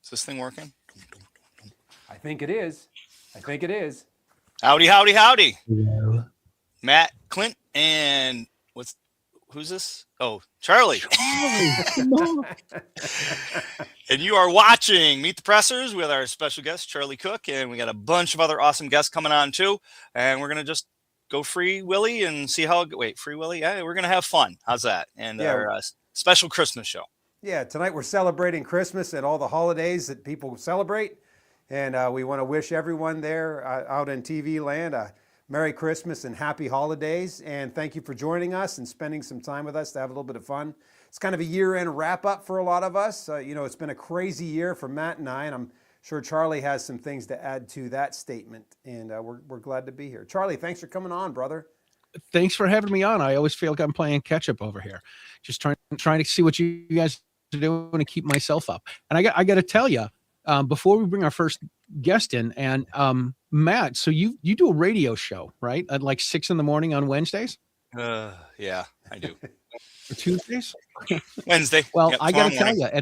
Is this thing working? I think it is. Howdy, howdy, howdy. Hello. Matt, Clint, and who's this? Oh, Charlie. Come on. And you are watching Meet the Pressers with our special guest, Charlie Cook. And we got a bunch of other awesome guests coming on too. And we're going to just go free Willy and see how, free Willy? Yeah, we're going to have fun. How's that? And our special Christmas show. Yeah, tonight we're celebrating Christmas and all the holidays that people celebrate. And we want to wish everyone there out in TV land a Merry Christmas and Happy Holidays. And thank you for joining us and spending some time with us to have a little bit of fun. It's kind of a year-end wrap-up for a lot of us. It's been a crazy year for Matt and I, and I'm sure Charlie has some things to add to that statement. And we're glad to be here. Charlie, thanks for coming on, brother. Thanks for having me on. I always feel like I'm playing catch-up over here. Just trying to see what you guys are doing to keep myself up. And I got to tell you, before we bring our first guest in, and Matt, so you do a radio show, right? At like 6 a.m. on Wednesdays? Yeah, I do. Or Tuesdays? Wednesday. Well, yep, I got to tell morning.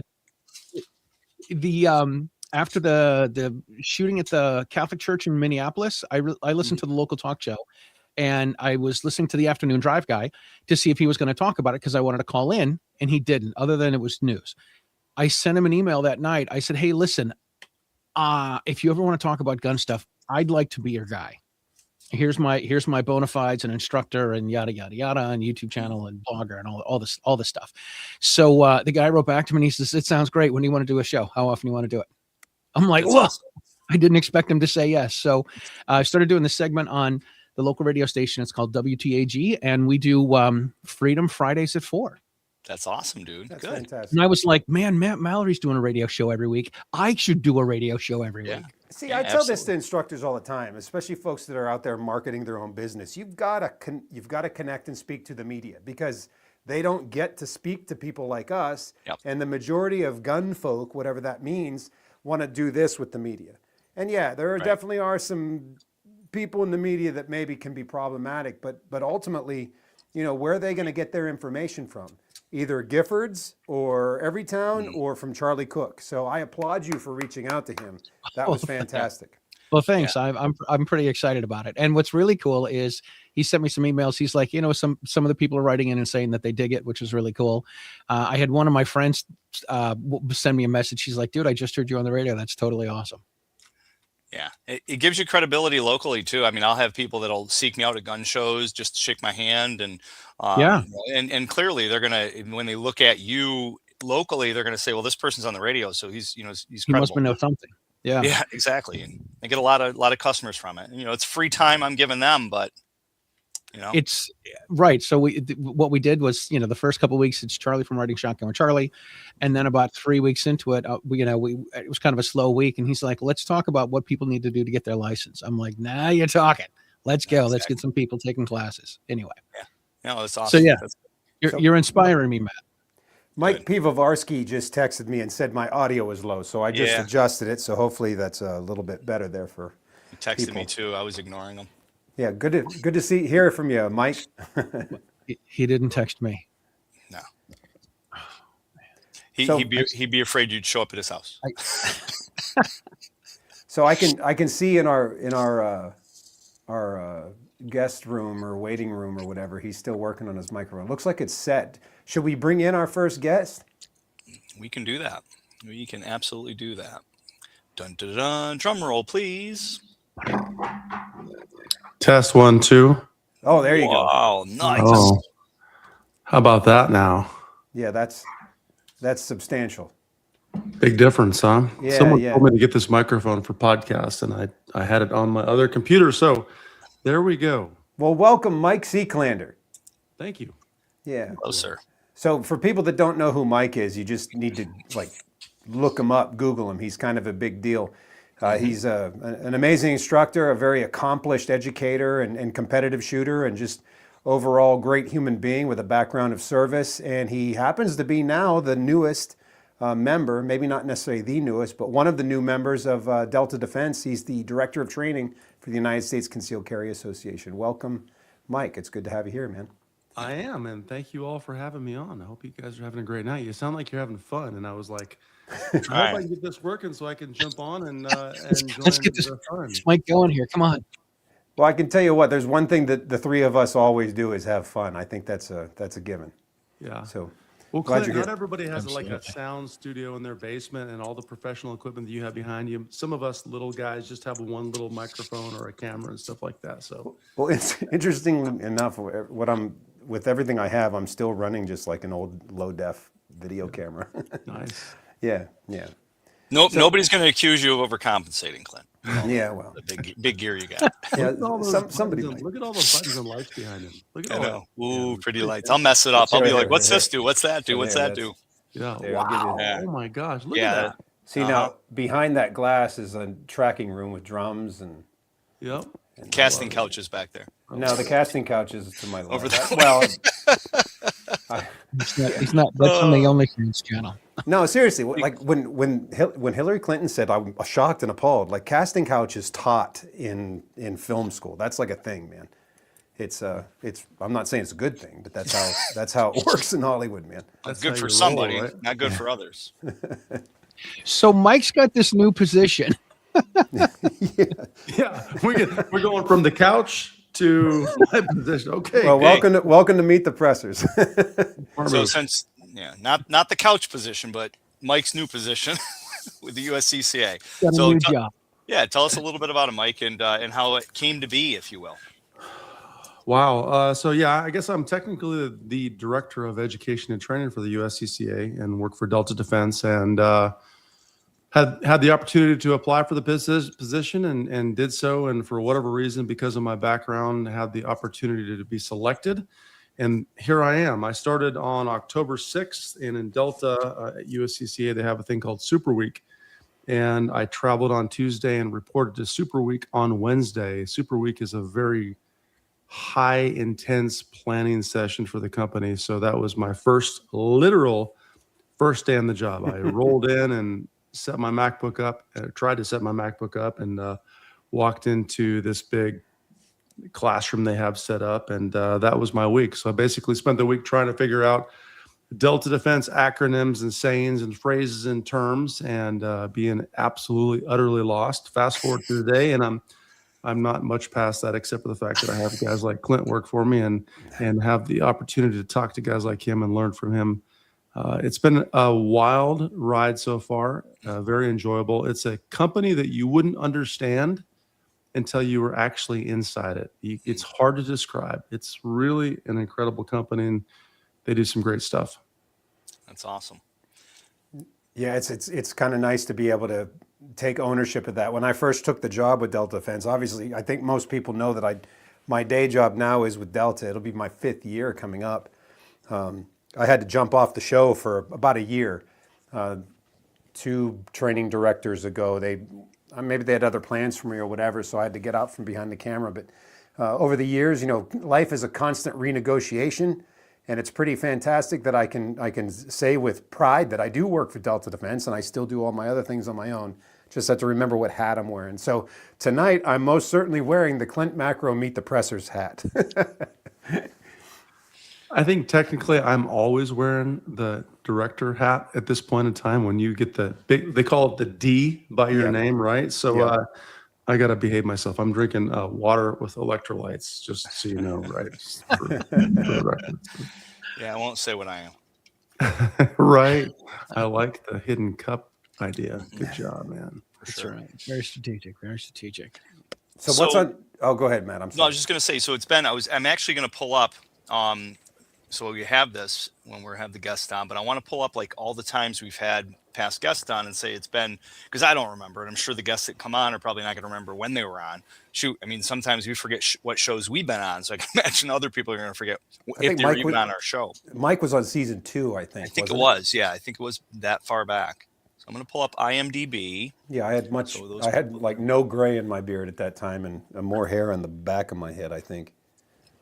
you, after the shooting at the Catholic Church in Minneapolis, I listened to the local talk show, and I was listening to the afternoon drive guy to see if he was going to talk about it because I wanted to call in, and he didn't, other than it was news. I sent him an email that night. I said, hey, listen, if you ever want to talk about gun stuff, I'd like to be your guy. Here's my bona fides and instructor and yada, yada, yada, and YouTube channel and blogger and all this stuff. So the guy wrote back to me and he says, it sounds great. When do you want to do a show? How often do you want to do it? I'm like, whoa, awesome. I didn't expect him to say yes. So I started doing this segment on the local radio station. It's called WTAG, and we do Freedom Fridays at 4. That's awesome, dude. That's good. Fantastic. And I was like, man, Matt Mallory's doing a radio show every week. I should do a radio show every week. See, I tell this to instructors all the time, especially folks that are out there marketing their own business. You've got to connect and speak to the media because they don't get to speak to people like us. Yep. And the majority of gun folk, whatever that means, want to do this with the media. And yeah, there definitely are some people in the media that maybe can be problematic, but ultimately, where are they going to get their information from? Either Giffords or Everytown or from Charlie Cook. So I applaud you for reaching out to him. That was fantastic. Well, thanks. Yeah. I'm pretty excited about it. And what's really cool is he sent me some emails. He's like, some of the people are writing in and saying that they dig it, which is really cool. I had one of my friends send me a message. She's like, dude, I just heard you on the radio. That's totally awesome. Yeah, it gives you credibility locally too. I mean, I'll have people that'll seek me out at gun shows just to shake my hand, and and clearly they're gonna, when they look at you locally, they're gonna say, well, this person's on the radio, so he's credible. He must know something. Yeah, exactly. And I get a lot of customers from it. It's free time I'm giving them, but it's right. So what we did was, the first couple of weeks, it's Charlie from Riding Shotgun with Charlie. And then about 3 weeks into it, it was kind of a slow week. And he's like, let's talk about what people need to do to get their license. I'm like, nah, you're talking. Let's go. Let's get some people taking classes. Anyway. Yeah. No, that's awesome. So yeah, you're inspiring me, Matt. Mike Pivovarsky just texted me and said my audio was low. So I just adjusted it. So hopefully that's a little bit better there for He texted people. me too. I was ignoring him. Yeah, good to hear from you, Mike. He didn't text me. No. He'd be afraid you'd show up at his house. So I can see in our guest room or waiting room or whatever, he's still working on his microphone. Looks like it's set. Should we bring in our first guest? We can do that. We can absolutely do that. Dun dun dun. Drum roll, please. Test 1, 2. Oh, there you go. Wow, nice. Oh, how about that now? Yeah, that's substantial. Big difference, huh? Yeah, Someone told me to get this microphone for podcast, and I had it on my other computer. So there we go. Well, welcome, Mike Seeklander. Thank you. Yeah. Hello, sir. So for people that don't know who Mike is, you just need to look him up, Google him. He's kind of a big deal. He's an amazing instructor, a very accomplished educator and competitive shooter, and just overall great human being with a background of service. And he happens to be now the newest member, maybe not necessarily the newest, but one of the new members of Delta Defense. He's the director of training for the United States Concealed Carry Association. Welcome, Mike. It's good to have you here, man. I am, and thank you all for having me on. I hope you guys are having a great night. You sound like you're having fun, and I was like, I hope I Right. can get this working so I can jump on and Let's join get this the fun. mic going here. Come on. Well, I can tell you what. There's one thing that the three of us always do is have fun. I think that's a given. Yeah. So Well, glad Clint, you're not here. everybody has like a Absolutely. sound studio in their basement and all the professional equipment that you have behind you. Some of us little guys just have one little microphone or a camera and stuff like that. So Well, it's interesting enough. What I'm with everything I have, I'm still running just like an old low def video camera. nice. Yeah, yeah, Nope. Nobody's going to accuse you of overcompensating, Clint. yeah. Well, The big gear you got. yeah. Look at all those Somebody. buttons and, look at all the buttons and lights behind him. Look at I all know. that. Ooh, Yeah, pretty pretty lights. I'll mess it up. I'll be There, like, "What's there. this do? What's that do? What's There, that do?" Yeah. There, I'll give you Wow. that. Oh my gosh. Look Yeah. at that. See now, behind that glass is a tracking room with drums and. Yep. Casting couches back there. No, the casting couch is to my left. Over there. Well, He's not. That's on the OnlyFans channel. no, seriously. Like when Hillary Clinton said, "I'm shocked and appalled." Like casting couch is taught in film school. That's like a thing, man. It's. I'm not saying it's a good thing, but that's how it works in Hollywood, man. That's Good how for you roll, somebody, right? not good for others. So Mike's got this new position. Yeah. We're going from the couch to my position. Okay. Well, welcome to Meet the Pressers. So since not the couch position, but Mike's new position with the USCCA. Got a So new job. tell us a little bit about it, Mike, and how it came to be, if you will. Wow. So yeah, I guess I'm technically the director of education and training for the USCCA and work for Delta Defense, and had the opportunity to apply for the position and did so. And for whatever reason, because of my background, had the opportunity to be selected. And here I am. I started on October 6th, and in Delta at USCCA, they have a thing called Super Week. And I traveled on Tuesday and reported to Super Week on Wednesday. Super Week is a very high intense planning session for the company. So that was my literal first day on the job. I rolled in and set my MacBook up, tried to set my MacBook up, and walked into this big classroom they have set up. And that was my week. So I basically spent the week trying to figure out Delta Defense acronyms and sayings and phrases and terms, and being absolutely, utterly lost. Fast forward to today, and I'm not much past that, except for the fact that I have guys like Clint work for me and have the opportunity to talk to guys like him and learn from him. It's been a wild ride so far, very enjoyable. It's a company that you wouldn't understand until you were actually inside it. It's hard to describe. It's really an incredible company, and they do some great stuff. That's awesome. Yeah, it's kind of nice to be able to take ownership of that. When I first took the job with Delta Defense, obviously, I think most people know that my day job now is with Delta. It'll be my 5th year coming up. I had to jump off the show for about a year. 2 training directors ago, maybe they had other plans for me or whatever, so I had to get out from behind the camera. But over the years, life is a constant renegotiation. And it's pretty fantastic that I can say with pride that I do work for Delta Defense, and I still do all my other things on my own. Just have to remember what hat I'm wearing. So tonight, I'm most certainly wearing the Clint Macro Meet the Pressers hat. I think technically I'm always wearing the director hat at this point in time. When you get the big, they call it the D by your name, right? So I got to behave myself. I'm drinking water with electrolytes, just so you know, right? For the record. Yeah, I won't say what I am. Right. I like the hidden cup idea. Good job, man. That's right. Very strategic. Very strategic. So what's on? Oh, go ahead, Matt. I'm No, I sorry. was just going to say. So I'm actually going to pull up. So we have this when we have the guest on, but I want to pull up like all the times we've had past guests on and say it's been, because I don't remember it. I'm sure the guests that come on are probably not going to remember when they were on. Shoot, I mean, sometimes we forget what shows we've been on, so I can imagine other people are going to forget if they were even on our show. Mike was on season 2, I think. I think it wasn't was. Yeah, I think it was that far back. So I'm going to pull up IMDb. Yeah, I had like no gray in my beard at that time and more hair on the back of my head, I think.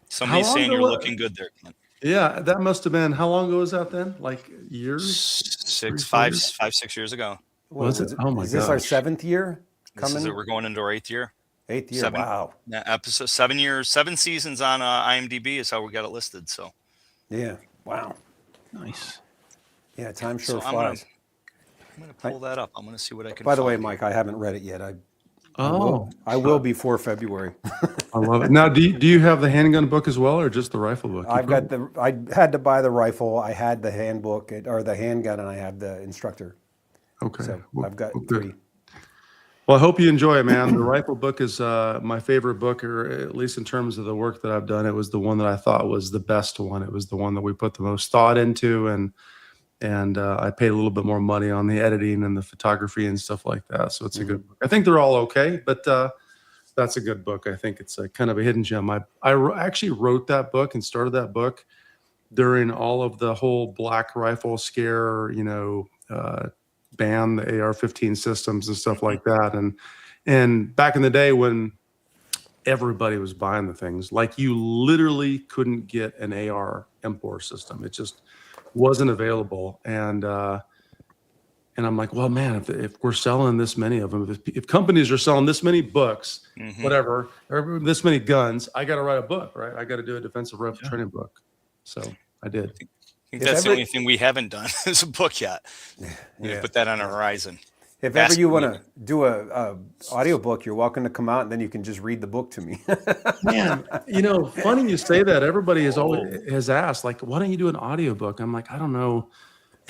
Somebody's How long saying you're ago- looking good there, Clint. Yeah, that must have been, how long ago was that then? Like years? 6 years ago. Was it? Oh my Is this our gosh. 7th year coming? We're going into our 8th year. 8th year. 7. Wow. Episode 7 years, 7 seasons on IMDb is how we got it listed. So Yeah. Wow. Nice. Yeah, time So sure I'm gonna flies. pull that up. I'm gonna see what I can. By the way, find Mike, I haven't read it yet. I Oh, will before February. I love it. Now, do you have the handgun book as well, or just the rifle book? I had to buy the rifle. I had the handbook or the handgun, and I have the instructor. Okay. So Well, I've got well, good. 3. Well, I hope you enjoy it, man. The rifle book is my favorite book, or at least in terms of the work that I've done. It was the one that I thought was the best one. It was the one that we put the most thought into, and I paid a little bit more money on the editing and the photography and stuff like that. So it's a good book. I think they're all okay, but that's a good book. I think it's a kind of a hidden gem. Actually wrote that book and started that book during all of the whole black rifle scare, ban the AR-15 systems and stuff like that. And back in the day when everybody was buying the things, like you literally couldn't get an AR M4 system. It just wasn't available. And I'm like, well, man, if we're selling this many of them, if companies are selling this many books, whatever, or this many guns, I got to write a book, right? I got to do a defensive rifle training book. So I did. I think that's the only thing we haven't done is a book yet. Yeah. Put that on the horizon. If ever you want to do a audiobook, you're welcome to come out, and then you can just read the book to me. Man, funny you say that. Everybody has asked, like, why don't you do an audiobook? I'm like, I don't know.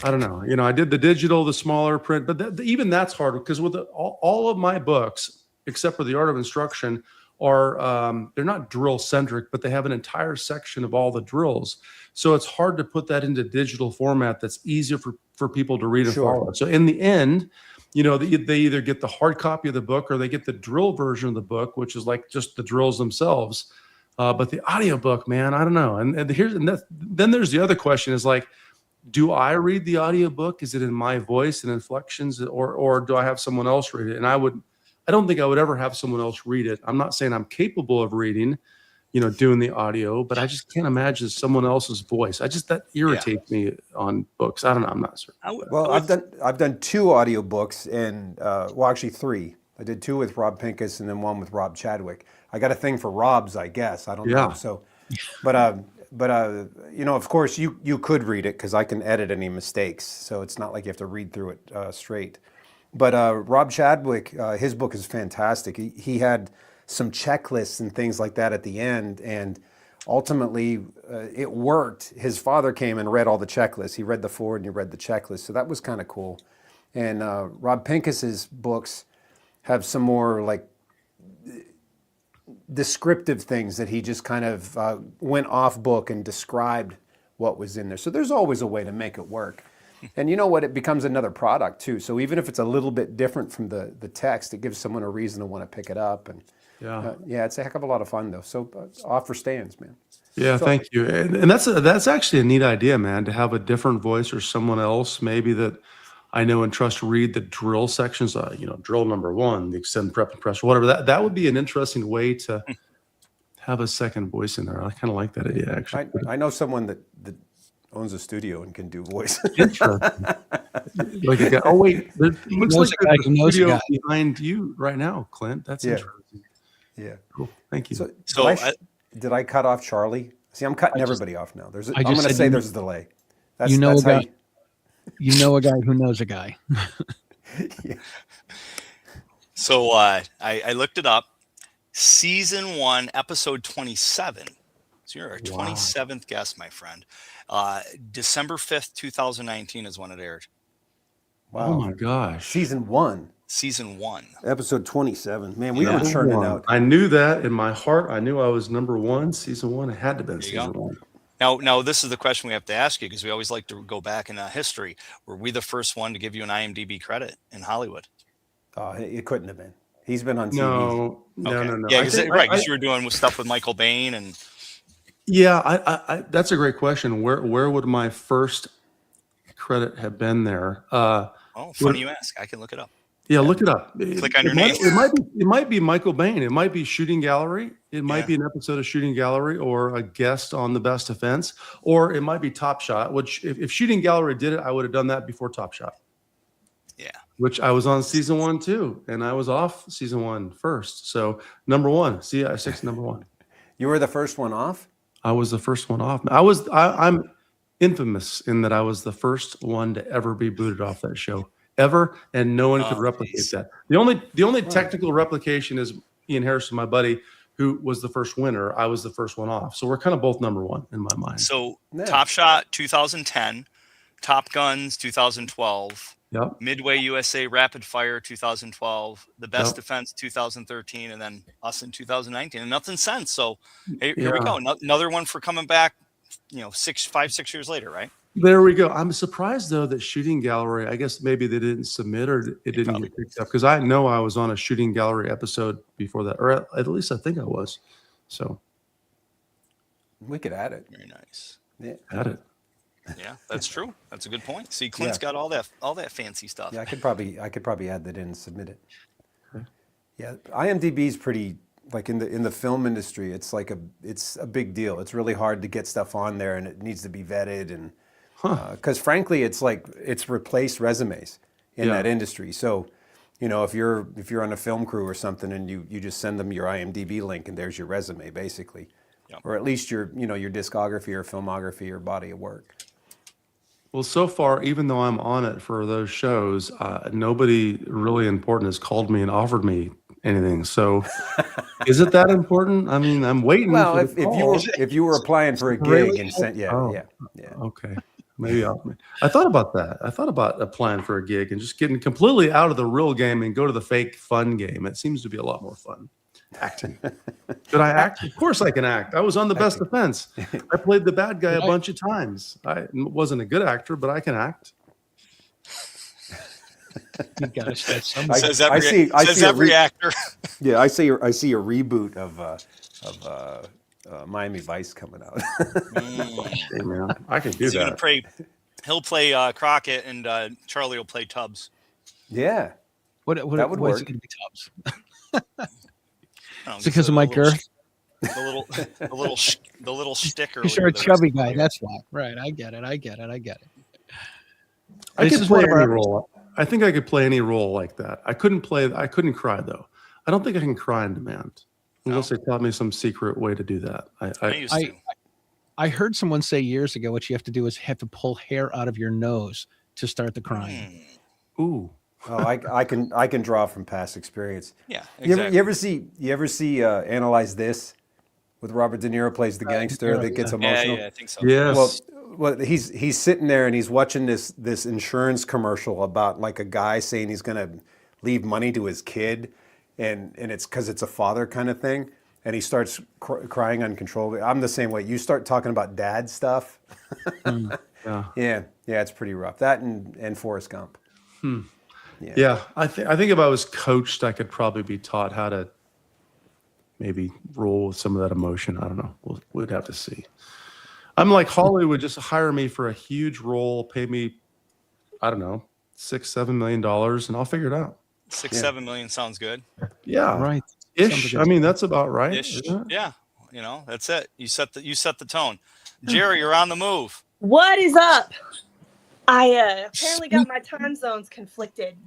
I did the digital, the smaller print, but even that's hard because with all of my books, except for The Art of Instruction, are they're not drill centric, but they have an entire section of all the drills. So it's hard to put that into digital format that's easier for people to read and follow. So in the end, they either get the hard copy of the book or they get the drill version of the book, which is like just the drills themselves. But the audiobook, man, I don't know. Then there's the other question is like, do I read the audiobook? Is it in my voice and inflections, or do I have someone else read it? And I don't think I would ever have someone else read it. I'm not saying I'm capable of reading, doing the audio, but I just can't imagine someone else's voice. That irritates me on books. I don't know. I'm not certain. I've done 2 audiobooks and actually 3. I did 2 with Rob Pincus and then 1 with Rob Chadwick. I got a thing for Rob's, I guess. I don't know. So, but of course you could read it because I can edit any mistakes. So it's not like you have to read through it straight. But Rob Chadwick, his book is fantastic. He had some checklists and things like that at the end, and ultimately it worked. His father came and read all the checklists. He read the forward and he read the checklist, so that was kind of cool. And Rob Pincus's books have some more like descriptive things that he just kind of went off book and described what was in there. So there's always a way to make it work. And you know what? It becomes another product too. So even if it's a little bit different from the text, it gives someone a reason to want to pick it up. And it's a heck of a lot of fun though. So offer stands, man. Yeah, So, thank you. And that's actually a neat idea, man, to have a different voice or someone else maybe that I know and trust read the drill sections, drill number 1, the extend, prep, and press, whatever. That would be an interesting way to have a second voice in there. I kind of like that idea, actually. I know someone that owns a studio and can do voice. Interesting. Like a guy, oh wait, there looks like a guy a who knows a studio guy. behind you right now, Clint. That's interesting. Yeah. Cool. Thank you. So did I cut off Charlie? See, I'm cutting everybody off now. I'm going to say there's a delay. That's a how guy. You know a guy who knows a guy. Yeah. So I looked it up. Season 1, episode 27. So you're our 27th guest, my friend. December 5th, 2019 is when it aired. Wow. Oh my gosh. Season 1. Season 1. Episode 27. Man, we were churning out. I knew that in my heart. I knew I was number 1. Season 1. It had to be season 1. Now, this is the question we have to ask you because we always like to go back in history. Were we the first one to give you an IMDb credit in Hollywood? It couldn't have been. He's been on TV. No. Yeah, because you were doing stuff with Michael Bain and. Yeah, I that's a great question. Where would my first credit have been there? Funny you ask. I can look it up. Yeah, look it up. Click on your name. It might be Michael Bain. It might be Shooting Gallery. It might be an episode of Shooting Gallery or a guest on The Best Defense, or it might be Top Shot. Which, if Shooting Gallery did it, I would have done that before Top Shot. Yeah. Which I was on season 1 too, and I was off season 1 first. So number 1, CI6 number 1. You were the first one off? I was the first one off. I'm infamous in that I was the first one to ever be booted off that show ever, and no one could Oh, replicate geez. that. The only technical replication is Ian Harrison, my buddy, who was the first winner. I was the first one off, so we're kind of both number one in my mind. So Yeah. Top Shot 2010, Top Guns 2012, Yep. Midway USA Rapid Fire 2012, The Best Yep. Defense 2013, and then us in 2019, and nothing since. So here we Yeah. go, another one for coming back. 5-6 years later, right? There we go. I'm surprised though that Shooting Gallery, I guess maybe they didn't submit or it didn't probably get picked up, because I know I was on a Shooting Gallery episode before that, or at least I think I was. So We could add it. Very nice. Yeah. had it. Yeah, that's true. That's a good point. See, Clint's got all that fancy stuff. Yeah, I could probably add that in and submit it. Yeah, IMDb is pretty, like in the film industry, it's a big deal. It's really hard to get stuff on there, and it needs to be vetted, and because frankly, it's replaced resumes in Yeah. that industry. So, if you're on a film crew or something, and you just send them your IMDb link, and there's your resume basically, Yep. or at least your discography or filmography or body of work. Well, so far, even though I'm on it for those shows, nobody really important has called me and offered me anything. So, is it that important? I mean, I'm waiting. Well, for if the you call. were applying for a gig Really? and sent, yeah. Okay. Maybe I thought about that. I thought about applying for a gig and just getting completely out of the real game and go to the fake fun game. It seems to be a lot more fun. Acting. Could I act? Of course I can act. I was on The Best Defense. I played the bad guy a bunch of times. I wasn't a good actor, but I can act. You gotta start somewhere. Says I every, see says a every actor. Yeah, I see a reboot of Miami Vice coming out. Hey, man, I can do He's gonna that. play. He'll play Crockett, and Charlie will play Tubbs. Yeah, What that would what is work. it gonna be Tubbs? I don't know, It's because just of a my little- girth. The little sticker. You're a chubby guy. That's why. Right. I get it. I This could is play one of any our- role. I think I could play any role like that. I couldn't cry though. I don't think I can cry on demand unless they taught me some secret way to do that. I used to. I heard someone say years ago what you have to do is have to pull hair out of your nose to start the crying. Ooh. oh, I can draw from past experience. Yeah, You exactly. ever see Analyze This with Robert De Niro plays the gangster Niro, that gets yeah. emotional? Yeah, I think so. Yes. Well, he's sitting there and he's watching this insurance commercial about like a guy saying he's gonna leave money to his kid, and it's because it's a father kind of thing, and he starts crying uncontrollably. I'm the same way. You start talking about dad stuff. yeah. Yeah, it's pretty rough. That and Forrest Gump. Yeah. I think if I was coached, I could probably be taught how to maybe roll with some of that emotion. I don't know. We'd have to see. I'm like Hollywood, just hire me for a huge role, pay me, I don't know, $6-7 million, and I'll figure it out. 6-7 million sounds good. Yeah. Right. Ish. I mean, that's about right. Ish. isn't it? Yeah, that's it. You set the tone. Jerry, you're on the move. What is up? I apparently got my time zones conflicted.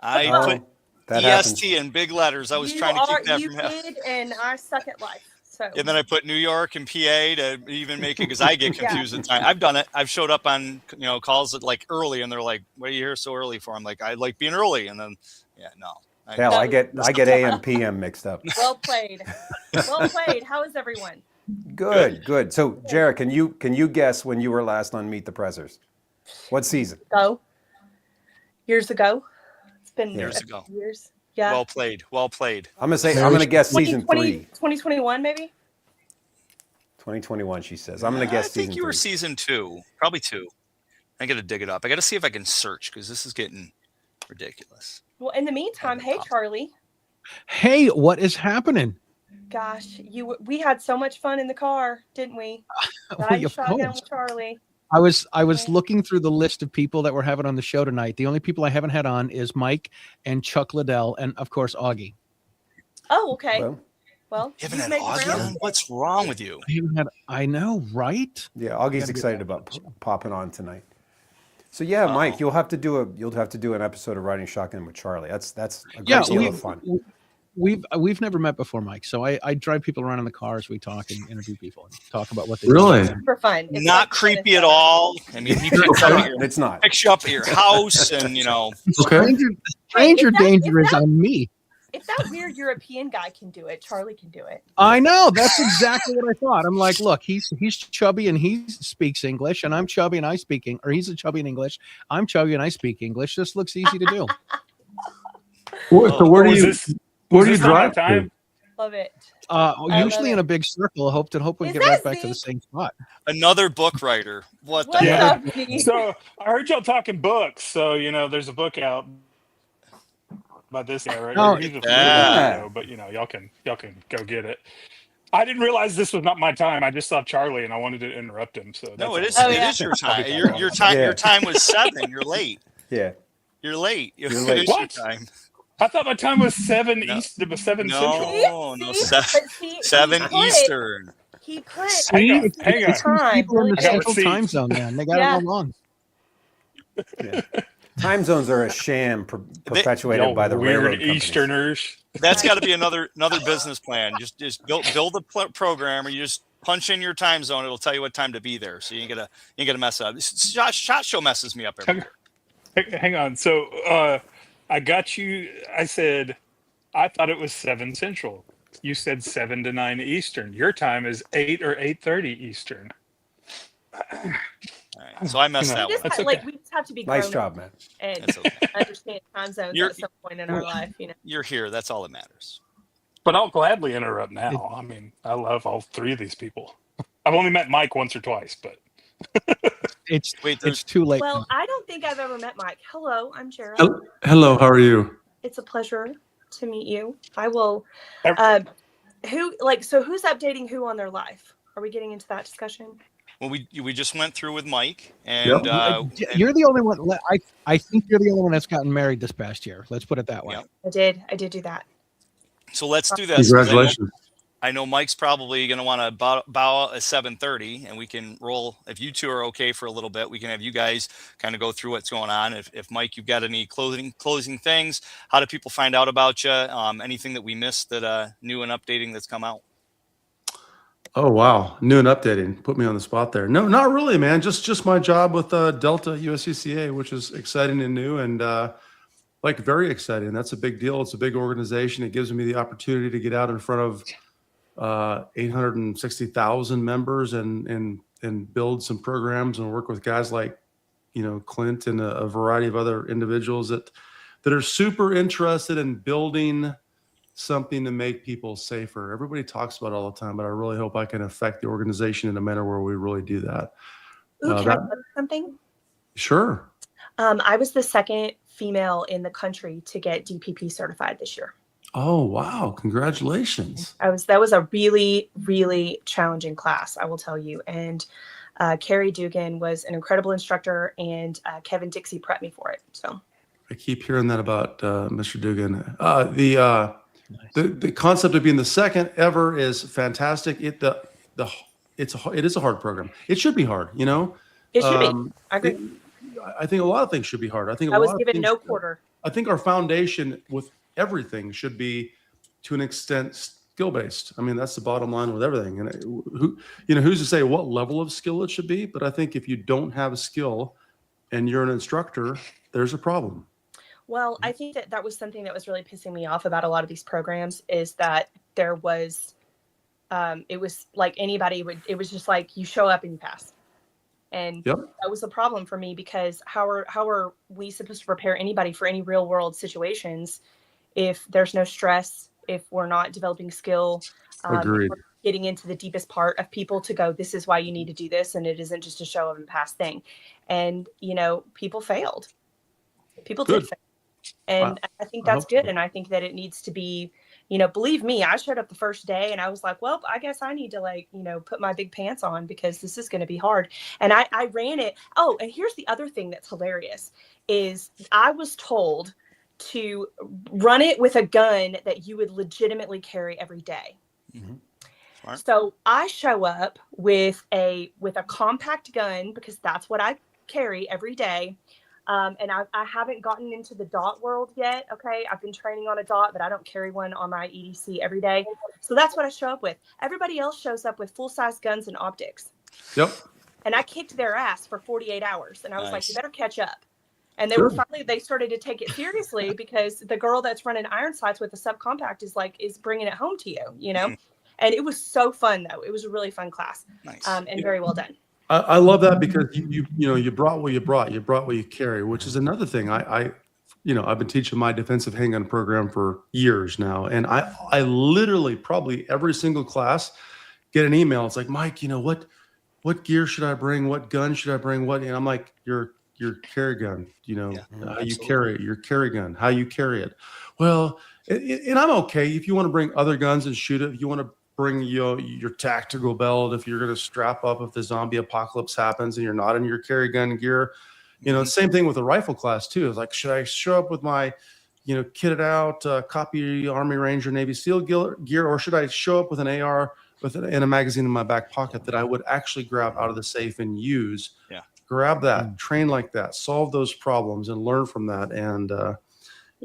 I Oh, put that EST happens. in big letters. I was You trying to keep that you from happening. did, and I suck at life. So And then I put New York and PA to even make it, because I get confused at times. I've done it. I've showed up on calls at like early, and they're like, "What are you here so early for?" I'm like, "I like being early," and then no. Hell, I get AM PM mixed up. well played. Well played. How is everyone? Good. So, Jared, can you guess when you were last on Meet the Pressers? What season? Go. Years ago. It's been Years a ago. few years. Yeah. Well played. I'm gonna guess season 3. 2021 maybe? 2021, she says. I'm gonna guess I think season you were 3. season 2, probably 2. I got to dig it up. I got to see if I can search, because this is getting ridiculous. Well, in the meantime, hey Charlie. Hey, what is happening? Gosh, we had so much fun in the car, didn't we? Riding of shotgun course. with Charlie. I was looking through the list of people that we're having on the show tonight. The only people I haven't had on is Mike and Chuck Liddell, and of course Augie. Oh, okay. Well, You haven't had make Augie rounds. on? What's wrong with you? I know, right? yeah, Augie's excited about popping on tonight. So yeah, Mike, you'll have to do an episode of Riding Shotgun with Charlie. That's a great deal of fun. we've never met before, Mike. So I drive people around in the car as we talk and interview people and talk about what they Really? do. Super fun. It's Not like fun creepy and at fun. all. I mean, he picks up at your, It's not. picks you up at your house, and you know, Okay. Stranger Hey, danger is on me. If that weird European guy can do it, Charlie can do it. I know. That's exactly what I thought. I'm like, look, he's chubby and he speaks English, and I'm chubby and I speak or he's a chubby in English. I'm chubby and I speak English. This looks easy to do. So where do Was you this- where do you was this not drive my time? to? Love it. Usually love in it. a big circle. Hope we Is get that right back to the Zeke? same spot. another book writer. What the What's heck? Yeah. up, Zeke? So I heard y'all talking books. So there's a book out about this guy, right? Oh, He's a yeah. but y'all can go get it. I didn't realize this was not my time. I just saw Charlie and I wanted to interrupt him. So No, it is. Oh, It yeah. is your time. I'll be back Your on. time. Yeah. Your time was 7. You're late. Yeah. You're late. You're It late. is your What? time. I thought my time was 7 No. East, 7 Central. No, no, See? 7, But see, 7 he put- Eastern. He put See, on, it's hang these on. people in the I got central time receipts. zone, man. They got Yeah. it all wrong. Yeah. Time zones are a sham perpetuated Y'all by the railroad weird companies. Easterners. That's got to be another business plan. Just build a program, or you just punch in your time zone. It'll tell you what time to be there, so you ain't gonna mess up. Shot Show messes me up every year. Hang on. So I got you. I said I thought it was 7 Central. You said 7 to 9 Eastern. Your time is 8 or 8:30 Eastern. All right, so I messed that we just one. That's have, like okay. we just have to be Nice grown job, up man. and That's okay. understand time zones You're- at some point in our life. You're here. That's all that matters. But I'll gladly interrupt now. I mean, I love all 3 of these people. I've only met Mike once or twice, but It's Wait, it's too late. Well, I don't think I've ever met Mike. Hello, I'm Gerald. Hello, how are you? It's a pleasure to meet you. I will. Ev- So who's updating who on their life? Are we getting into that discussion? Well, we just went through with Mike, and, Yep. You're the only one. I think you're the only one that's gotten married this past year. Let's put it that way. Yep. I did do that. so let's do this. 'cause Congratulations. I know Mike's probably going to want to bow out at 7:30, and we can roll. If you two are okay for a little bit, we can have you guys kind of go through what's going on. If Mike, you've got any closing things, how do people find out about you? Anything that we missed that new and updating that's come out? Oh wow, new and updating. Put me on the spot there. No, not really, man. Just my job with Delta USCCA, which is exciting and new, and like very exciting. That's a big deal. It's a big organization. It gives me the opportunity to get out in front of 860,000 members and build some programs and work with guys like Clint and a variety of other individuals that are super interested in building something to make people safer. Everybody talks about it all the time, but I really hope I can affect the organization in a manner where we really do that. Ooh, can I that- tell you something? Sure. I was the second female in the country to get DPP certified this year. Oh, wow. Congratulations. That was a really, really challenging class, I will tell you. And Carrie Dugan was an incredible instructor, and Kevin Dixie prepped me for it. So I keep hearing that about Mr. Dugan. The concept of being the second ever is fantastic. It is a hard program. It should be hard, it should be. I agree. I think a lot of things should be hard. I was given no quarter. I think our foundation with everything should be, to an extent, skill-based. I mean, that's the bottom line with everything. And who's to say what level of skill it should be? But I think if you don't have a skill and you're an instructor, there's a problem. Well, I think that was something that was really pissing me off about a lot of these programs is that there was, it was like it was just like you show up and you pass. And Yep. that was a problem for me because how are we supposed to prepare anybody for any real world situations if there's no stress, if we're not developing skill, Agreed. if we're getting into the deepest part of people to go, this is why you need to do this. And it isn't just a show up and pass thing. And, people failed. People Good. did fail. And Wow. I think I that's hope good. so. And I think that it needs to be, believe me, I showed up the first day and I was like, well, I guess I need to put my big pants on because this is going to be hard. And I ran it. Oh, and here's the other thing that's hilarious is I was told to run it with a gun that you would legitimately carry every day. Mm-hmm. Smart. So I show up with a compact gun because that's what I carry every day. And I haven't gotten into the dot world yet. Okay. I've been training on a dot, but I don't carry one on my EDC every day. So that's what I show up with. Everybody else shows up with full-size guns and optics. Yep. And I kicked their ass for 48 hours. And I was like, Nice. you better catch up. And Sure. they started to take it seriously because the girl that's running iron sights with the subcompact is bringing it home to you, you know? And it was so fun though. It was a really fun class, Nice. and very well done. I love that because you brought what you brought. You brought what you carry, which is another thing. I've been teaching my defensive handgun program for years now, and I literally probably every single class get an email. It's like, Mike, what gear should I bring? What gun should I bring? What? And I'm like, your carry gun. How you absolutely. carry it. Your carry gun. How you carry it. Well, and I'm okay if you want to bring other guns and shoot it. If you want to bring your tactical belt, if you're going to strap up if the zombie apocalypse happens and you're not in your carry gun gear, same thing with the rifle class too. It's like, should I show up with my, kitted out copy Army Ranger Navy SEAL gear, or should I show up with an AR and a magazine in my back pocket that I would actually grab out of the safe and use? Yeah. Grab that, train like that, solve those problems, and learn from that. And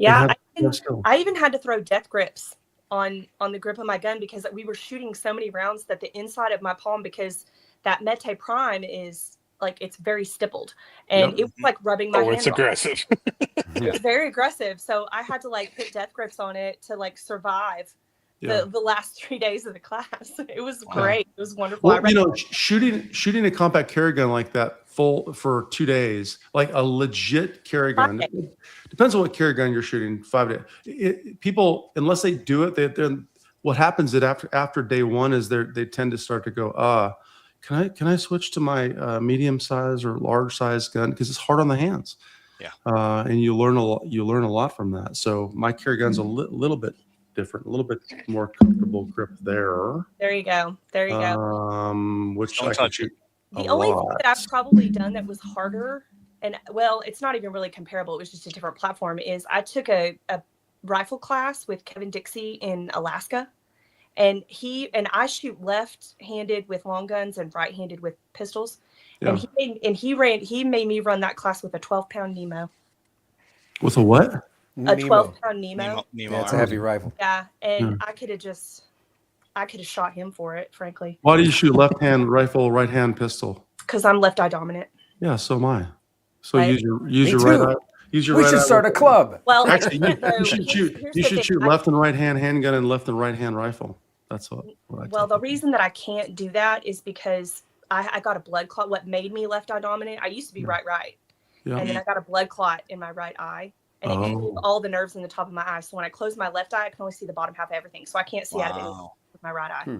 I even had to throw death grips on the grip of my gun because we were shooting so many rounds that the inside of my palm, because that Mete Prime is like, it's very stippled, and it was like rubbing my hand. It's aggressive. It's very aggressive. So I had to like put death grips on it to like survive the last 3 days of the class. It was great. It was wonderful. Well, shooting a compact carry gun like that full for 2 days, like a legit carry gun. Depends on what carry gun you're shooting. 5 days. People, unless they do it, then what happens is after day one is they tend to start to go, can I switch to my medium size or large size gun, because it's hard on the hands. Yeah. And you learn a lot from that. So my carry gun's a little bit different, a little bit more comfortable grip there. There you go. Which Don't I touch can shoot The only thing that I've probably done that was harder, and well, it's not even really comparable, it was just a different platform, is I took a rifle class with Kevin Dixie in Alaska, and I shoot left-handed with long guns and right-handed with pistols. Yeah. And he made me run that class with a 12-pound Nemo. With a what? A Nemo. 12-pound Nemo. Nemo Yeah, it's a heavy rifle. Yeah, and I could have shot him for it, frankly. Why do you shoot left-hand rifle, right-hand pistol? Because I'm left eye dominant. Yeah, so am I. So Right. use your too. right eye. Use your We right should eye. start a club. Well, Actually, so you should shoot. here's You the should thing. shoot left and right-hand handgun and left and right-hand rifle. That's what I Well, tell the reason that I can't do that is because I got a blood clot. What made me left eye dominant? I used to be right, Yeah. and then I got a blood clot in my right eye, and it killed all the nerves in the top of my eye. So when I close my left eye, I can only see the bottom half of everything. So I can't see out of it with my right eye.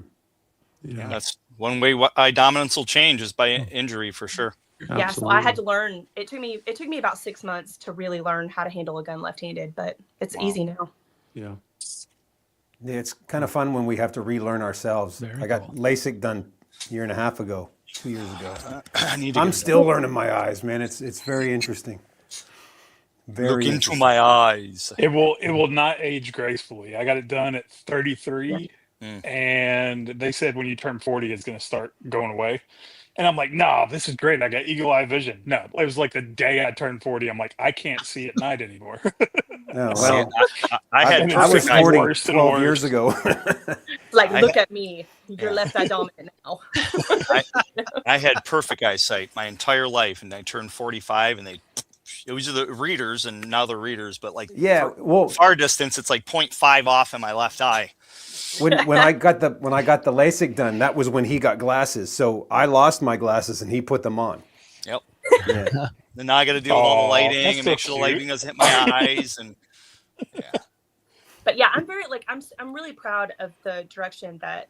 Yeah, that's one way eye dominance will change is by injury for sure. Yeah, so I had to learn. It took me about 6 months to really learn how to handle a gun left-handed, but it's easy now. Yeah. Yeah, it's kind of fun when we have to relearn ourselves. I got LASIK done a year and a half ago, 2 years ago. I need to I'm get still learning my eyes, man. It's very interesting. Very look into interesting. my eyes. It will not age gracefully. I got it done at 33, and they said when you turn 40, it's going to start going away. And I'm like, no, this is great. I got eagle eye vision. No, it was like the day I turned 40. I'm like, I can't see at night anymore. Oh, well, I had I was perfect 40 worse and 12 worse. years ago. Like, I- look at me. You're left eye dominant now. I had perfect eyesight my entire life, and I turned 45, and it was the readers, and now they're readers, but like Yeah, well, far distance, it's like 0.5 off in my left eye. when I got the LASIK done, that was when he got glasses. So I lost my glasses and he put them on. Yep. Yeah. Then now I got to deal with all the Aw, lighting that's and so make sure the cute. lighting doesn't hit my eyes. And But yeah, I'm very I'm really proud of the direction that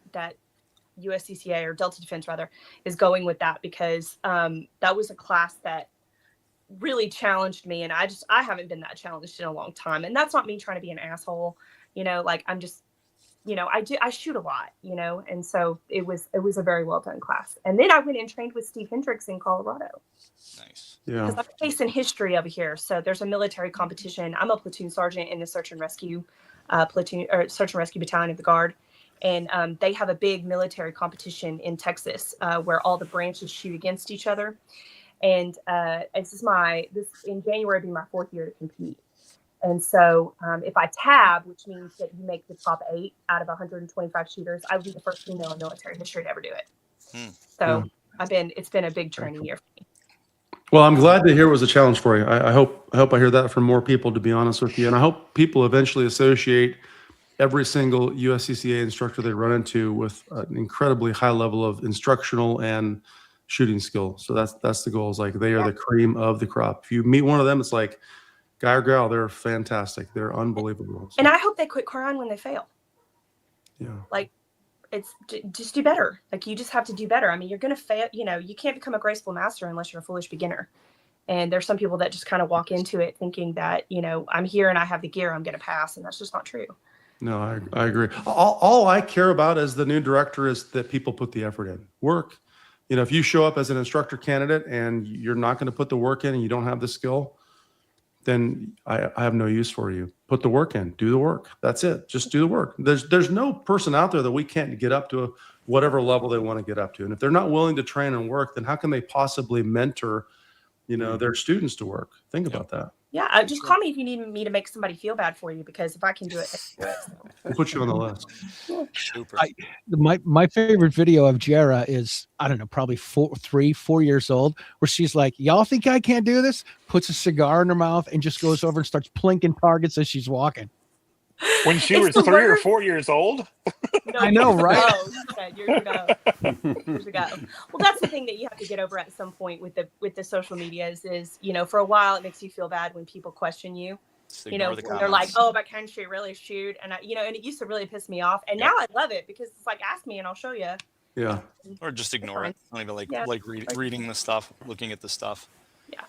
USCCA, or Delta Defense rather, is going with that, because that was a class that really challenged me, and I haven't been that challenged in a long time. And that's not me trying to be an asshole, like I'm just, I shoot a lot, and so it was a very well done class. And then I went and trained with Steve Hendricks in Colorado. nice. Yeah. Because I'm facing history over here. So there's a military competition. I'm a platoon sergeant in the search and rescue platoon, or search and rescue battalion of the Guard. And they have a big military competition in Texas where all the branches shoot against each other. And this in January will be my 4th year to compete. And so if I tab, which means that you make the top 8 out of 125 shooters, I would be the first female in military history to ever do it. So it's been a big training year for me. Well, I'm glad to hear it was a challenge for you. I hope I hear that from more people, to be honest with you. And I hope people eventually associate every single USCCA instructor they run into with an incredibly high level of instructional and shooting skill. So that's the goal, is like they are the cream of the crop. If you meet one of them, it's like, guy or gal, they're fantastic. They're unbelievable. So, And I hope they quit crying when they fail. yeah. Like, it's just do better. Like, you just have to do better. I mean, you're going to fail. You know, you can't become a graceful master unless you're a foolish beginner. And there's some people that just kind of walk into it thinking that, you know, I'm here and I have the gear, I'm going to pass. And that's just not true. No, I agree. All I care about as the new director is that people put the effort in. Work. You know, if you show up as an instructor candidate and you're not going to put the work in and you don't have the skill, then I have no use for you. Put the work in, do the work. That's it. Just do the work. There's no person out there that we can't get up to whatever level they want to get up to. And if they're not willing to train and work, then how can they possibly mentor, you know, their students to work? Think about that. Yeah, just call me if you need me to make somebody feel bad for you, because if I can do it, I can do it. So. We'll put you on the list. Super. My favorite video of Jera is, I don't know, probably 4 years old, where she's like, y'all think I can't do this? Puts a cigar in her mouth and just goes over and starts plinking targets as she's walking. When she was 3 or 4 years old. No, I know, right? Years ago. Years ago. Well, that's the thing that you have to get over at some point with the social media is, you know, for a while it makes you feel bad when people question you. Just You know, ignore the when they're like, comments. "Oh, but can she really shoot?" And and it used to really piss me off. And now I love it, because it's like, ask me and I'll show you. Yeah, Or just ignore it. I don't even like reading the stuff, looking at the stuff.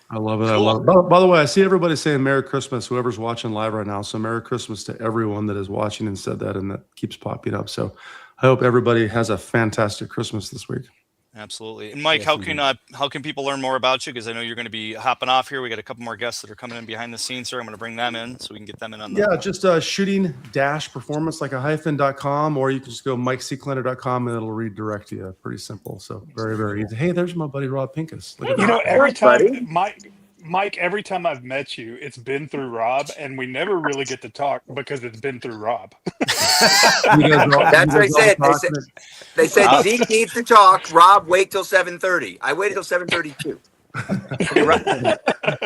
I love it. I love it. By the way, I see everybody saying Merry Christmas, whoever's watching live right now. So Merry Christmas to everyone that is watching and said that, and that keeps popping up. So I hope everybody has a fantastic Christmas this week. Absolutely. And Mike, Yes, how can people learn more about you? Because I know you're going to be hopping off here. We got a couple more guests that are coming in behind the scenes here. I'm going to bring them in so we can get them in on the. Yeah, just shooting-performance like a hyphen.com, or you can just go mikeclenner.com and it'll redirect you. Pretty simple. So very, very easy. Hey, there's my buddy Rob Pincus. Look at You know, that. every time Mike, every time I've met you, it's been through Rob, and we never really get to talk because it's been through Rob. You guys are all- That's you what guys I all said. talking- They said Zeke needs to talk. Rob, wait till 7:30. I waited till 7:32.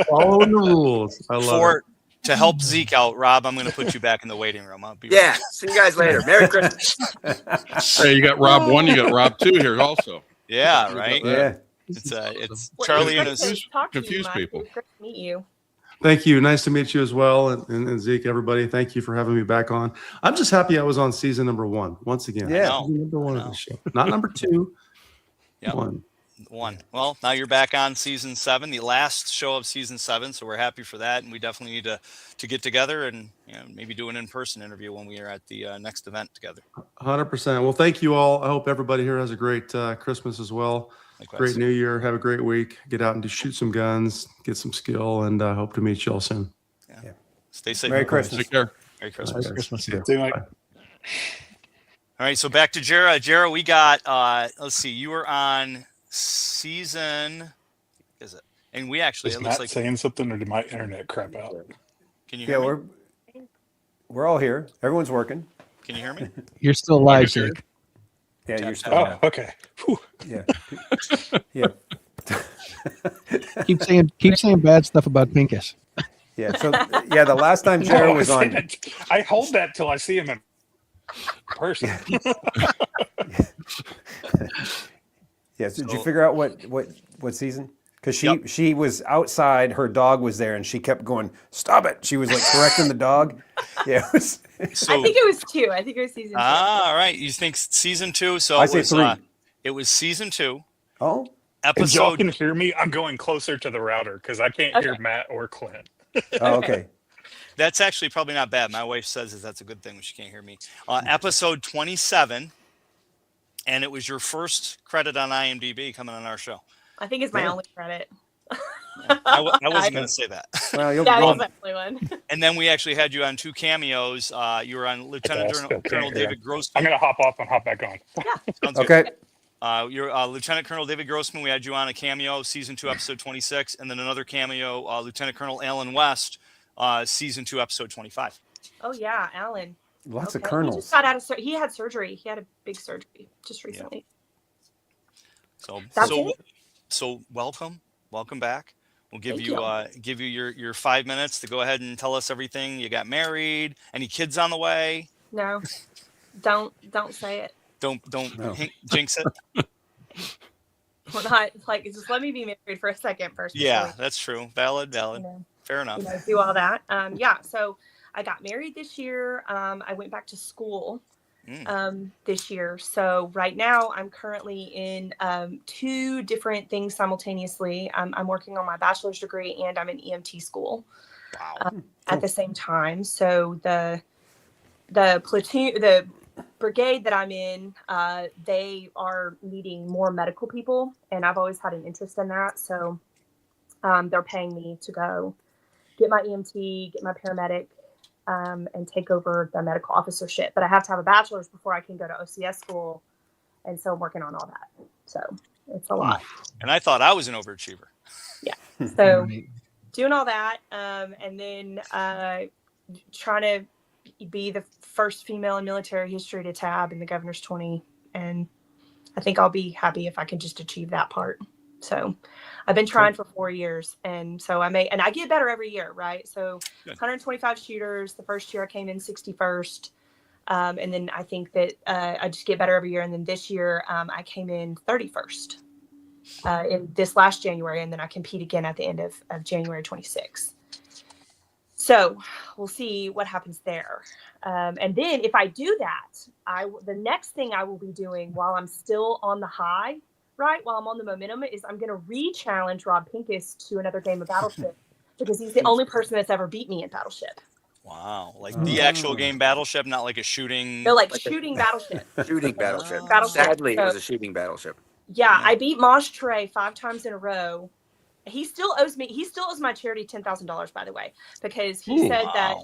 Following the rules. I love it. To help Zeke out, Rob, I'm going to put you back in the waiting room. I'll be right Yeah. See you guys later. Merry Christmas. Hey, you got Rob 1, you got Rob 2 here also. Yeah, right. Yeah. It's Well, Charlie it's and great his. to talk to you, confuse Mike. people. It's great to meet you. Thank you. Nice to meet you as well. And Zeke, everybody, thank you for having me back on. I'm just happy I was on season number 1 once again. Yeah. Season number 1 I of know. the show. Not number 2. Yep. 1. One. Well, now you're back on season 7, the last show of season 7. So we're happy for that, and we definitely need to get together and maybe do an in-person interview when we are at the next event together. 100%. Well, thank you all. I hope everybody here has a great Christmas as well. Likewise. Great New Year. Have a great week. Get out and shoot some guns, get some skill, and hope to meet you all soon. Stay safe. Merry Christmas. Take care. Merry Christmas. Merry Christmas. See ya. See you, Mike. Bye. All right, so back to Jera. Jera, we got. Let's see. You were on season. Is it? And we actually. Is It looks Matt like. saying something, or did my internet crap out? Can you Yeah, hear me? we're all here. Everyone's working. Can you hear me? You're still alive, Zeke. Yeah, Tap, you're tap. still Oh, okay. Whew. yeah. Yeah. Keep saying bad stuff about Pincus. Yeah. So yeah, the last time Jared was on. I hold that till I see him in person. Yes. Did you So- figure out what season? Because she was outside, her dog was there, and she kept going, "Stop it!" She was like correcting the dog. Yeah. It was, So. I think it was 2. I think it was season 2. All right. You think season 2? So I it say was, 3. it was season 2, Oh. If y'all episode. can hear me, I'm going closer to the router because I can't hear Okay. Matt or Clint. Oh, okay. That's actually probably not bad. My wife says that's a good thing when she can't hear me. Episode 27, and it was your first credit on IMDb coming on our show. I think it's my Yeah. only credit. I wasn't going to say that. Well, you'll Yeah, go. it is definitely one. And then we actually had you on 2 cameos. You were on Lieutenant That's Colonel okay. David I'm Grossman. gonna hop off and hop back on. Sounds good. Okay. You're Lieutenant Colonel David Grossman. We had you on a cameo, season 2, episode 26, and then another cameo, Lieutenant Colonel Alan West, season 2, episode 25. Oh yeah, Alan. Lots of He colonels. just got out of he had surgery. He had a big surgery just recently. So That's so it? so welcome back. We'll give Thank you give you your 5 minutes to go ahead and tell us everything. You got married? Any kids on the way? No, don't say it. Don't No. jinx it. We're not like just let me be married for a second first. before Yeah, that's true. Valid. we, you know, Fair enough. do all that. Yeah. So I got married this year. I went back to school this year. So right now I'm currently in 2 different things simultaneoly. I'm working on my bachelor's degree and I'm in EMT school at the same time. So the brigade that I'm in, they are needing more medical people, and I've always had an interest in that. So they're paying me to go get my EMT, get my paramedic, and take over the medical officership. But I have to have a bachelor's before I can go to OCS school, and so I'm working on all that. So it's a lot. And I thought I was an overachiever. So doing all that, and then trying to be the first female in military history to tab in the Governor's 20, and I think I'll be happy if I can just achieve that part. So I've been trying for 4 years, and so I get better every year, right? So Good. 125 shooters. The first year I came in 61st, and then I think that I just get better every year. And then this year I came in 31st in this last January, and then I compete again at the end of January 26th. So we'll see what happens there. And then if I do that, the next thing I will be doing while I'm still on the high, right, while I'm on the momentum, is I'm going to re-challenge Rob Pincus to another game of Battleship because he's the only person that's ever beat me in Battleship. Wow. Like the actual game Battleship, not like a shooting. No, like shooting Battleship. Shooting battleship. Battleship. Sadly, it So- was a shooting battleship. Yeah, I beat Mosh Trey 5 times in a row. He still owes my charity $10,000, by the way, because he said that,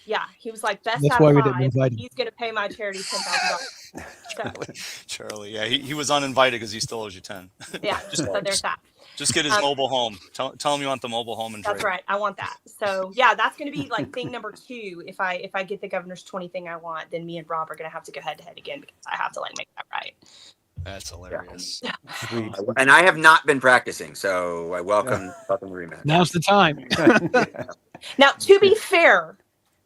yeah, he was like, best That's out why of we didn't 5, invite him. he's going to pay my charity $10,000. Charlie, yeah, he was uninvited because he still owes you 10. Yeah, so there's that. Just get his mobile home. Tell him you want the mobile home and That's trade. right. I want that. So yeah, that's going to be like thing number 2. If I get the Governor's 20 thing I want, then me and Rob are going to have to go head to head again because I have to like make that right. That's hilarious. Sweet. And I have not been practicing, so I welcome the rematch. Now's the time. Now, to be fair,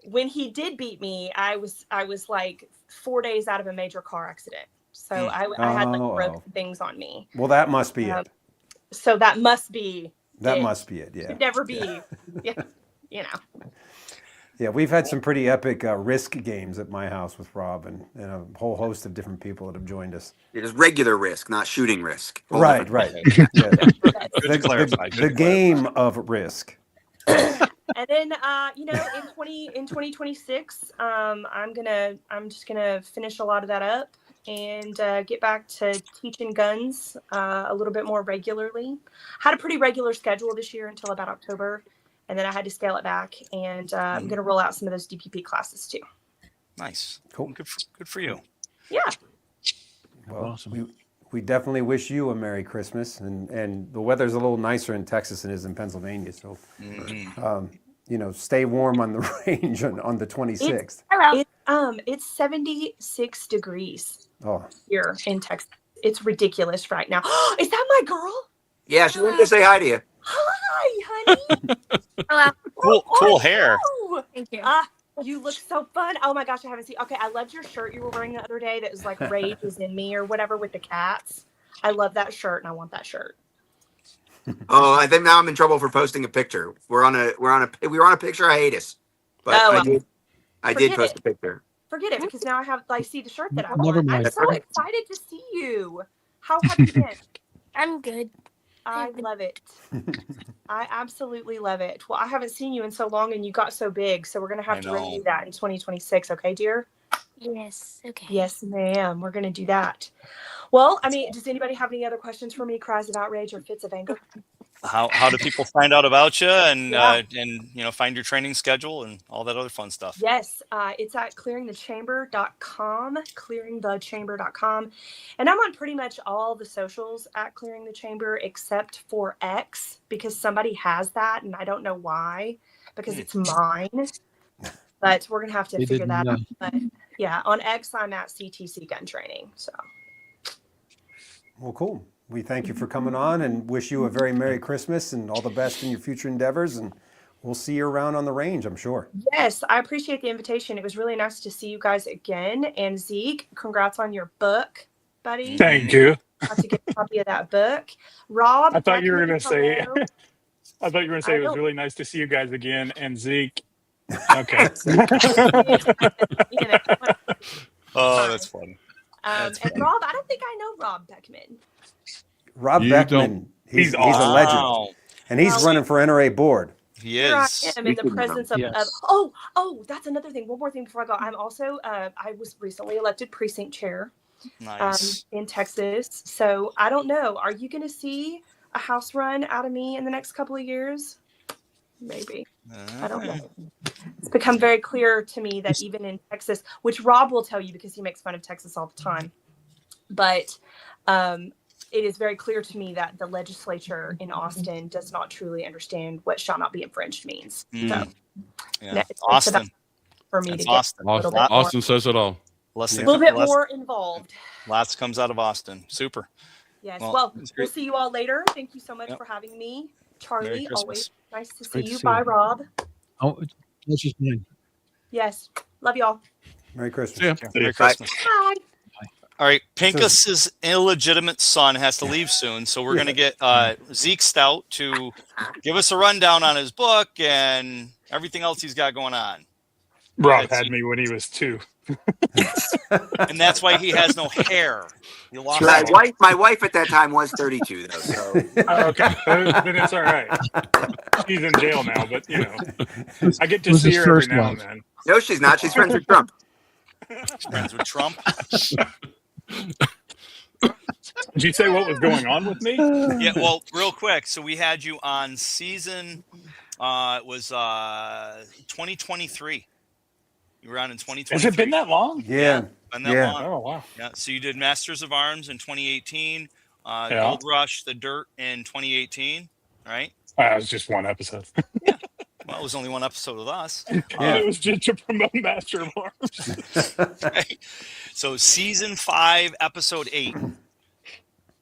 when he did beat me, I was like 4 days out of a major car accident. So I had like broken things on me. Well, that must be it. So that must be That it. must be it. Yeah. Should never be. Yeah, you know. Yeah, we've had some pretty epic Risk games at my house with Rob and a whole host of different people that have joined us. It is regular Risk, not shooting Risk. Whole Right, different- right. Yeah. Good to clarify. The game of Risk. And then in 2026, I'm just gonna finish a lot of that up and get back to teaching guns a little bit more regularly. Had a pretty regular schedule this year until about October, and then I had to scale it back. And I'm gonna roll out some of those DPP classes too. Nice. Cool. Good for you. Yeah. Well, Awesome. we definitely wish you a Merry Christmas, and the weather's a little nicer in Texas than it is in Pennsylvania, so stay warm on the range on the 26th. It's 76 degrees Oh, here in Texas. It's ridiculous right now. Is that my girl? Yeah, she wanted to say hi to you. Hi, honey. Hello. Cool hair. Oh, Thank you. you look so fun. Oh my gosh, I haven't seen. Okay, I loved your shirt you were wearing the other day. That was like "Rage is in me" or whatever with the cats. I love that shirt, and I want that shirt. Oh, I think now I'm in trouble for posting a picture. We were on a picture hiatus, but Oh, I did forget post it. a picture. Forget it, because now I see the shirt that I Never want. mind. I'm so excited to see you. How have you been? I'm good. I love it. I absolutely love it. Well, I haven't seen you in so long, and you got so big, so we're gonna have I to know. redo that in 2026. Okay, dear? Yes. Okay. Yes, ma'am. We're gonna do that. Well, I mean, does anybody have any other questions for me? Cries of outrage or fits of anger? how do people find out about you and Yeah. find your training schedule and all that other fun stuff? Yes, it's at clearingthechamber.com, clearingthechamber.com. And I'm on pretty much all the socials at Clearing the Chamber except for X, because somebody has that and I don't know why, because it's mine. But we're going to have to They figure didn't that know. out. But yeah, on X, I'm at CTC Gun Training. So Well, cool. We thank you for coming on and wish you a very Merry Christmas and all the best in your future endeavors. And we'll see you around on the range, I'm sure. yes, I appreciate the invitation. It was really nice to see you guys again. And Zeke, congrats on your book, buddy. Thank you. Have to get a copy of that book. Rob, I thought you were Beckman, going to say. hello. I thought you were going to say I it was know. really nice to see you guys again. And Zeke. Okay. You know, Oh, that's funny. and Rob, I don't think I know Rob Beckman. Rob You Beckman, he's He's a awesome. legend. Wow. And he's Well, running for NRA board. He Here I is. am in the presence of, Yes. oh, that's another thing. One more thing before I go. I'm also, I was recently elected precinct chair Nice. in Texas. So I don't know. Are you going to see a house run out of me in the next couple of years? Maybe. I don't know. It's become very clear to me that even in Texas, which Rob will tell you because he makes fun of Texas all the time, but it is very clear to me that the legislature in Austin does not truly understand what shall not be infringed means. So Yeah. it's Austin. about for me That's to get Austin. a little bit Austin says it all. Less a than- little bit less- more involved. Lots comes out of Austin. Super. Yes. Well, Well, that's we'll great. see you all later. Thank you so much Yep. for having me. Merry Charlie, Christmas. always nice to see Great to you. see Bye, you. Rob. Oh, that's just mine. Yes. Love y'all. Merry Christmas. See ya. Merry Bye. Christmas. Bye. All right, Pincus's illegitimate son has to leave soon, so we're going to get Zeke Stout to give us a rundown on his book and everything else he's got going on. Rob That's had it. me when he was 2. And that's why he has no hair. He lost My it. wife at that time was 32 though. So Okay. Then it's all right. She's in jail now, but I get to Was see his her every first now and wife. then. no, she's not. She's friends with Trump. Friends with Trump. Did you say what was going on with me? Yeah, well, real quick. So we had you on season, it was 2023. You were on in 2023. Has it been that long? Yeah. Been that Yeah. long? Oh, wow. Yeah. So you did Masters of Arms in 2018, Yeah. Gold Rush, The Dirt in 2018, right? It was just one episode. Well, it was only one episode with us. Yeah. It was just to promote Master of Arms. Right? So season 5, episode 8.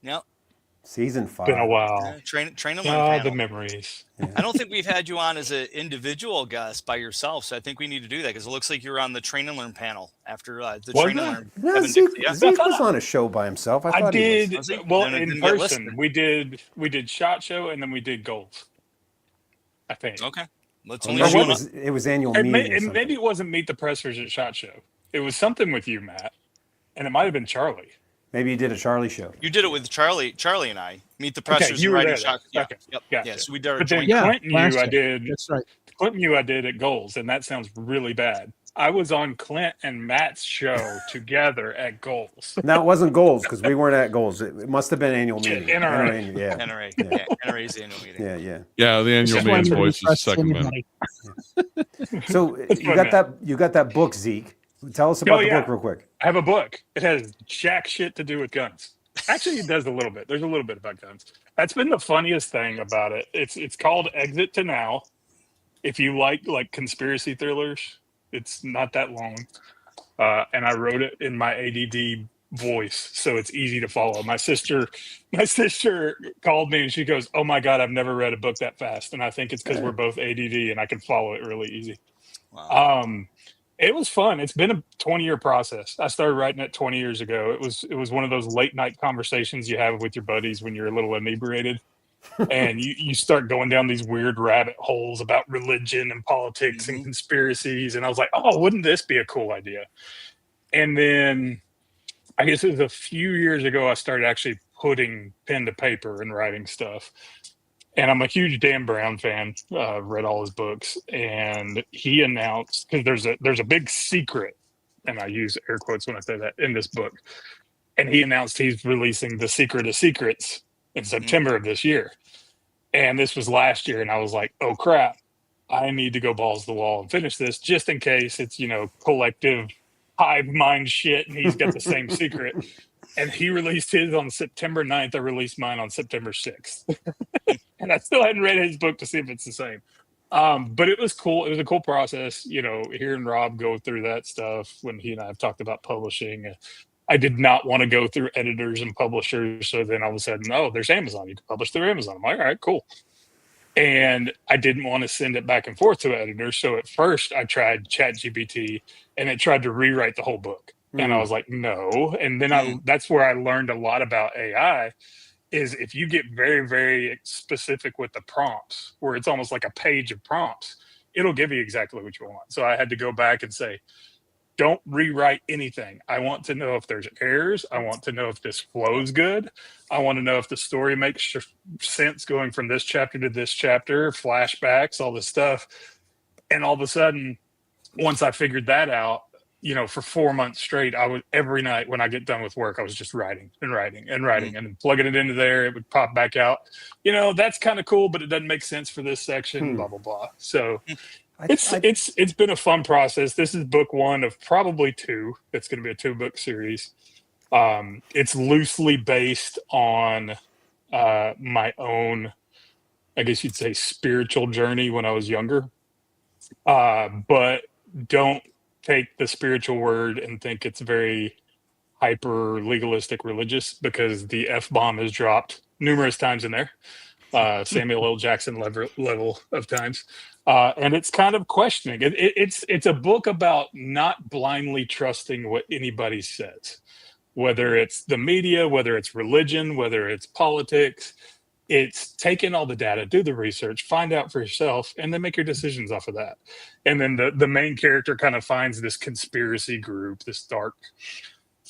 Yep. Season 5. Been a while. Train and learn Oh, the panel. memories. I don't think we've had you on as an individual guest by yourself, so I think we need to do that because it looks like you were on the train and learn panel after the Was train I? and learn. No, Evan Zeke, Dixie, yeah. Zeke was on a show by himself. I I thought he did was. Was he? well Then it in didn't get person. listed. We did Shot Show and then we did Goals. I think. Okay. Let's Or only maybe show it was, it was annual And meeting. or maybe something. it wasn't Meet the Pressers at Shot Show. It was something with you, Matt, and it might have been Charlie. Maybe you did a Charlie show. You did it with Charlie and I. Meet the Okay, Pressers you and were Riding there Shot. then. Yeah. Okay, Yep. gotcha. Yeah. So we did our But then joint. Yeah, Clinton, last you I year. did. That's right. Clinton, you I did at Goals, and that sounds really bad. I was on Clint and Matt's show together at Goals. No, it wasn't goals because we weren't at goals. It must have been annual Yeah, meeting. NRA. Yeah. NRA. Yeah. Yeah. NRA's annual meeting. Yeah, yeah. Yeah, the annual Just man wanted to voice is Trust second man. anybody. So you got that book, Zeke. Tell us about the yeah. book real quick. I have a book. It has jack shit to do with guns. Actually, it does a little bit. There's a little bit about guns. That's been the funniest thing about it. It's called Exit to Now. If you like conspiracy thrillers, it's not that long. And I wrote it in my ADD voice, so it's easy to follow. My sister called me and she goes, "Oh my God, I've never read a book that fast." And I think it's because we're both ADD and I can follow it really easy. Wow. It was fun. It's been a 20-year process. I started writing it 20 years ago. It was one of those late night conversations you have with your buddies when you're a little inebriated. And you start going down these weird rabbit holes about religion and politics and conspiracies. And I was like, oh, wouldn't this be a cool idea? And then I guess it was a few years ago, I started actually putting pen to paper and writing stuff. And I'm a huge Dan Brown fan. Read all his books, and he announced, because there's a big secret, and I use air quotes when I say that, in this book. And he announced he's releasing The Secret of Secrets in September of this year. And this was last year, and I was like, oh crap, I need to go balls to the wall and finish this just in case it's, collective hive mind shit and he's got the same secret. And he released his on September 9th. I released mine on September 6th. And I still hadn't read his book to see if it's the same. But it was cool. It was a cool process, hearing Rob go through that stuff when he and I have talked about publishing. I did not want to go through editors and publishers. So then all of a sudden, there's Amazon. You can publish through Amazon. I'm like, all right, cool. And I didn't want to send it back and forth to editors. So at first I tried ChatGPT and it tried to rewrite the whole book. And I was like, no. And then that's where I learned a lot about AI is if you get very, very specific with the prompts, where it's almost like a page of prompts, it'll give you exactly what you want. So I had to go back and say, don't rewrite anything. I want to know if there's errors. I want to know if this flows good. I want to know if the story makes sense going from this chapter to this chapter, flashbacks, all this stuff. And all of a sudden, once I figured that out, for 4 months straight, I would every night when I get done with work, I was just writing and writing and writing and plugging it into there. It would pop back out. That's kind of cool, but it doesn't make sense for this section, blah, blah, blah. So it's been a fun process. This is book one of probably two. It's going to be a 2-book series. It's loosely based on my own, I guess you'd say, spiritual journey when I was younger. But don't take the spiritual word and think it's very hyper legalistic religious, because the F-bomb is dropped numerous times in there. Samuel L. Jackson level of times. And it's kind of questioning. It's a book about not blindly trusting what anybody says, whether it's the media, whether it's religion, whether it's politics. It's taking all the data, do the research, find out for yourself, and then make your decisions off of that. And then the main character kind of finds this conspiracy group, this dark,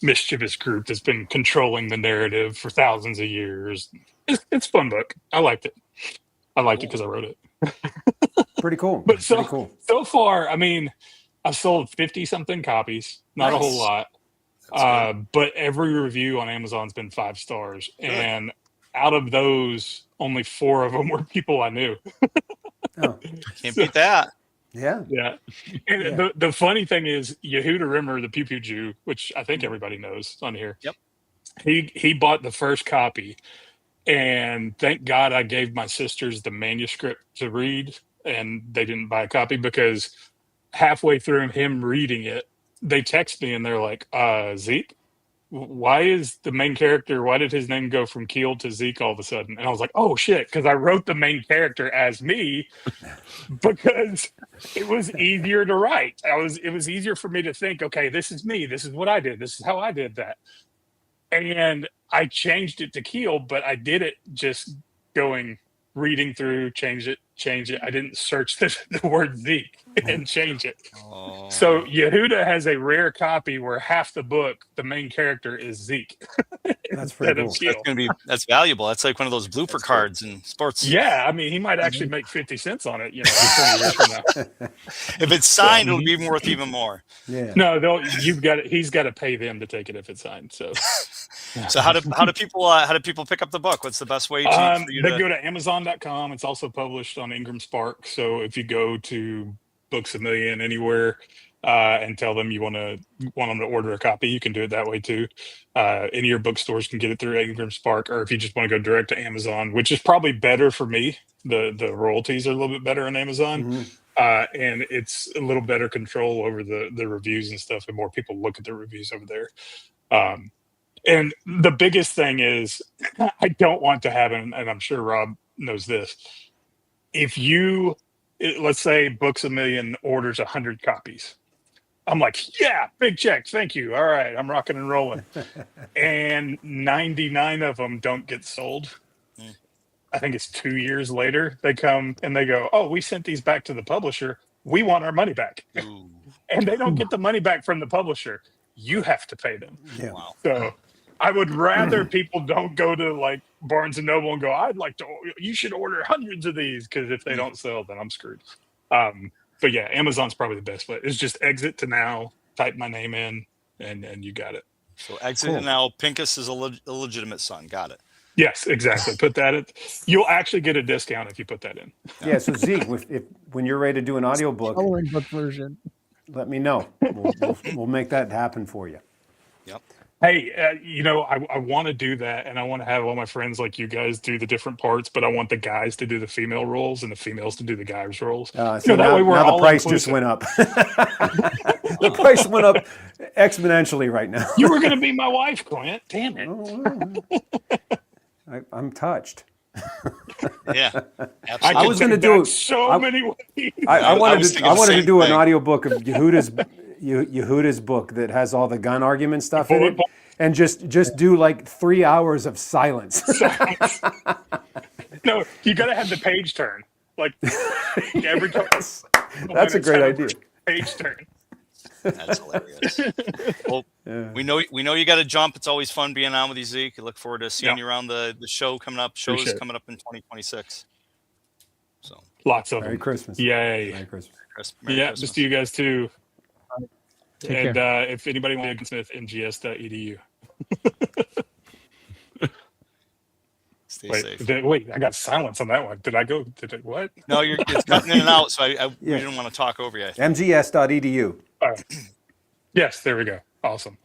mischievous group that's been controlling the narrative for thousands of years. It's a fun book. I liked it. I liked it because I wrote it. Pretty cool. But Pretty cool. So far, I mean, I've sold 50-something copies. Not a whole lot. But every review on Amazon's been 5 stars. Good. And out of those, only 4 of them were people I knew. Oh, Can't beat that. yeah. Yeah. And the funny thing is, Yehuda Rimmer, the Pew Pew Jew, which I think everybody knows on here. Yep. He bought the first copy. And thank God I gave my sisters the manuscript to read, and they didn't buy a copy, because halfway through him reading it, they text me and they're like, Zeke, why is the main character, why did his name go from Keel to Zeke all of a sudden? And I was like, oh shit, because I wrote the main character as me because it was easier to write. It was easier for me to think, okay, this is me, this is what I did, this is how I did that. And I changed it to Keel, but I did it just reading through, change it. I didn't search the word Zeke and change it. Oh. So Yehuda has a rare copy where half the book, the main character is Zeke. That's pretty cool. That's valuable. That's like one of those blooper cards in sports. Yeah, I mean, he might actually make 50 cents on it, 20 years from now. If it's signed, it'll be worth even more. Yeah. No, he's got to pay them to take it if it's signed. So, So how do people pick up the book? What's the best way for you they to go to Amazon.com. It's also published on Ingram Spark. So if you go to Books A Million anywhere and tell them you want them to order a copy, you can do it that way too. Any of your bookstores can get it through Ingram Spark, or if you just want to go direct to Amazon, which is probably better for me. The royalties are a little bit better on Amazon. Mm-hmm. And it's a little better control over the reviews and stuff, and more people look at the reviews over there. And the biggest thing is, I don't want to have, and I'm sure Rob knows this, if let's say Books A Million orders 100 copies, I'm like, yeah, big check, thank you, all right, I'm rocking and rolling. And 99 of them don't get sold. I think it's 2 years later, they come and they go, oh, we sent these back to the publisher, we want our money back. And they don't get the money back from the publisher. You have to pay them. Yeah. Wow. So I would rather people don't go to like Barnes and Noble and go, you should order hundreds of these, because if they don't sell, then I'm screwed. But yeah, Amazon's probably the best way. It's just exit to now, type my name in, and you got it. So exit now. Pincus is a legitimate son. Got it. Yes, exactly. Put that in. You'll actually get a discount if you put that in. Yeah. So Zeke, if when you're ready to do an audiobook, Coloring book version. let me know. We'll make that happen for you. Yep. Hey, I want to do that, and I want to have all my friends like you guys do the different parts, but I want the guys to do the female roles and the females to do the guys' roles. So that now, way we're now the all price just inclusive. went up. The price went up exponentially right now. You were going to be my wife, Clint. Damn it. Oh, well, I'm touched. Yeah. I Absolutely. was can gonna take do- that so I- many ways. I wanted was to thinking the to same do an thing. audiobook of Yehuda's book that has all the gun argument stuff in it, and just do like 3 hours of silence. No, you got to have the page turn. Like every time. That's a great idea. Page turn. That's hilarious. Well, Yeah. we know you got to jump. It's always fun being on with you, Zeke. I look forward to seeing you around the show coming up. Shows Appreciate it. coming up in 2026. So, Lots of Merry them. Christmas. Yay. Merry Christmas. Merry Yeah, Christmas. just to you guys too. Take And care. if anybody wants to Smith, ngs.edu. Stay Wait, safe. wait, I got silence on that one. Did I go? Did it? What? No, it's cutting in and out, so we Yeah. didn't want to talk over you. mgs.edu. All right. Yes, there we go. Awesome.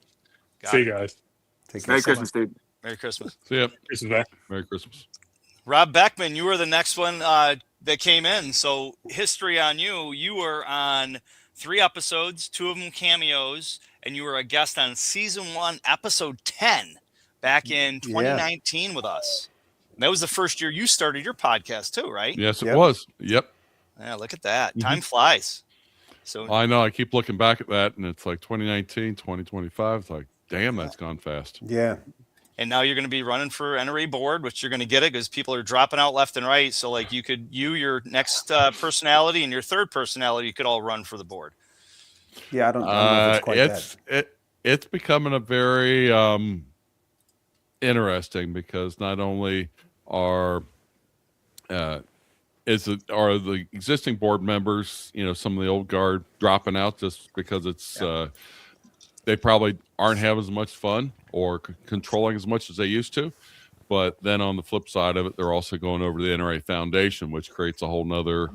Got See it. you guys. Take care. Merry Christmas, dude. Merry Christmas. See ya. This is that. Merry Christmas. Rob Beckman, you were the next one that came in. So history on you. You were on 3 episodes, 2 of them cameos, and you were a guest on season 1, episode 10, back in 2019 with us. And that was the first year you started your podcast too, right? Yes, it Yep. was. Yep. Yeah, look at that. Mhm. Time flies. So I know. I keep looking back at that, and it's like 2019, 2025. It's like, damn, that's gone fast. Yeah. and now you're going to be running for NRA board, which you're going to get it because people are dropping out left and right. So like your next personality and your third personality could all run for the board. Yeah, I don't know if it's quite It's becoming a very interesting because not only are the existing board members, some of the old guard dropping out just because it's they probably aren't having as much fun or controlling as much as they used to. But then on the flip side of it, they're also going over to the NRA Foundation, which creates a whole nother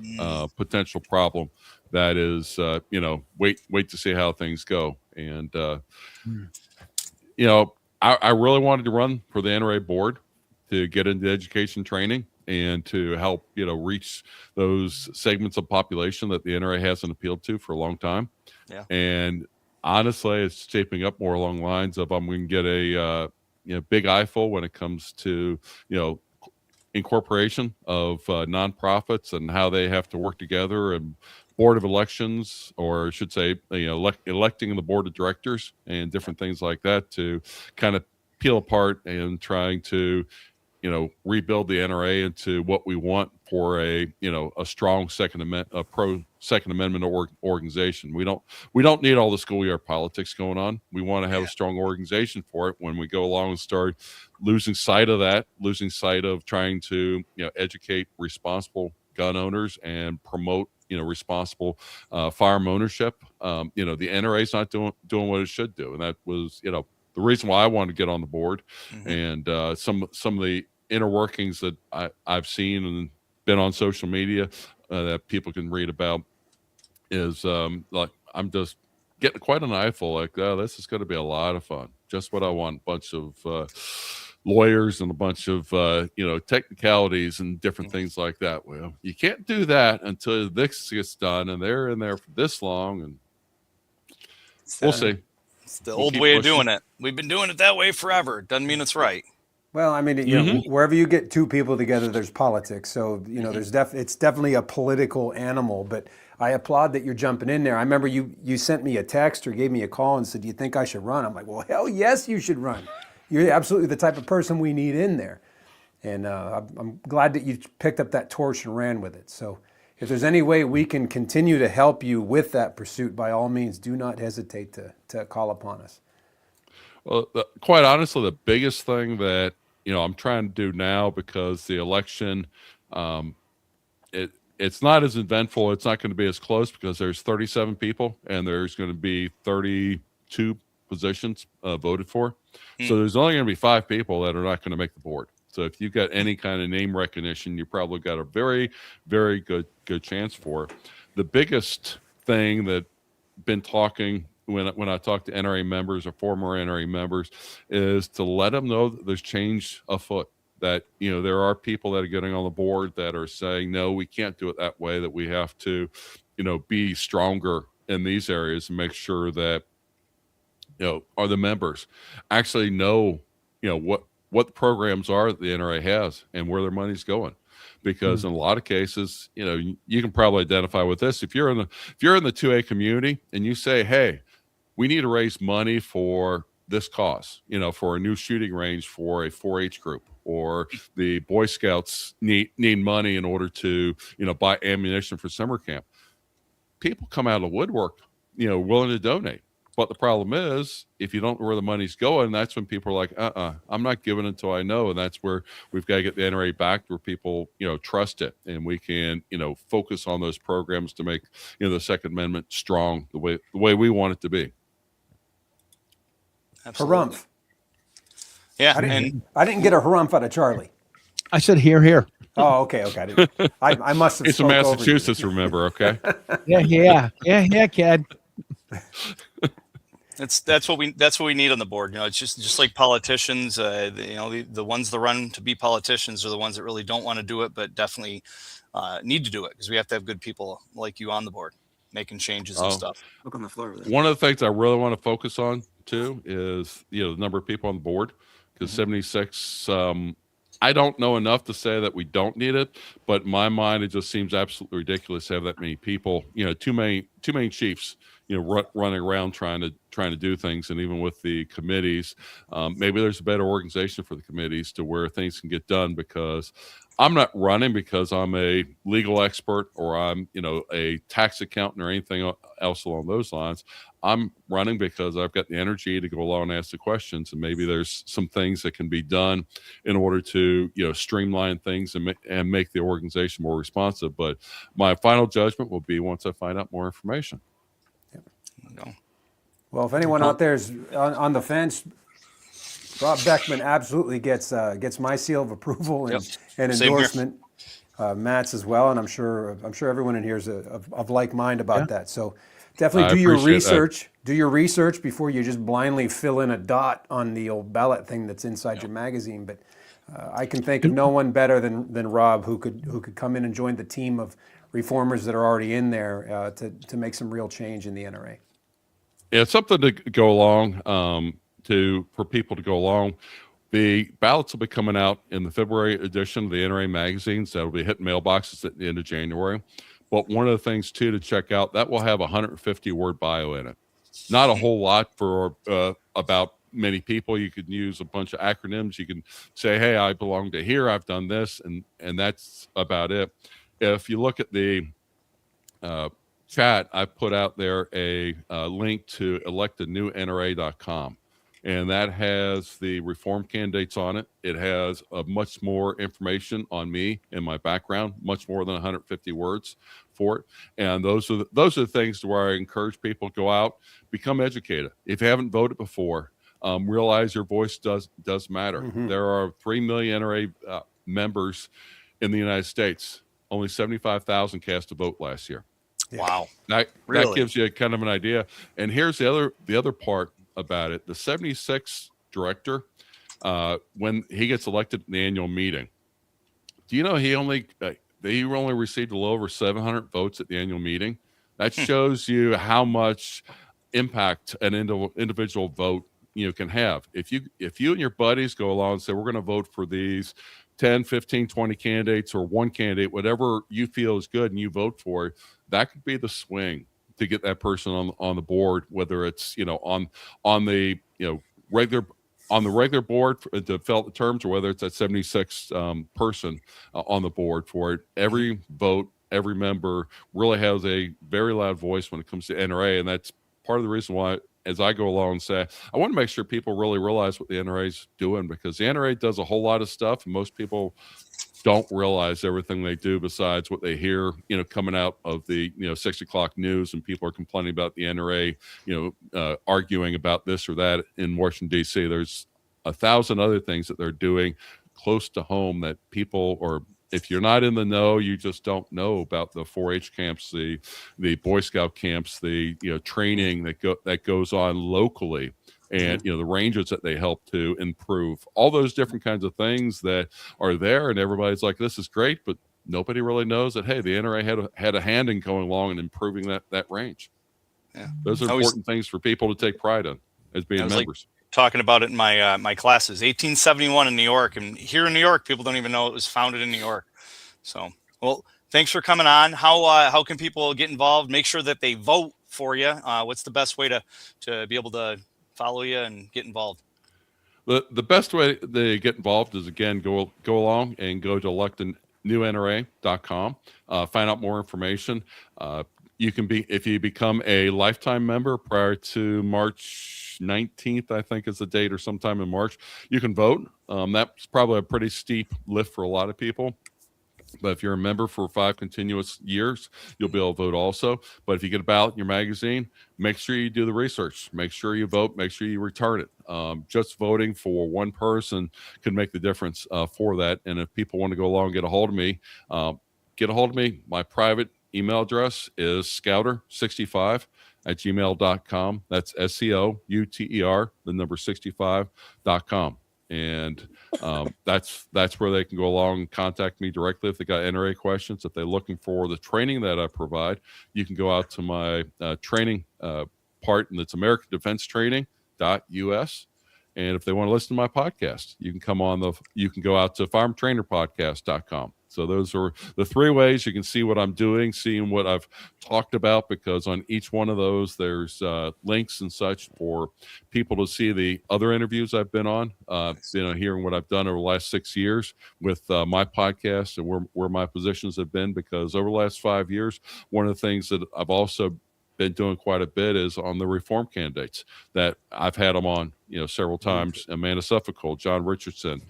potential problem. That is, wait to see how things go. And, I really wanted to run for the NRA board to get into education training and to help, reach those segments of population that the NRA hasn't appealed to for a long time. Yeah. And honestly, it's shaping up more along the lines of I'm going to get a, big eyeful when it comes to, incorporation of nonprofits and how they have to work together, and board of elections, or I should say, electing the board of directors and different things like that to kind of peel apart and trying to, rebuild the NRA into what we want for a strong pro Second Amendment organization. We don't need all the schoolyard politics going on. We want to have a strong organization for it. When we go along and start losing sight of trying to educate responsible gun owners and promote responsible firearm ownership, the NRA is not doing what it should do, and that was the reason why I wanted to get on the board. And some of the inner workings that I've seen and been on social media that people can read about is like I'm just getting quite an eyeful. Like, oh, this is going to be a lot of fun. Just what I want. A bunch of lawyers and a bunch of technicalities and different things like that. Well, you can't do that until this gets done, and they're in there for this long, and we'll see. It's the old way of doing it. We've been doing it that way forever. Doesn't mean it's right. Well, I mean, wherever you get two people together, there's politics. So, there's it's definitely a political animal, but I applaud that you're jumping in there. I remember you sent me a text or gave me a call and said, "Do you think I should run?" I'm like, "Well, hell yes, you should run. You're absolutely the type of person we need in there." And I'm glad that you picked up that torch and ran with it. So if there's any way we can continue to help you with that pursuit, by all means, do not hesitate to call upon us. Well, quite honestly, the biggest thing that I'm trying to do now, because the election, it's not as eventful. It's not going to be as close because there's 37 people and there's going to be 32 positions voted for. So there's only going to be 5 people that are not going to make the board. So if you've got any kind of name recognition, you probably got a very, very good chance for it. The biggest thing that been talking when I talk to NRA members or former NRA members is to let them know that there's change afoot. That there are people that are getting on the board that are saying, no, we can't do it that way. That we have to, be stronger in these areas and make sure that are the members actually know what the programs are that the NRA has and where their money's going. Because in a lot of cases, you can probably identify with this. If you're in the 2A community and you say, hey, we need to raise money for this cause, for a new shooting range for a 4-H group, or the Boy Scouts need money in order to, buy ammunition for summer camp. People come out of the woodwork, willing to donate. But the problem is, if you don't know where the money's going, that's when people are like, I'm not giving until I know. And that's where we've got to get the NRA back where people, trust it. And we can, focus on those programs to make, the Second Amendment strong the way we want it to be. Absolutely. Harumph. Yeah. I didn't get a harumph out of Charlie. I said here. Oh, okay. I must have. It's in spoke over you. Massachusetts, remember? Okay. Yeah, kid. That's what we need on the board. It's just like politicians. The ones that run to be politicians are the ones that really don't want to do it, but definitely need to do it, because we have to have good people like you on the board making changes and stuff. Look on the floor over there. One of the things I really want to focus on too is the number of people on the board, because 76. I don't know enough to say that we don't need it, but in my mind, it just seems absolutely ridiculous to have that many people. Too many chiefs. Running around trying to do things. And even with the committees, maybe there's a better organization for the committees to where things can get done, because I'm not running because I'm a legal expert or I'm, a tax accountant or anything else along those lines. I'm running because I've got the energy to go along and ask the questions. And maybe there's some things that can be done in order to, streamline things and make the organization more responsive. But my final judgment will be once I find out more information. No. Well, if anyone out there is on the fence, Rob Beckman absolutely gets my seal of approval and Same endorsement. Matt's as well, and I'm sure everyone in here is of like mind about that. So definitely I do your appreciate research. Do your research before you just blindly fill in a dot on the old ballot thing that's inside your magazine. But I can think of no one better than Rob who could come in and join the team of reformers that are already in there to make some real change in the NRA. Yeah, it's something to go along for people to go along. The ballots will be coming out in the February edition of the NRA magazines. That will be hitting mailboxes at the end of January. But one of the things too to check out, that will have a 150-word bio in it. Not a whole lot for about many people. You could use a bunch of acronyms. You can say, hey, I belong to here, I've done this, and that's about it. If you look at the chat, I put out there a link to electadnewnra.com, and that has the reform candidates on it. It has much more information on me and my background, much more than 150 words for it. And those are the things where I encourage people to go out, become educated. If you haven't voted before, realize your voice does matter. Mm-hmm. There are 3 million NRA members in the United States. Only 75,000 cast a vote last year. Wow. That Really? gives you kind of an idea. And here's the other part about it. The 76 director, when he gets elected in the annual meeting, do you know he only received a little over 700 votes at the annual meeting? That shows you how much impact an individual vote can have. If you and your buddies go along and say, we're going to vote for these 10, 15, 20 candidates or one candidate, whatever you feel is good, and you vote for it, that could be the swing to get that person on the board, whether it's on the regular board to fill out the terms, or whether it's that 76 person on the board for it. Every vote, every member really has a very loud voice when it comes to NRA, and that's part of the reason why, as I go along and say, I want to make sure people really realize what the NRA is doing, because the NRA does a whole lot of stuff, and most people don't realize everything they do besides what they hear, coming out of the, 6 o'clock news, and people are complaining about the NRA, arguing about this or that in Washington, D.C. There's 1,000 other things that they're doing close to home that people, or if you're not in the know, you just don't know about the 4-H camps, the Boy Scout camps, the training that goes on locally, and the ranges that they help to improve, all those different kinds of things that are there, and everybody's like, this is great, but nobody really knows that, hey, the NRA had a hand in going along and improving that range. Yeah. Those are important things for people to take pride in as being members. Talking about it in my my classes, 1871 in New York, and here in New York, people don't even know it was founded in New York. So, well, thanks for coming on. How can people get involved? Make sure that they vote for you. What's the best way to be able to follow you and get involved? The best way to get involved is, again, go along and go to electthenewnra.com. Find out more information. You can if you become a lifetime member prior to March 19th, I think is the date, or sometime in March, you can vote. That's probably a pretty steep lift for a lot of people. But if you're a member for 5 continuous years, you'll be able to vote also. But if you get a ballot in your magazine, make sure you do the research. Make sure you vote. Make sure you return it. Just voting for one person can make the difference for that. And if people want to go along and get a hold of me, My private email address is scouter65@gmail.com. That's SCOUTER, the number 65.com. And that's where they can go along and contact me directly if they got NRA questions. If they're looking for the training that I provide, you can go out to my training part, and it's AmericanDefenseTraining.us. And if they want to listen to my podcast, you can go out to FirearmTrainerPodcast.com. So those are the 3 ways you can see what I'm doing, seeing what I've talked about, because on each one of those, there's links and such for people to see the other interviews I've been on, hearing what I've done over the last 6 years with my podcast and where my positions have been, because over the last 5 years, one of the things that I've also been doing quite a bit is on the reform candidates that I've had them on, several times. Amanda Suffolk, John Richardson,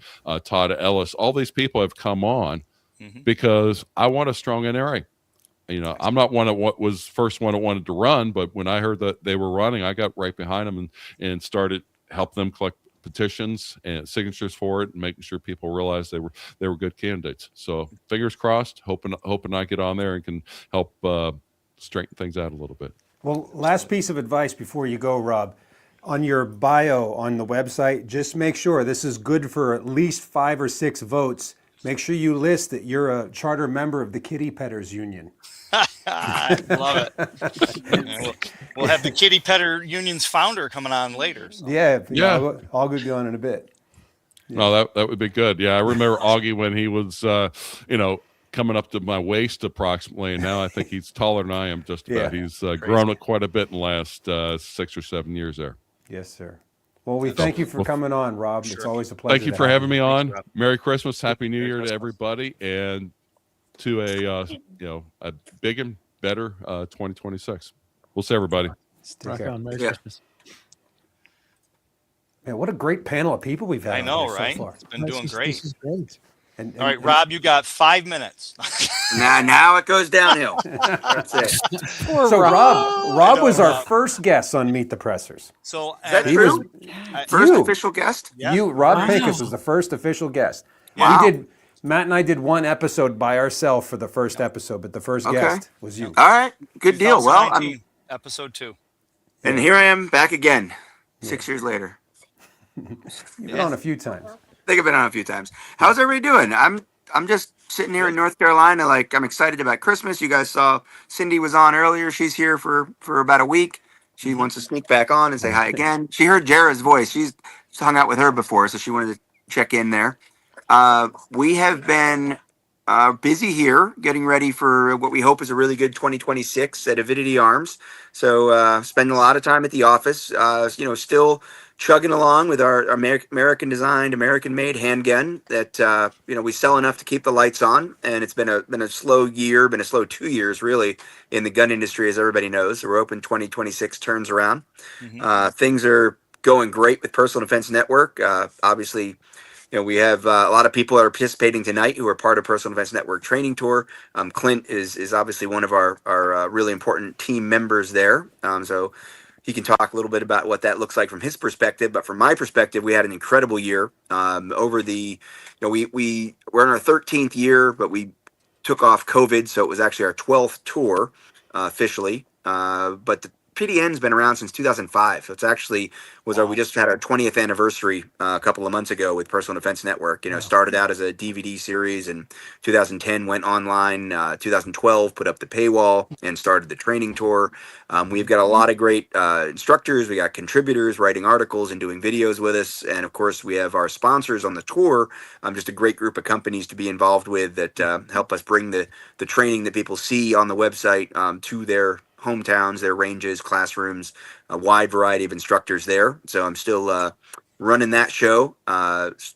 Todd Ellis, all these people have come on because I want a strong NRA. I'm not one of what was first one that wanted to run, but when I heard that they were running, I got right behind them and started helping them collect petitions and signatures for it, and making sure people realized they were good candidates. So fingers crossed, hoping I get on there and can help straighten things out a little bit. Well, last piece of advice before you go, Rob. On your bio on the website, just make sure this is good for at least 5 or 6 votes. Make sure you list that you're a charter member of the Kitty Petters Union. I love it. We'll have the Kitty Petter Union's founder coming on later. So. Yeah. I'll go on in a bit. No, that would be good. Yeah, I remember Augie when he was, coming up to my waist approximately, and now I think he's taller than I am just about. Yeah. He's grown up quite a bit in the last 6 or 7 years there. Yes, sir. Well, we thank you for coming on, Rob. Sure. It's always a pleasure. Thank you for having me on. Thanks, Merry Christmas, Happy New Year to everybody, and to a big and better 2026. We'll see everybody. Rock on. Merry Yeah. Christmas. Man, what a great panel of people we've had. I on know, here right? So far. It's been doing great. This is great. And, All right, Rob, you got 5 minutes. Now it goes downhill. That's it. So Rob was our first guest on Meet the Pressers. So Is that He true? was- First You. official guest? Yeah. Rob Pincus was the first official guest. Wow. Matt and I did one episode by ourselves for the first episode, but the first Okay. guest was you. All right. Good deal. Well, 2019, episode 2. and here I am back again, 6 years later. You've been on a few times. I think I've been on a few times. How's everybody doing? I'm just sitting here in North Carolina. I'm excited about Christmas. You guys saw Cindy was on earlier. She's here for about a week. She wants to sneak back on and say hi again. She heard Jara's voice. She's hung out with her before, so she wanted to check in there. We have been busy here getting ready for what we hope is a really good 2026 at Avidity Arms. So spending a lot of time at the office, still chugging along with our American designed, American made handgun that, we sell enough to keep the lights on. And it's been a slow year, been a slow 2 years really in the gun industry, as everybody knows. So we're hoping 2026 turns around. Things are going great with Personal Defense Network. Obviously, we have a lot of people that are participating tonight who are part of Personal Defense Network training tour. Clint is obviously one of our really important team members there. So he can talk a little bit about what that looks like from his perspective. But from my perspective, we had an incredible year. Over the, we're in our 13th year, but we took off COVID, so it was actually our 12th tour officially. But the PDN's been around since 2005. So it's actually we just had our 20th anniversary a couple of months ago with Personal Defense Network. Started out as a DVD series in 2010, went online. 2012, put up the paywall and started the training tour. We've got a lot of great instructors. We got contributors writing articles and doing videos with us. And of course, we have our sponsors on the tour. Just a great group of companies to be involved with that help us bring the training that people see on the website to their hometowns, their ranges, classrooms, a wide variety of instructors there. So I'm still running that show,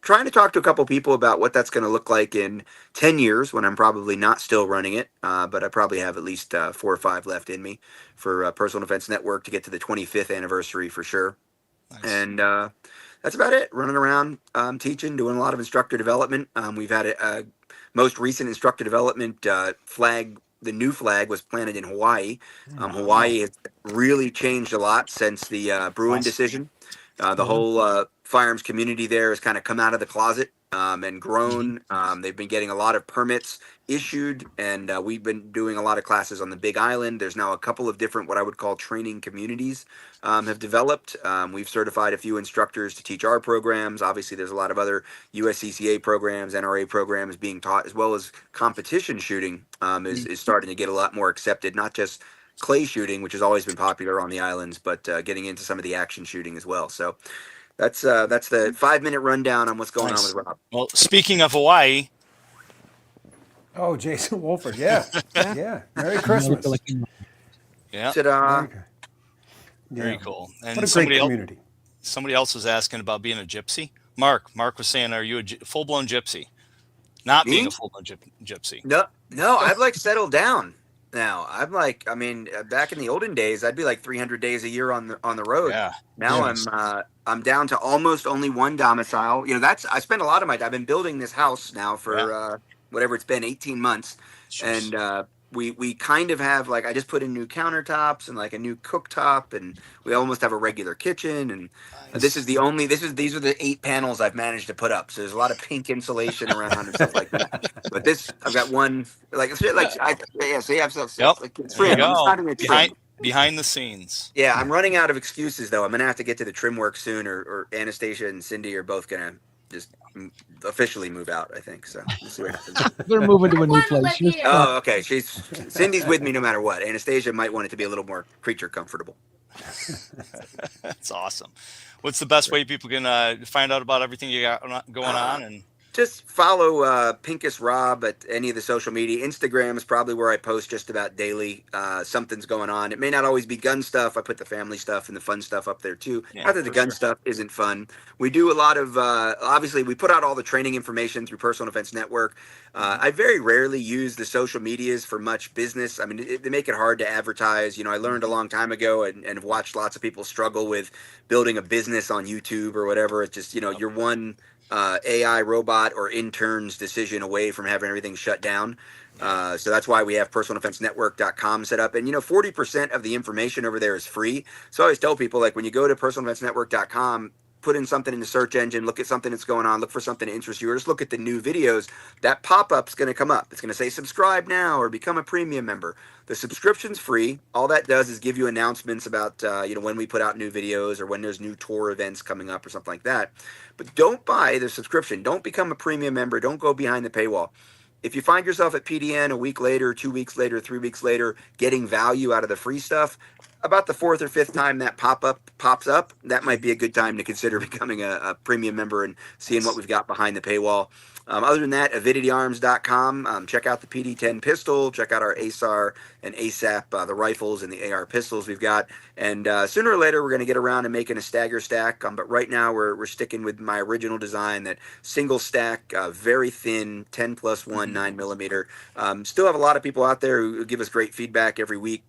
trying to talk to a couple people about what that's going to look like in 10 years when I'm probably not still running it. But I probably have at least 4 or 5 left in me for Personal Defense Network to get to the 25th anniversary for sure. Nice. And that's about it. Running around, teaching, doing a lot of instructor development. We've had a most recent instructor development flag. The new flag was planted in Hawaii. Hawaii has really changed a lot since the Bruin decision. The whole firearms community there has kind of come out of the closet and grown. They've been getting a lot of permits issued, and we've been doing a lot of classes on the Big Island. There's now a couple of different what I would call training communities have developed. We've certified a few instructors to teach our programs. Obviously, there's a lot of other USCCA programs, NRA programs being taught, as well as competition shooting is starting to get a lot more accepted, not just clay shooting, which has always been popular on the islands, but getting into some of the action shooting as well. So that's the 5-minute rundown on what's going on with Rob. Well, speaking of Hawaii. Oh, Jason Wolford. Yeah. Yeah. Merry Christmas. Yeah. Ta-da. Very cool. And what a great community. Somebody else was asking about being a gypsy. Mark was saying, are you a full-blown gypsy? Not Me? being a full-blown gypsy. No, I've settled down now. I'm back in the olden days, I'd be 300 days a year on the road. Yeah. Now I'm down to almost only one domicile. I spend a lot of I've been building this house now for whatever it's been, 18 months. Jeez. And we kind of have I just put in new countertops and a new cooktop, and we almost have a regular kitchen. And nice. These are the 8 panels I've managed to put up. So there's a lot of pink insulation around and stuff like that. But I've got one so you have stuff. Yep. It's free. Behind the scenes. Yeah, I'm running out of excuses though. I'm gonna have to get to the trim work soon, or Anastasia and Cindy are both gonna just officially move out, I think. So we'll see what happens. They're moving to a new place. Oh, okay. Cindy's with me no matter what. Anastasia might want it to be a little more creature comfortable. That's awesome. What's the best way people can find out about everything you got going on? And just follow Pincus Rob at any of the social media. Instagram is probably where I post just about daily. Something's going on. It may not always be gun stuff. I put the family stuff and the fun stuff up there too. Not that the gun stuff isn't fun. We do a lot of, obviously we put out all the training information through Personal Defense Network. I very rarely use the social medias for much business. They make it hard to advertise. I learned a long time ago and have watched lots of people struggle with building a business on YouTube or whatever. It's just, you're one AI robot or intern's decision away from having everything shut down. So that's why we have personaldefensenetwork.com set up. And 40% of the information over there is free. So I always tell people, when you go to personaldefensenetwork.com, put in something in the search engine, look at something that's going on, look for something that interests you, or just look at the new videos. That pop-up's going to come up. It's going to say subscribe now or become a premium member. The subscription's free. All that does is give you announcements about when we put out new videos or when there's new tour events coming up or something like that. But don't buy the subscription. Don't become a premium member. Don't go behind the paywall. If you find yourself at PDN a week later, 2 weeks later, 3 weeks later, getting value out of the free stuff, about the 4th or 5th time that pops up, that might be a good time to consider becoming a premium member and seeing what we've got behind the paywall. Other than that, avidityarms.com. Check out the PD-10 pistol. Check out our ASAR and ASAP, the rifles and the AR pistols we've got. And sooner or later, we're going to get around to making a stagger stack. But right now, we're sticking with my original design, that single stack, very thin, 10+1 9mm. Still have a lot of people out there who give us great feedback every week.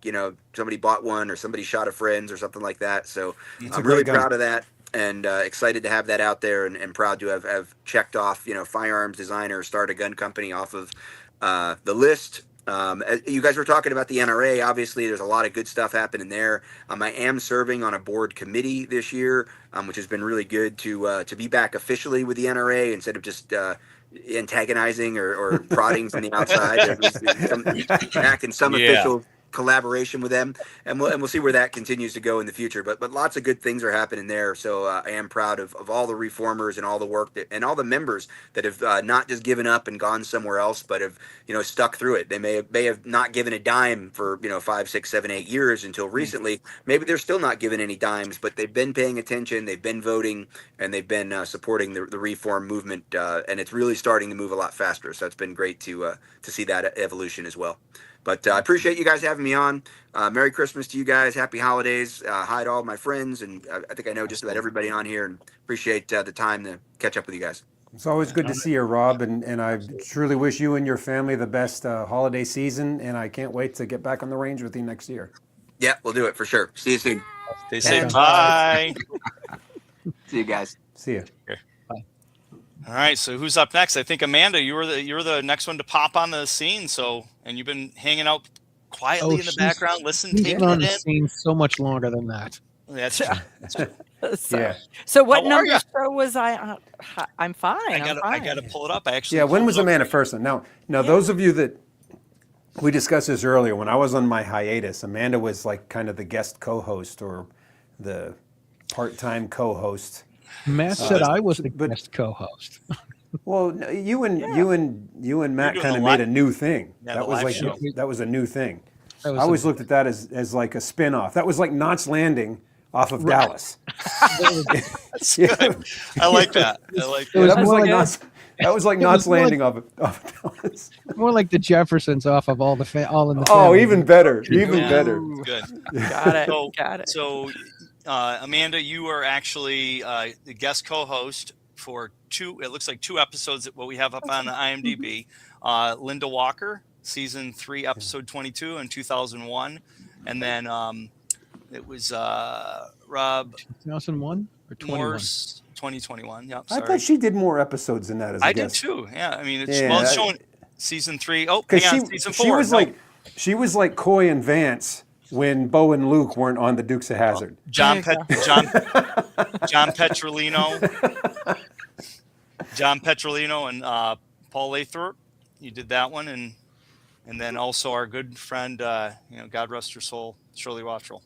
Somebody bought one or somebody shot a friend's or something like that. So I'm really proud of that. And excited to have that out there, and proud to have checked off, firearms designer, start a gun company off of the list. You guys were talking about the NRA. Obviously, there's a lot of good stuff happening there. I am serving on a board committee this year, which has been really good to be back officially with the NRA instead of just antagonizing or prodding from the outside. Act in some Yeah. official collaboration with them, and we'll see where that continues to go in the future. But lots of good things are happening there. So I am proud of all the reformers and all the work and all the members that have not just given up and gone somewhere else, but have stuck through it. They may have not given a dime for 5, 6, 7, 8 years until recently. Maybe they're still not giving any dimes, but they've been paying attention. They've been voting, and they've been supporting the reform movement, and it's really starting to move a lot faster. So it's been great to see that evolution as well. But I appreciate you guys having me on. Merry Christmas to you guys. Happy holidays. Hi to all my friends. And I think I know just about everybody on here, and appreciate the time to catch up with you guys. It's always good to see you, Rob, and I truly wish you and your family the best holiday season, and I can't wait to get back on the range with you next year. Yeah, we'll do it for sure. See you soon. Stay safe. Bye. See you guys. See you. All right, so who's up next? I think Amanda, you're the next one to pop on the scene. And you've been hanging out quietly in the background, She's taking been on it the in. scene so much longer than that. That's true. Yeah. So what How are number ya? show was I on? I'm fine. I gotta pull it up. I actually. Yeah, when pulled was it up. Amanda first? Now, those of you that we discussed this earlier, when I was on my hiatus, Amanda was like kind of the guest co-host or the part-time co-host. Matt said I was the but- guest co-host. Well, no, you and Matt doing kind the of live- made a new thing. Yeah, that the was live like show. that was a new thing. That was I always a- looked at that as like a spin-off. That was like Knots Landing off of Dallas. That's good. I like that. I like It was that was more like like- Knots. That was like It Knots was more like- Landing off of Dallas. More like the Jeffersons off of all in the Oh, family. even better. Even Yeah. better. Ooh, good. got it. So- got it. So, Amanda, you are actually the guest co-host for it looks like 2 episodes that what we have up on the IMDb. Linda Walker, season 3, episode 22 in 2001. And then it was Rob 2001 or 21? Morse, 2021. Yep, I sorry. thought she did more episodes than that as a I did guest. too. Yeah, I mean, it's, Yeah, well, it's I- showing season 3. Oh, Because hang on, season 4. she was No. she was like Coy and Vance when Bo and Luke weren't on the Dukes of Hazzard. John There you John Petrolino, John Petrolino, and Paul Lathrop. You did that one, and then also our good friend, God rest her soul, Shirley Wattrell.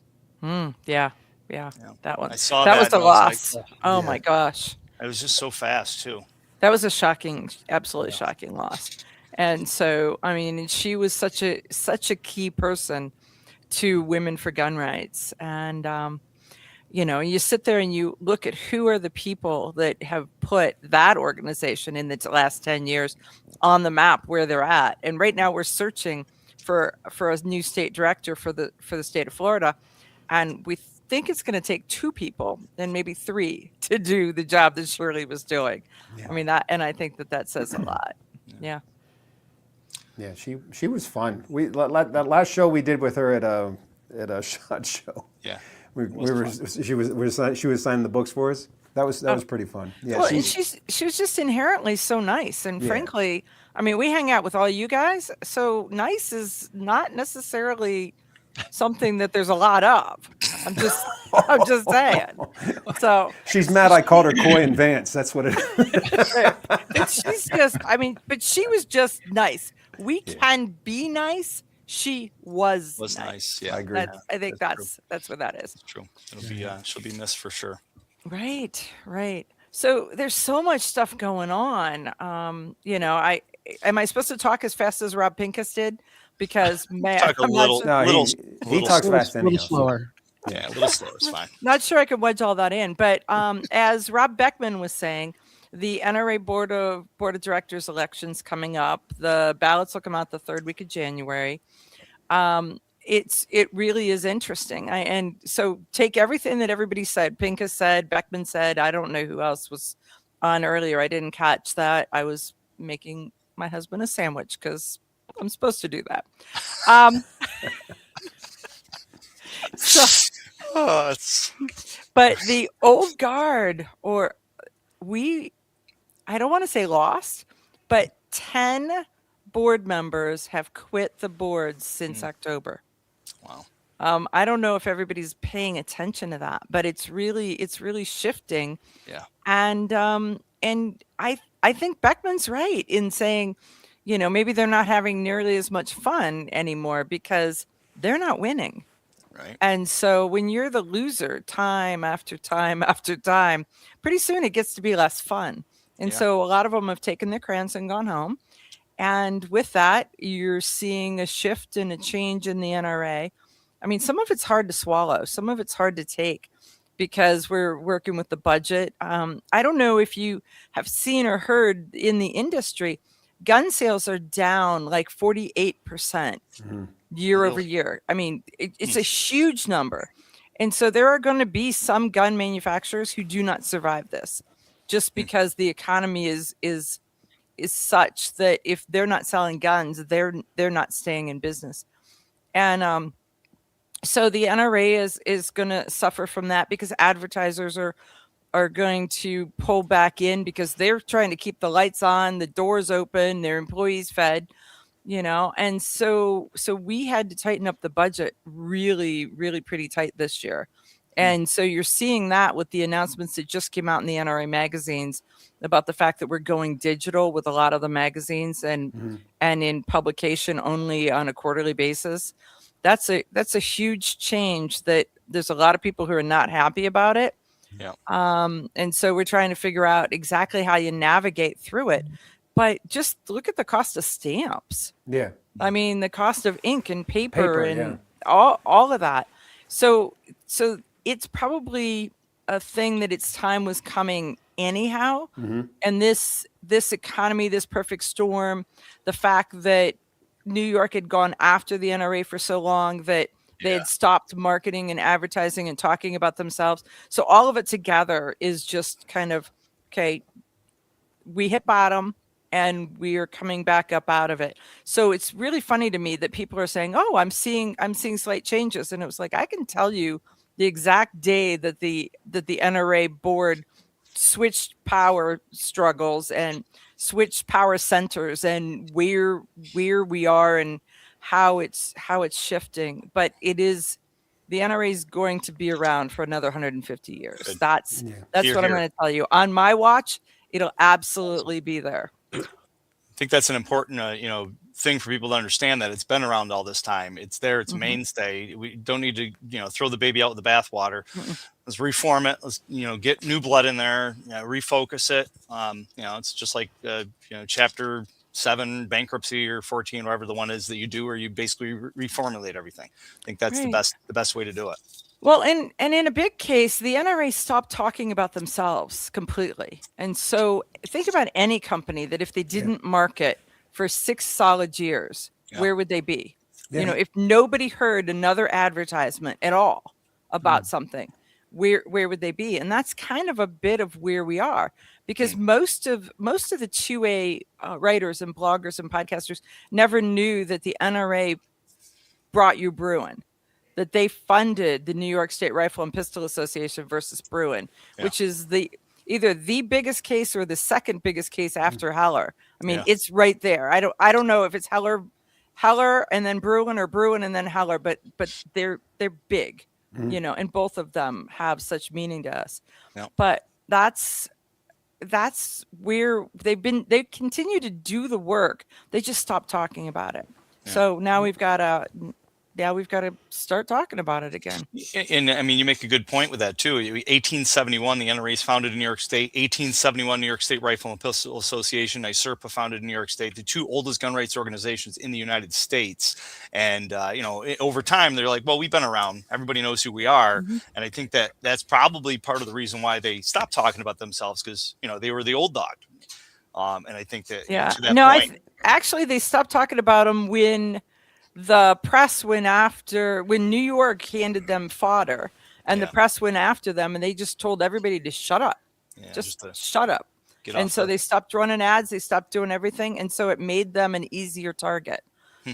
Yeah, Yeah. that one. I saw That was that a and I was loss. like, Oh Yeah. my gosh. it was just so fast too. That was a shocking, absolutely shocking loss. And so, I mean, she was such a key person to Women for Gun Rights. And, you sit there and you look at who are the people that have put that organization in the last 10 years on the map where they're at. And right now we're searching for a new state director for the state of Florida. And we think it's going to take 2 people and maybe 3 to do the job that Shirley was doing. Yeah. I mean, and I think that says a lot. Yeah. Yeah, she was fun. That last show we did with her at a SHOT Show. Yeah. We was signing the books for us. That was pretty fun. Yeah, Well, and she was just inherently so nice. And Yeah. frankly, I mean, we hang out with all you guys. So nice is not necessarily something that there's a lot of. I'm just saying. So she's mad I called her Coy and Vance. That's what it is. but she's just, I mean, but she was just nice. We can be nice. She was Nice. Yeah. I agree. I think That's that's what that is. It's true. It'll be she'll be missed for sure. Right. So there's so much stuff going on. Am I supposed to talk as fast as Rob Pincus did? Because Talk a I'm little- not, No, Little- he little talks Little- fast little anyhow. slower. Yeah, a little slow. It's fine. not sure I could wedge all that in. But as Rob Beckman was saying, the NRA Board of Directors elections coming up. The ballots will come out the 3rd week of January. It really is interesting. And so take everything that everybody said. Pincus said, Beckman said. I don't know who else was on earlier. I didn't catch that. I was making my husband a sandwich because I'm supposed to do that. Oh, But the old guard, I don't want to say lost, but 10 board members have quit the board since October. Wow. I don't know if everybody's paying attention to that, but it's really shifting. Yeah. And I think Beckman's right in saying, maybe they're not having nearly as much fun anymore because they're not winning. Right. And so when you're the loser time after time after time, pretty soon it gets to be less fun. And Yeah. so a lot of them have taken their crayons and gone home. And with that, you're seeing a shift and a change in the NRA. I mean, some of it's hard to swallow. Some of it's hard to take because we're working with the budget. I don't know if you have seen or heard in the industry, gun sales are down like 48% year over Really? year. I mean, it's a huge number. And so there are going to be some gun manufacturers who do not survive this just because the economy is such that if they're not selling guns, they're not staying in business. And so the NRA is going to suffer from that because advertisers are going to pull back in because they're trying to keep the lights on, the doors open, their employees fed, and so we had to tighten up the budget really, really pretty tight this year. And so you're seeing that with the announcements that just came out in the NRA magazines about the fact that we're going digital with a lot of the magazines and in publication only on a quarterly basis. That's a huge change that there's a lot of people who are not happy about it. Yeah. And so we're trying to figure out exactly how you navigate through it. But just look at the cost of stamps. Yeah. I mean, the cost of ink and paper and yeah. all of that. So it's probably a thing that its time was coming anyhow. And this economy, this perfect storm, the fact that New York had gone after the NRA for so long that they had stopped marketing and advertising and talking about themselves. So all of it together is just kind of, okay, we hit bottom and we are coming back up out of it. So it's really funny to me that people are saying, oh, I'm seeing slight changes. And it was like, I can tell you the exact day that the NRA board switched power struggles and switched power centers and where we are and how it's shifting. But the NRA is going to be around for another 150 years. Good. That's Hear, what I'm hear. going to tell you. On my watch, it'll absolutely be there. I think that's an important, thing for people to understand, that it's been around all this time. It's there. It's a mainstay. We don't need to, throw the baby out with the bathwater. Let's reform it. Let's, get new blood in there, refocus it. It's just like, chapter 7 bankruptcy or 14, whatever the one is that you do, where you basically reformulate everything. I think that's Right. the best way to do it. Well, and in a big case, the NRA stopped talking about themselves completely. And so think about any company that if they didn't market for 6 solid years, where would they be? Yeah. If nobody heard another advertisement at all about something, where would they be? And that's kind of a bit of where we are, because most of the 2A writers and bloggers and podcasters never knew that the NRA brought you Bruin, that they funded the New York State Rifle and Pistol Association versus Bruin, which is either the biggest case or the second biggest case after Heller. I mean, it's right there. I don't know if it's Heller and then Bruin or Bruin and then Heller, but they're big, and both of them have such meaning to us. Yeah. But that's where they continue to do the work. They just stopped talking about it. Yeah. So now we've got to start talking about it again. And I mean, you make a good point with that too. 1871, the NRA is founded in New York State. 1871, New York State Rifle and Pistol Association, NYSERPA, founded in New York State, the 2 oldest gun rights organizations in the United States. And over time, they're like, well, we've been around. Everybody knows who we are. And I think that's probably part of the reason why they stopped talking about themselves, because they were the old dog. And I think that to that point, actually they stopped talking about them when the press went after, when New York handed them fodder, and the press went after them, and they just told everybody to shut up, just shut up. And so they stopped running ads, they stopped doing everything, and so it made them an easier target.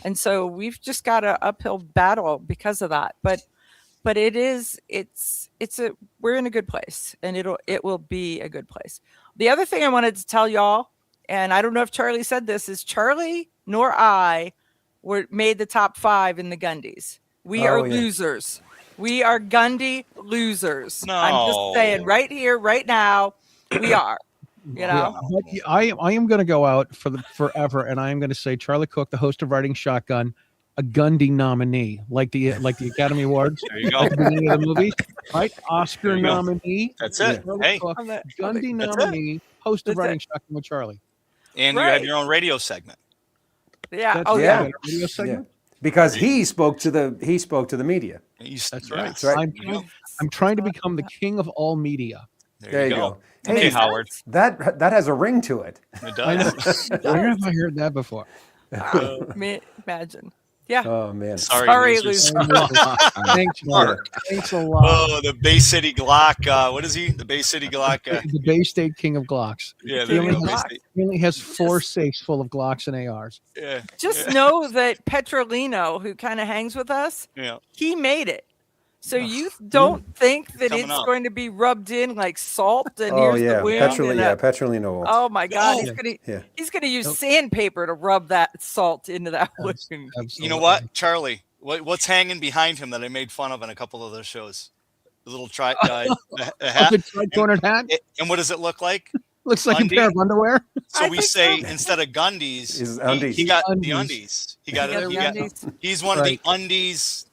And so we've just got an uphill battle because of that. But we're in a good place, and it will be a good place. The other thing I wanted to tell y'all, and I don't know if Charlie said this, is Charlie nor I were made the top 5 in the Gundies. We Oh, are yeah. losers. We are Gundy losers. No. I'm just saying right here, right now, we are. You know? But I am going to go out for the forever, and I am going to say Charlie Cook, the host of Writing Shotgun, a Gundy nominee, like the Academy Awards There you go. at the beginning of the movie, right? Oscar There you go. nominee. That's it. Charlie Hey, Cook, I'm the- Gundy That's it. nominee, host of That's Writing it. Shotgun with Charlie. and you have Right. your own radio segment. Yeah. That's Oh, right. yeah. Yeah. Radio Yeah. segment? Because he spoke to the media. That's Yeah, right. That's right. I'm trying to become the king of all media. There you go. Okay, Hey, Howard. that has a ring to it. It I know. does. Where have I heard that before? Imagine. Yeah. Oh man. Sorry, losers. Thanks, Mark. Thanks a lot. Oh, the Bay City Glock. What is he? The Bay City Glock. The Bay State King of Glocks. Yeah, He there you only, go. Bay Glock. State. he only has 4 safes full of Glocks and ARs. Yeah, Just know that Petrolino, who kind of hangs with us, yeah. he made it. So you don't think that Coming it's up. going to be rubbed in like salt and Oh here's yeah, the wind. Petrolino. Will. Oh my God, No. he's gonna use Nope. sandpaper to rub that salt into that wound. Absolutely. You know what, Charlie? What's hanging behind him that I made fun of in a couple of those shows? The little a Oh, hat. the tri-cornered hat? And what does it look like? Looks like Undie? a pair of underwear. So I we think say so. instead of Gundies, Is undies. he got the Undies. undies. He got You it. got He got, undies? he's one Right. of the undies.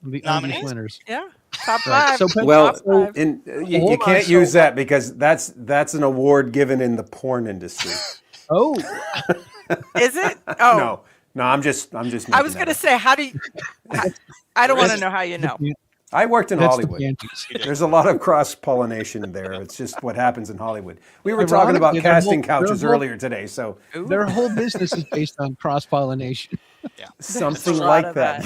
The Nominees? Undies winners. Yeah, top Right. 5. So Pet- Well, top 5. you Hold on, can't so- use that because that's an award given in the porn industry. Oh, Is it? Oh, No, I'm just. I was making gonna that up. say, how do you? I don't want to That's- know how you know. I worked in that's the Hollywood. panties. There's a lot of cross pollination there. It's just what happens in Hollywood. We were talking about Ironically, their casting whole- their couches whole- earlier today, so Their whole business is based on cross-pollination. something lot like of that.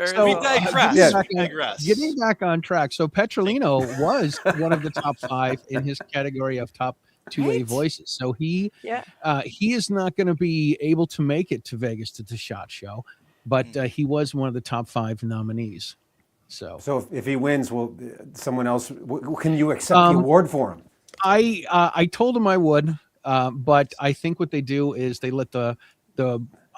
So, We uh, digress. yeah. We digress. Getting back on track. So Petrolino was one of the top 5 in his category of top 2A Right. voices. So he Yeah. he is not going to be able to make it to Vegas to the SHOT Show, but he was one of the top 5 nominees. So So if he wins, will someone else? Can you accept the award for him? I told him I would, but I think what they do is they let the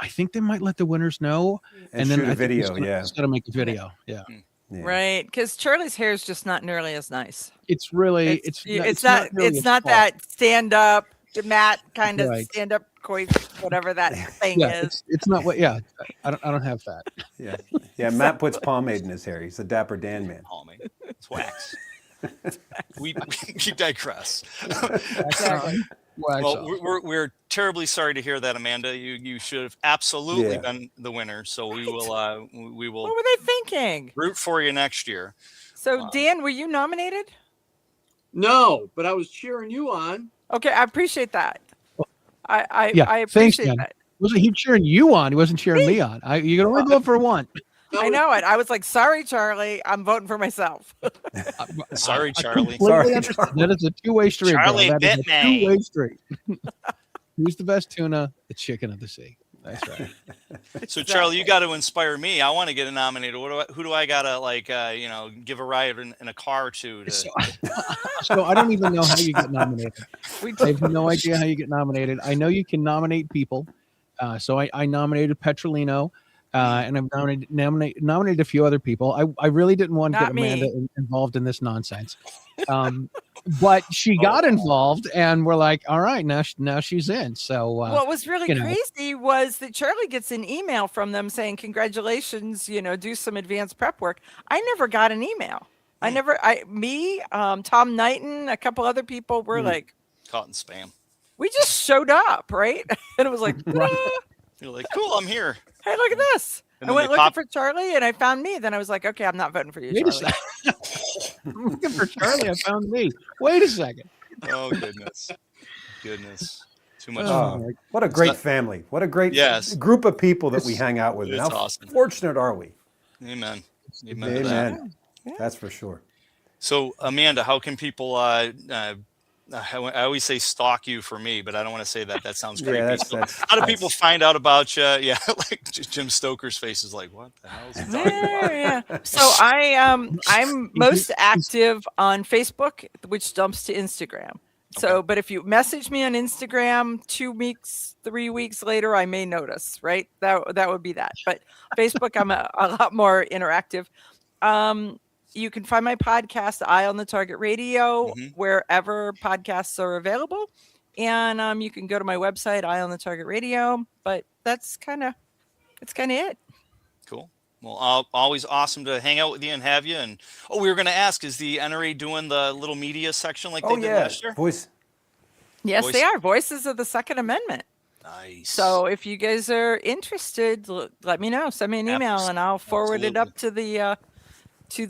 I think they might let the winners know, And then shoot a I think he's video, gonna- yeah. he's gonna make a video. Yeah, Yeah. Right, because Charlie's hair is just not nearly as nice. it's really It's not really it's his not fault. that stand up Matt kind of Right. stand up whatever that thing Yeah, is. it's not what. Yeah, I don't have that. Yeah. Matt puts pomade in his hair. He's a Dapper Dan man. Pomade. It's wax. we digress. Exactly. Wax Well, off. we're terribly sorry to hear that, Amanda. You should have absolutely Yeah. been the winner. So we will What were they thinking? root for you next year. So Wow. Dan, were you nominated? No, but I was cheering you on. Okay, I appreciate that. I Yeah, I thanks, appreciate Dan. that. Wasn't he cheering you on? He wasn't cheering me on. You can only vote for one. I know it. I was like, sorry, Charlie, I'm voting for myself. Sorry, Charlie. Completely Sorry, understand. Charlie. That is a two-way street. bro. Charlie That is bit a me. two-way street. Who's the best tuna? The chicken of the sea. That's right. So Charlie, you got to inspire me. I want to get nominated. Who do I gotta give a ride in a car to? So I don't even know how you get nominated. I have no idea how you get nominated. I know you can nominate people. So I nominated Petrolino, and I've nominated a few other people. I really didn't want to Not get me. Amanda involved in this nonsense. But she got involved, and we're like, all right, now she's in. So What was really you know. crazy was that Charlie gets an email from them saying, congratulations, do some advanced prep work. I never got an email. Tom Knighton, a couple other people were like, Caught in spam. we just showed up, right? And it was like, Right. You're like, cool, I'm here. hey, look at this. And I then went they looking pop- for Charlie and I found me. Then I was like, okay, I'm not voting for you, wait a Charlie. second. I'm looking for Charlie. I found me. Wait a second. Oh goodness, too much. Oh, fun. my- What a great family. What a great Yes. group of people that we hang out with. It's How awesome. fortunate are we? Amen. Amen. to that. Amen. That's for sure. So Amanda, how can people? I always say stalk you for me, but I don't want to say that. That sounds creepy. Yeah, So that's how do people find out about you? Yeah, like Jim Stoker's face is like, what the hell is he talking about? Yeah. So I'm most active on Facebook, which dumps to Instagram. So, Okay. but if you message me on Instagram 2 weeks, 3 weeks later, I may notice, right? That would be that. But Facebook, I'm a lot more interactive. You can find my podcast, Eye on the Target Radio, hmm wherever podcasts are available. And you can go to my website, Eye on the Target Radio. But that's kind of it. Cool. Well, always awesome to hang out with you and have you. And we were going to ask, is the NRA doing the little media section like Oh they did yeah, last year? voice. Yes, Voice. they are Voices of the Second Amendment. Nice. So if you guys are interested, let me know. Send me an email, and I'll forward it up to the to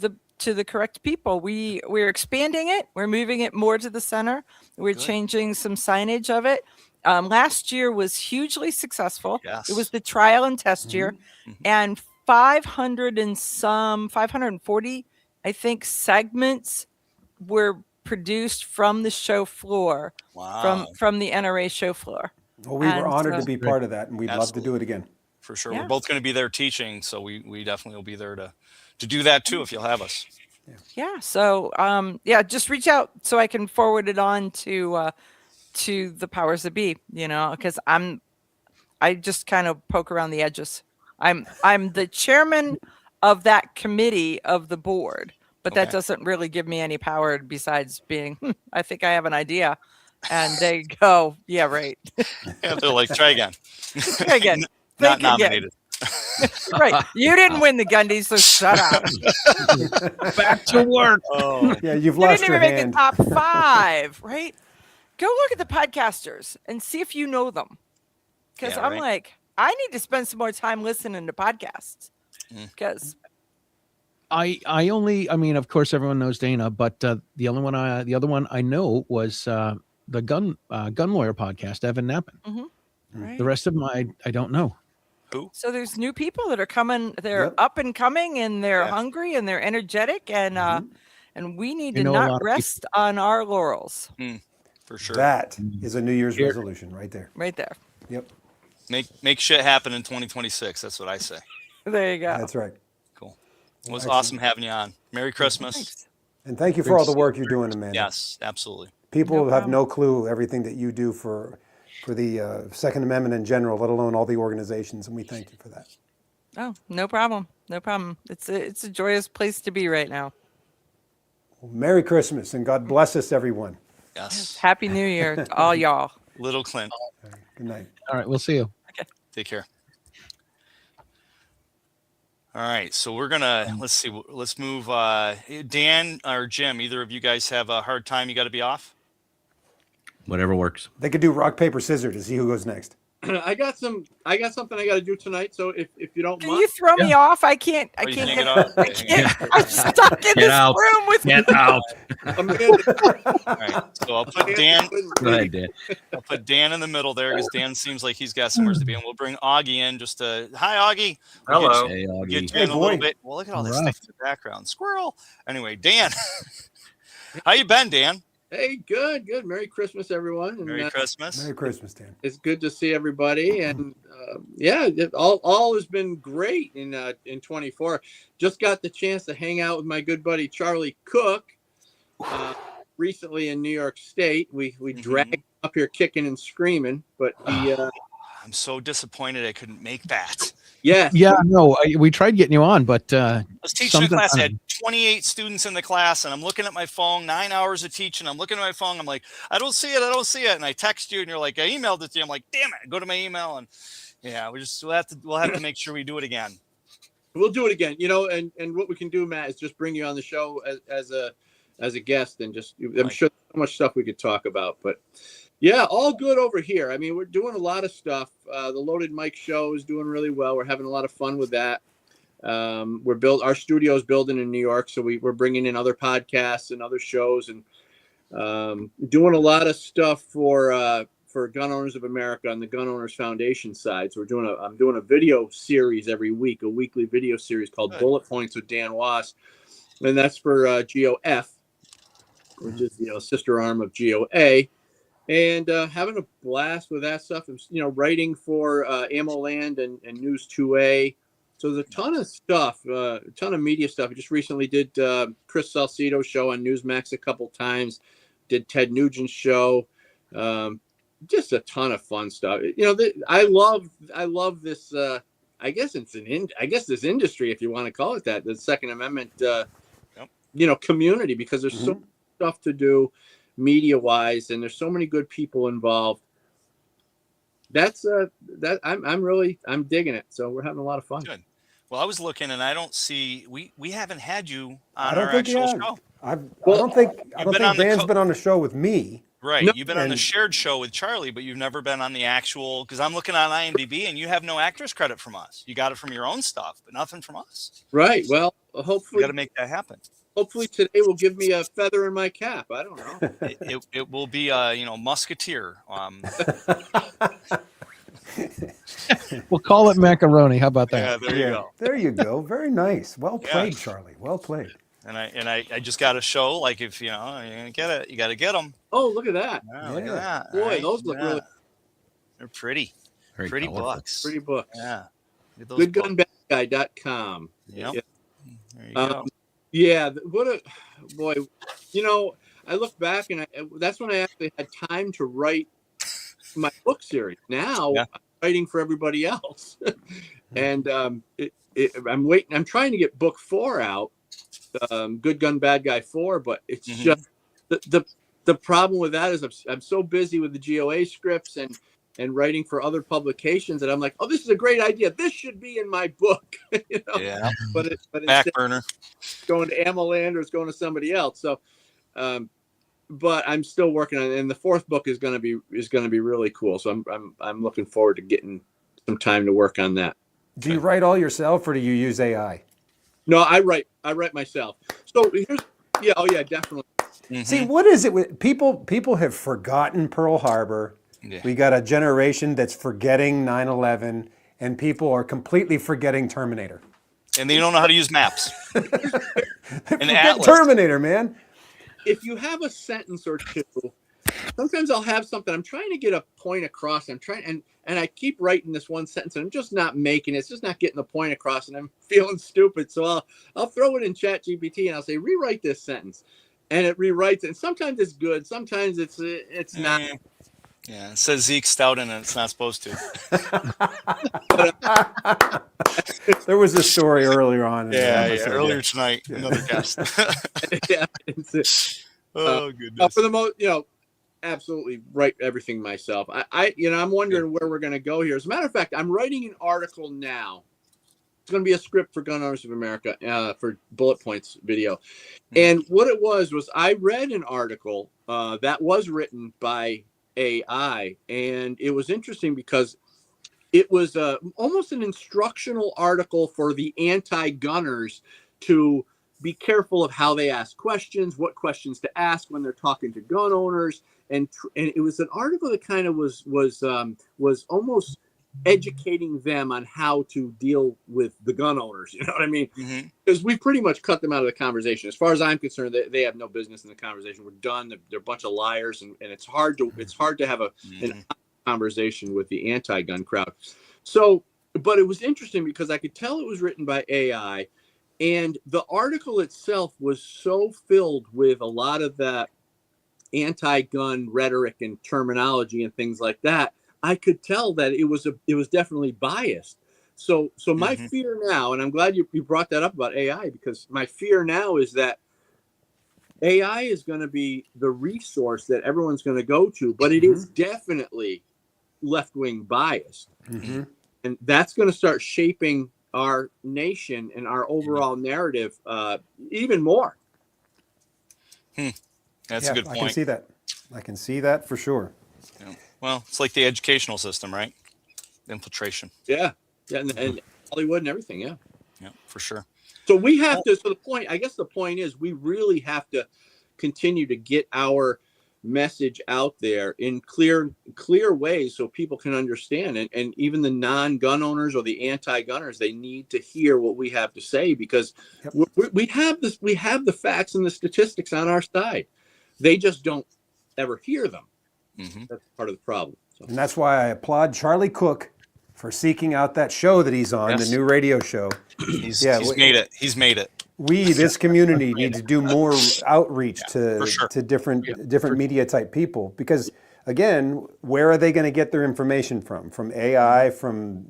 the correct people. We're expanding it. We're moving it more to the center. We're Good. changing some signage of it. Last year was hugely successful. Yes. It was the trial and test year, Mhm. and 540, I think, segments were produced from the show floor, Wow. from the NRA show floor. Well, we were And honored so- to be part of that, and we'd love to do it again. For sure. Yeah. We're both going to be there teaching, so we definitely will be there to do that too if you'll have us. Yeah. So just reach out so I can forward it on to the powers that be, because I just kind of poke around the edges. I'm the chairman of that committee of the board, but that Okay. doesn't really give me any power besides being, I think I have an idea. And they go, yeah, right. Yeah, they're like, try again. Try again. Not Think again. nominated. Right. You didn't win the Gundy, so shut up. Back to work. Oh, Yeah, you've You lost didn't your even make hand. the top 5, right? Go look at the podcasters and see if you know them. Because Yeah, I'm right. like, I need to spend some more time listening to podcasts. Mm. Because I mean, of course, everyone knows Dana, but the other one I know was the gun lawyer podcast, Evan Knappen. right. The rest of them, I don't know. So there's new people that are coming. They're Yep. up and coming, and they're Yeah. hungry, and they're energetic, and we need You to know a lot not of rest on our laurels. for sure. That is a New Year's Here. resolution right there. Right there. Yep, Make shit happen in 2026. That's what I say. There you go. that's right. Cool. It was Excellent. awesome having you on. Merry Christmas. Thanks. And thank you for all the work you're doing, Amanda. Yes, absolutely. People No have problem. no clue everything that you do for the Second Amendment in general, let alone all the organizations, and we thank you for that. Oh, no problem. No problem. It's a joyous place to be right now. Well, Merry Christmas and God bless us, everyone. Yes. Happy New Year to all y'all. Little Clint. Good night. All right, we'll see you. Take care. All right, so we're gonna let's move. Dan or Jim, either of you guys have a hard time? You got to be off. Whatever works. They could do rock, paper, scissors to see who goes next. I got something I got to do tonight. So if you don't Can mind, you throw me off? I can't. I Oh, you can't hang get. it off? I Okay, hang it can't. I'm stuck in Get this out. room with Get out. Amanda, All right, so I'll put Dan. Go ahead, Dan. I'll put Dan in the middle there because Dan seems like he's got somewhere to be, and we'll bring Augie in. Just to hi, Augie. We'll Hello. Hey, Get Augie. you Hey, in a little boy. bit. Well, look at all this All right. stuff in the background. Squirrel. Anyway, Dan, how you been, Dan? hey, good. Merry Christmas, everyone. And, Merry Christmas. Merry Christmas, Dan. it's good to see everybody, and all has been great in 24. Just got the chance to hang out with my good buddy Charlie Cook recently in New York State. We dragged him up here kicking and screaming, but he I'm so disappointed I couldn't make that. yes, Yeah, no, we tried getting you on, but I was teaching a Something- class. I had 28 students in the class, and I'm looking at my phone. 9 hours of teaching. I'm looking at my phone. I'm like, I don't see it. And I text you, and you're like, I emailed it to you. I'm like, damn it. I go to my email, and yeah, we'll have to make sure we do it again. we'll do it again. And what we can do, Matt, is just bring you on the show as a guest, and just I'm Right. sure there's so much stuff we could talk about, but. Yeah, all good over here. I mean, we're doing a lot of stuff. The Loaded Mike show is doing really well. We're having a lot of fun with that. Our studio is building in New York, so we're bringing in other podcasts and other shows, and doing a lot of stuff for Gun Owners of America on the Gun Owners Foundation side. So I'm doing a video series every week, a weekly video series called Good. Bullet Points with Dan Was, and that's for GOF, which is sister arm of GOA. And having a blast with that stuff, and writing for Ammo Land and News 2A. So there's a ton of stuff, a ton of media stuff. I just recently did Chris Salcido's show on Newsmax a couple times. did Ted Nugent's show. Just a ton of fun stuff. I love this. I guess this industry, if you want to call it that, the Second Amendment, community, because there's so much stuff to do media wise, and there's so many good people involved. I'm digging it. So we're having a lot of fun. Good. Well, I was looking, and I don't see we haven't had you on I don't our think actual you have. show. I don't think Dan's been on the show with me. Right. No. You've been on the shared show with Charlie, but you've never been on the actual, because I'm looking on IMDb and you have no actor's credit from us. You got it from your own stuff, but nothing from us. Right. Well, We hopefully got to make that happen. hopefully today will give me a feather in my cap. I don't know. It will be musketeer. We'll call it macaroni. How about Yeah, that? there you go. There you go. Very nice. Well Yeah. played, Charlie. Well played. And I just got to show, like, if you're gonna get it, you got to get them. Oh, look at that. Look at that. Boy, right? those look really They're pretty. Very Pretty colorful. books. pretty books. Yeah. Look at those books. Goodgunbadguy.com. Yep. Yeah. There you go. Yeah, what a boy. I look back and that's when I actually had time to write my book series. Now Yeah. I'm writing for everybody else. And I'm waiting. I'm trying to get book 4 out, Good Gun Bad Guy 4, but it's just the problem with that is I'm so busy with the GOA scripts and writing for other publications that I'm like, oh, this is a great idea. This should be in my book. Yeah. But Back instead burner. it's going to Amaland or it's going to somebody else. So, but I'm still working on it, and the 4th book is going to be really cool. So I'm looking forward to getting some time to work on that. Do you write all yourself or do you use AI? No, I write myself. So here's definitely. See, what is it with people have forgotten Pearl Harbor. Yeah. We got a generation that's forgetting 9/11, and people are completely forgetting Terminator. And they don't know how to use maps. Forget atlas. Terminator, man. If you have a sentence or two, sometimes I'll have something. I'm trying to get a point across. I'm trying, and I keep writing this one sentence, and I'm just not making it. It's just not getting the point across, and I'm feeling stupid. So I'll throw it in ChatGPT, and I'll say, rewrite this sentence, and it rewrites it. And sometimes it's good. Sometimes it's not. Yeah, it says Zeke Stoughton, and it's not supposed to. There was a story earlier on. in the episode, Earlier tonight, another guest. Yeah, Oh goodness. for the most, absolutely write everything myself. I'm wondering where we're going to go here. As a matter of fact, I'm writing an article now. It's going to be a script for Gun Owners of America for Bullet Points video. And what it was I read an article that was written by AI, and it was interesting because it was almost an instructional article for the anti-gunners to be careful of how they ask questions, what questions to ask when they're talking to gun owners, and it was an article that kind of was almost educating them on how to deal with the gun owners. You know what I mean? Because we pretty much cut them out of the conversation. As far as I'm concerned, they have no business in the conversation. We're done. They're a bunch of liars, and it's hard to have an conversation with the anti-gun crowd. So, but it was interesting because I could tell it was written by AI, and the article itself was so filled with a lot of that anti-gun rhetoric and terminology and things like that. I could tell that it was definitely biased. So my fear now, and I'm glad you brought that up about AI, because my fear now is that AI is going to be the resource that everyone's going to go to, but it is definitely left-wing biased. And that's going to start shaping our nation and our overall narrative even more. That's a good point. I can see that for sure. Yeah. Well, it's like the educational system, right? Infiltration. Yeah, and Hollywood and everything. Yeah, for sure. So we have to. So the point is, we really have to continue to get our message out there in clear ways so people can understand, and even the non-gun owners or the anti-gunners, they need to hear what we have to say, because we have the facts and the statistics on our side. They just don't ever hear them. That's part of the problem. So. And that's why I applaud Charlie Cook for seeking out that show that he's on, the new radio show. He's made it. He's made it. this community, need to do more outreach for to sure. different media type people, because again, where are they going to get their information from? From AI, from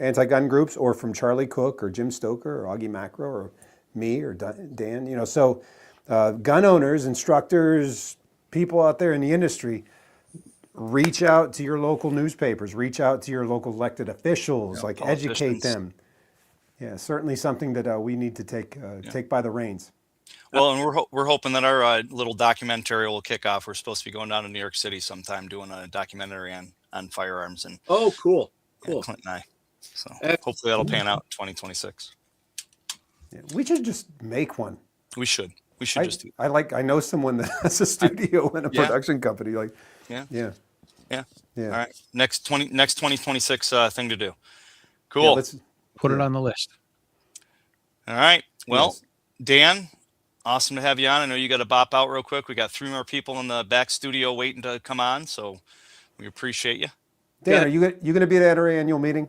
anti-gun groups, or from Charlie Cook or Jim Stoker or Augie Macro or me or Dan? You know, so gun owners, instructors, people out there in the industry, reach out to your local newspapers, reach out to your local elected officials, like educate politicians. them. Yeah, certainly something that we need to take by the reins. Well, and we're hoping that our little documentary will kick off. We're supposed to be going down to New York City sometime doing a documentary on firearms and Oh, cool. Clint and I. So hopefully that'll pan out in 2026. Yeah, we should just make one. We should just do. I know someone that has a studio and a production company. Like, Yeah. yeah. All right. Next 2026 thing to do. Yeah, Cool. let's Put it on the list. All right. Well, Yes. Dan, awesome to have you on. I know you got to bop out real quick. We got 3 more people in the back studio waiting to come on, so we appreciate you. Dan, Yeah. are you going to be at our annual meeting?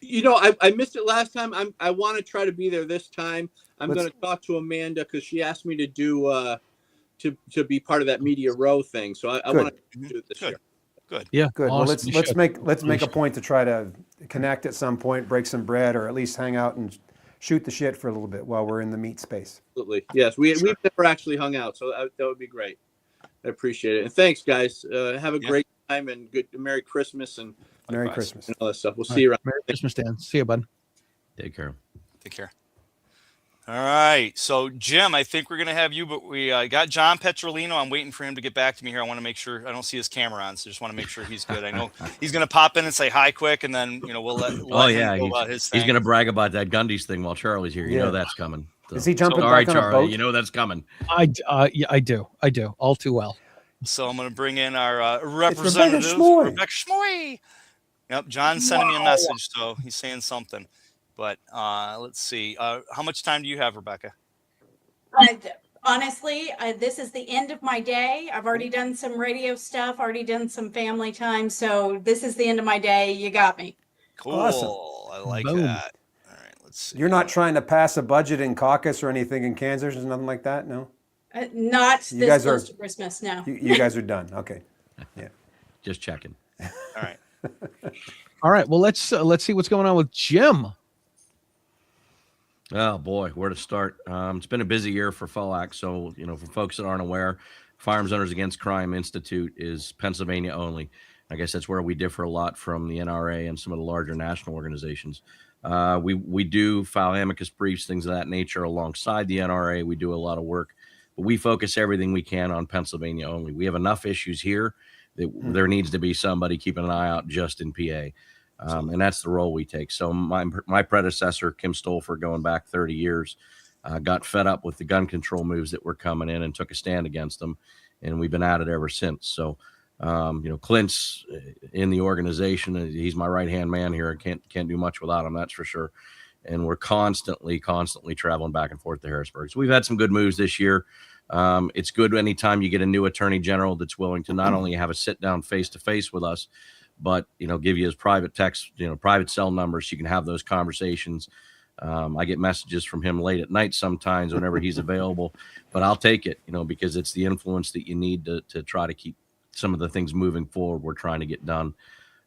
You know, I missed it last time. I want to try to be there this time. I'm Let's- going to talk to Amanda because she asked me to do to be part of that media row thing. So I Good. want to do it this Good. year. Yeah. Good. awesome. Well, You let's should. make a should. point to try to connect at some point, break some bread, or at least hang out and shoot the shit for a little bit while we're in the meat space. Absolutely. Yes, we've never actually hung out, so that would be great. I appreciate it. And thanks, guys. Have a great time and good Merry Christmas and Merry Likewise. Christmas. all that stuff. We'll All see you around. Merry Christmas, Dan. See you, bud. Take care. Take care. All right. So, Jim, I think we're going to have you, but we got John Petrolino. I'm waiting for him to get back to me here. I want to make sure I don't see his camera on, so just want to make sure he's good. I know he's going to pop in and say hi quick, and then, we'll let Oh him yeah, go about his thing. he's gonna brag about that Gundy's thing while Charlie's here. You Yeah. know that's coming. So. Is he jumping Sorry, back on a Charlie. boat? You know that's coming. Yeah, I do all too well. So I'm going to bring in our Rebecca representative, Schmoy. Rebecca Schmoy. Yep, John's sending me a message, so he's saying something. But let's see. How much time do you have, Rebecca? Honestly, this is the end of my day. I've already done some radio stuff, already done some family time. So this is the end of my day. You got me. Cool. Awesome. I like Boom. that. All right, let's see. You're not trying to pass a budget in caucus or anything in Kansas or nothing like that, no? Not You this guys close are- to Christmas, no. You guys are done. Okay. Just checking. All right. All right. Well, let's see what's going on with Jim. Oh boy, where to start? It's been a busy year for FOAC. So, for folks that aren't aware, Firearms Owners Against Crime Institute is Pennsylvania only. I guess that's where we differ a lot from the NRA and some of the larger national organizations. We do file amicus briefs, things of that nature, alongside the NRA. We do a lot of work, but we focus everything we can on Pennsylvania only. We have enough issues here that there needs to be somebody keeping an eye out just in PA. And that's the role we take. So my predecessor, Kim Stolfer, going back 30 years, got fed up with the gun control moves that were coming in and took a stand against them. And we've been at it ever since. So, Clint's in the organization. He's my right-hand man here. I can't do much without him, that's for sure. And we're constantly traveling back and forth to Harrisburg. So we've had some good moves this year. It's good anytime you get a new attorney general that's willing to not only have a sit down face-to-face with us, but give you his private text, private cell numbers. So you can have those conversations. I get messages from him late at night sometimes whenever he's available, but I'll take it, because it's the influence that you need to try to keep some of the things moving forward we're trying to get done.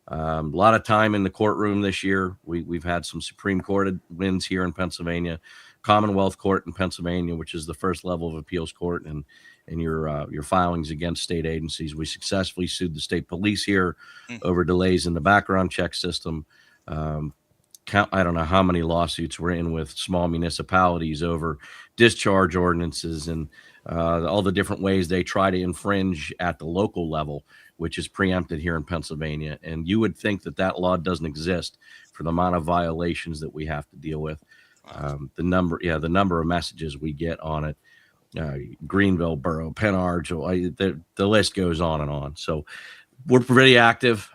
A lot of time in the courtroom this year. We've had some Supreme Court wins here in Pennsylvania, Commonwealth Court in Pennsylvania, which is the first level of appeals court, and your filings against state agencies. We successfully sued the state police here over delays in the background check system. I don't know how many lawsuits we're in with small municipalities over discharge ordinances and all the different ways they try to infringe at the local level, which is preempted here in Pennsylvania. And you would think that law doesn't exist for the amount of violations that we have to deal with. The number of messages we get on it. Greenville Borough, Pennard, the list goes on and on. So we're pretty active.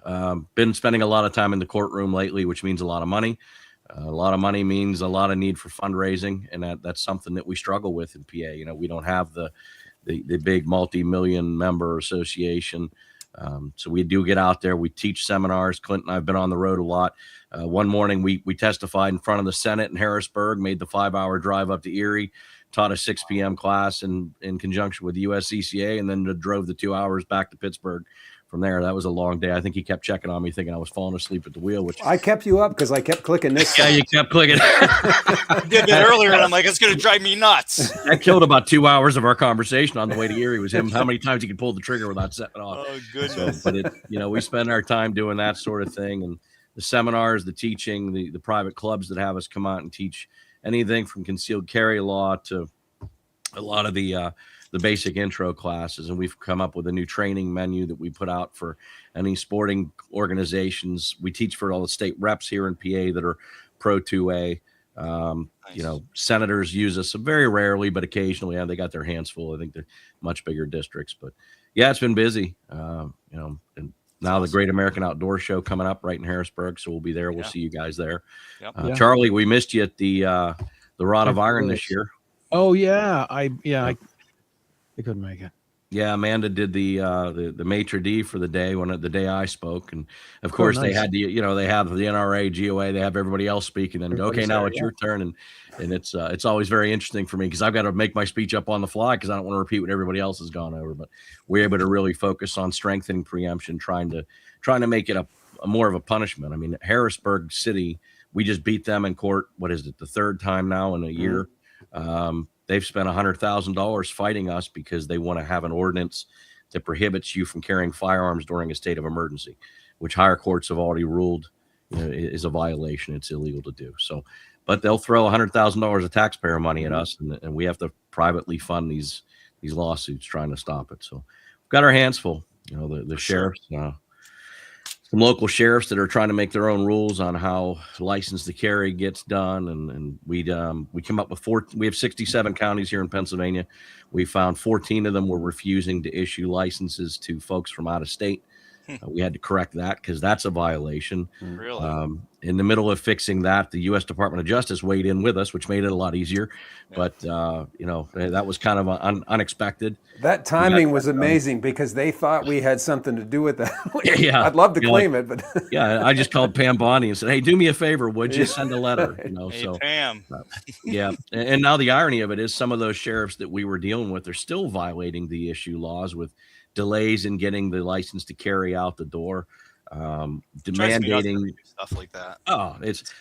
Been spending a lot of time in the courtroom lately, which means a lot of money. A lot of money means a lot of need for fundraising, and that's something that we struggle with in PA. We don't have the big multi-million member association. So we do get out there. We teach seminars. Clint and I have been on the road a lot. One morning we testified in front of the Senate in Harrisburg, made the 5-hour drive up to Erie, taught a 6 p.m. class in conjunction with the USCCA, and then drove the 2 hours back to Pittsburgh. From there, that was a long day. I think he kept checking on me, thinking I was falling asleep at the wheel. Which I kept you up because I kept clicking this. Yeah, you kept clicking. I did that earlier, and I'm like, it's going to drive me nuts. That killed about 2 hours of our conversation on the way to Erie. Was him how many times he could pull the trigger without setting off. Oh goodness! So, but we spend our time doing that sort of thing, and the seminars, the teaching, the private clubs that have us come out and teach anything from concealed carry law to a lot of the basic intro classes. And we've come up with a new training menu that we put out for any sporting organizations. We teach for all the state reps here in PA that are Pro 2A. Nice. Senators use us very rarely, but occasionally. They got their hands full. I think they're much bigger districts, but yeah, it's been busy. And now the Great American Outdoor Show coming up right in Harrisburg. So we'll be there. We'll see you guys there. Yep. Charlie, we missed you at the Rod of Iron this year. Oh yeah, I couldn't make it. Yeah, Amanda did the maitre d' for the day the day I spoke, and of course they nice. had they have the NRA, GOA, they have everybody else speak, and then go, okay, Everybody's now there, it's your turn, and it's always very interesting for me because I've got to make my speech up on the fly because I don't want to repeat what everybody else has gone over. But we're able to really focus on strengthening preemption, trying to make it a more of a punishment. I mean, Harrisburg City, we just beat them in court. What is it? The third time now in a year. They've spent $100,000 fighting us because they want to have an ordinance that prohibits you from carrying firearms during a state of emergency, which higher courts have already ruled is a violation. It's illegal to do. So, but they'll throw $100,000 of taxpayer money at us, and we have to privately fund these lawsuits trying to stop it. So, we've got our hands full. The sheriffs. Some local sheriffs that are trying to make their own rules on how license to carry gets done, and we come up with we have 67 counties here in Pennsylvania. We found 14 of them were refusing to issue licenses to folks from out of state. We had to correct that because that's a violation. Really? In the middle of fixing that, the U.S. Department of Justice weighed in with us, which made it a lot easier. Yeah. But that was kind of unexpected. That timing was amazing because they thought we had something to do with that. Yeah, I'd love to claim it, but yeah, I just called Pam Bondi and said, "Hey, do me a favor, would you send a letter?" Hey, so Pam. Yeah, and now the irony of it is, some of those sheriffs that we were dealing with are still violating the issue laws with delays in getting the license to carry out the door, mandating stuff like that. Oh,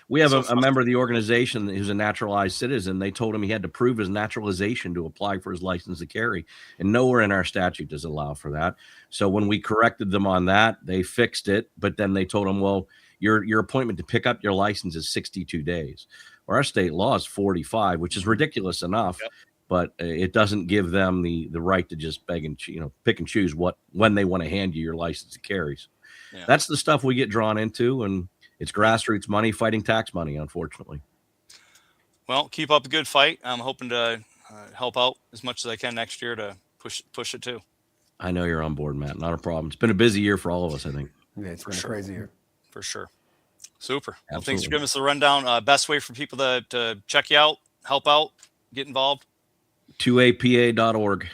we have a member of the organization who's a naturalized citizen. They told him he had to prove his naturalization to apply for his license to carry, and nowhere in our statute does allow for that. So when we corrected them on that, they fixed it, but then they told him, well, your appointment to pick up your license is 62 days. Well, our state law is 45, which is ridiculous enough. Yep. But it doesn't give them the right to just pick and choose when they want to hand you your license to carry. So that's the stuff we get drawn into, and it's grassroots money fighting tax money, unfortunately. Well, keep up a good fight. I'm hoping to help out as much as I can next year to push it too. I know you're on board, Matt. Not a problem. It's been a busy year for all of us, I think. Yeah, it's been a crazy year. For sure. Super. Well, Absolutely. thanks for giving us the rundown. Best way for people to check you out, help out, get involved? 2apa.org.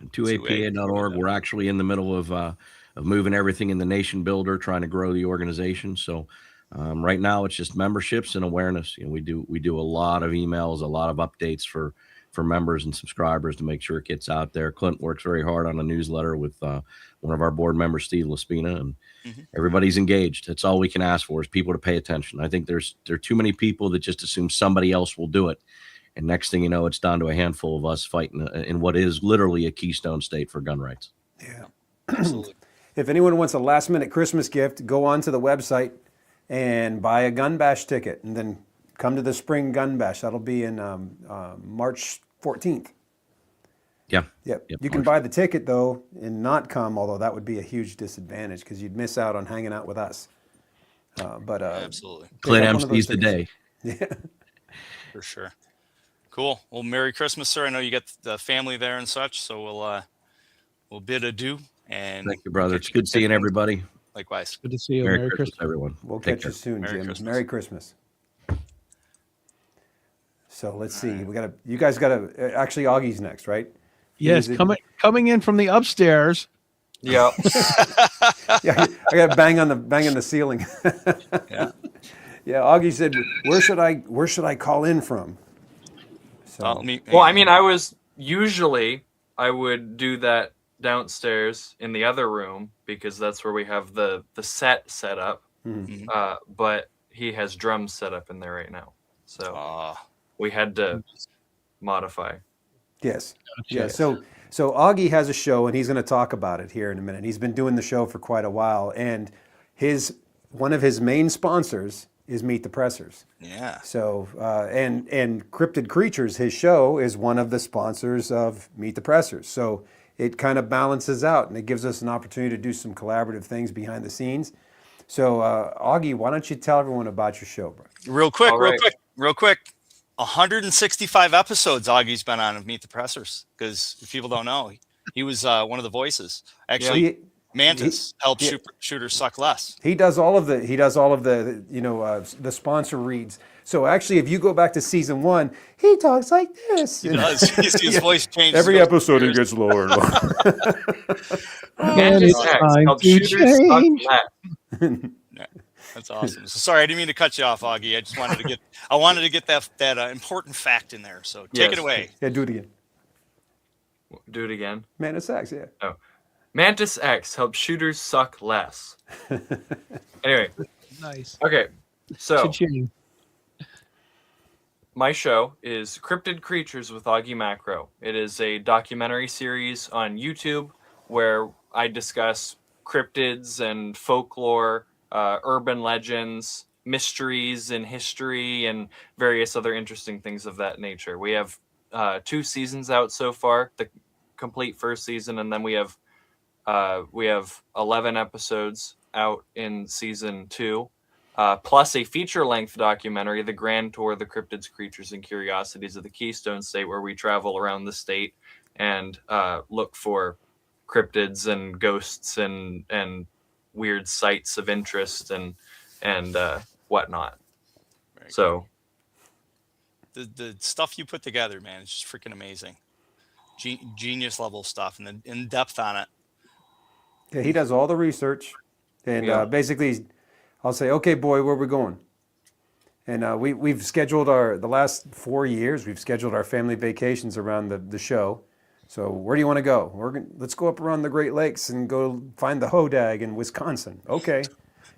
2apa.org. We're actually in the middle of moving everything in the Nation Builder, trying to grow the organization. So right now it's just memberships and awareness. We do a lot of emails, a lot of updates for members and subscribers to make sure it gets out there. Clint works very hard on a newsletter with one of our board members, Steve Laspina, and everybody's engaged. That's all we can ask for is people to pay attention. I think there are too many people that just assume somebody else will do it. And next thing you know, it's down to a handful of us fighting in what is literally a keystone state for gun rights. Yeah, absolutely. If anyone wants a last-minute Christmas gift, go onto the website and buy a Gun Bash ticket, and then come to the Spring Gun Bash. That'll be in March 14th. Yeah. Yep. You can buy the ticket, though, and not come, although that would be a huge disadvantage because you'd miss out on hanging out with us. But absolutely. Clint MC's the day. Yeah. For sure. Cool. Well, Merry Christmas, sir. I know you got the family there and such, so we'll bid adieu. And thank you, brother. It's good seeing everybody. Likewise. Good to see you. Merry Christmas, everyone. We'll catch you soon, Jim. Merry Christmas. So let's see. You guys got to actually Augie's next, right? Yes, coming in from the upstairs. Yeah. Yeah, I got bang on the ceiling. Yeah. Yeah, Augie said, where should I call in from? So Well, I mean, I would do that downstairs in the other room because that's where we have the set up. Mhm. But he has drums set up in there right now, so we had to modify. yes. Yeah. So Augie has a show, and he's going to talk about it here in a minute. He's been doing the show for quite a while, and one of his main sponsors is Meet the Pressers. Yeah. So and Cryptid Creatures, his show, is one of the sponsors of Meet the Pressers. So it kind of balances out, and it gives us an opportunity to do some collaborative things behind the scenes. So Augie, why don't you tell everyone about your show, bro? Real quick. 165 episodes Augie's been on of Meet the Pressers, because if people don't know, he was one of the voices. Actually, Mantis helped shooters suck less. He does all of the the sponsor reads. So actually, if you go back to season 1, he talks like this. He does. You see his voice change. Every episode he gets lower and lower. And it's time to change. Yeah, that's awesome. So sorry, I didn't mean to cut you off, Augie. I just wanted to get that important fact in there. So take it away. Yeah, do it again. Do it again. Mantis X, yeah. Oh, Mantis X helps shooters suck less. Anyway. Nice. Okay, so Cha-ching. my show is Cryptid Creatures with Augie Macro. It is a documentary series on YouTube where I discuss cryptids and folklore, urban legends, mysteries in history, and various other interesting things of that nature. We have 2 seasons out so far, the complete first season, and then we have 11 episodes out in season 2. Plus a feature-length documentary, The Grand Tour of the Cryptids, Creatures, and Curiosities of the Keystone State, where we travel around the state and look for cryptids and ghosts and weird sites of interest and whatnot. So the stuff you put together, man, it's just freaking amazing. Genius level stuff, and the in depth on it. Yeah, he does all the research, and basically, I'll say, "Okay, boy, where we going?" And we've scheduled the last 4 years. We've scheduled our family vacations around the show. So where do you want to go? Let's go up around the Great Lakes and go find the Hodag in Wisconsin. Okay,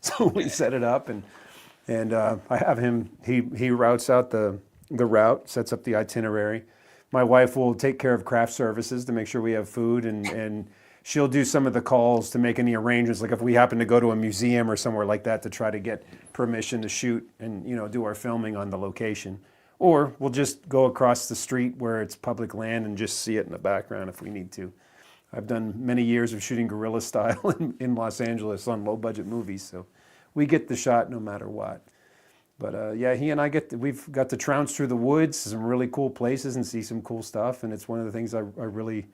so we set it up, and I have him. He routes out the route, sets up the itinerary. My wife will take care of craft services to make sure we have food, and she'll do some of the calls to make any arrangements. Like if we happen to go to a museum or somewhere like that to try to get permission to shoot and do our filming on the location. Or we'll just go across the street where it's public land and just see it in the background if we need to. I've done many years of shooting guerrilla style in Los Angeles on low budget movies, so we get the shot no matter what. But yeah, he and I we've got to trounce through the woods, some really cool places, and see some cool stuff. And it's one of the things I really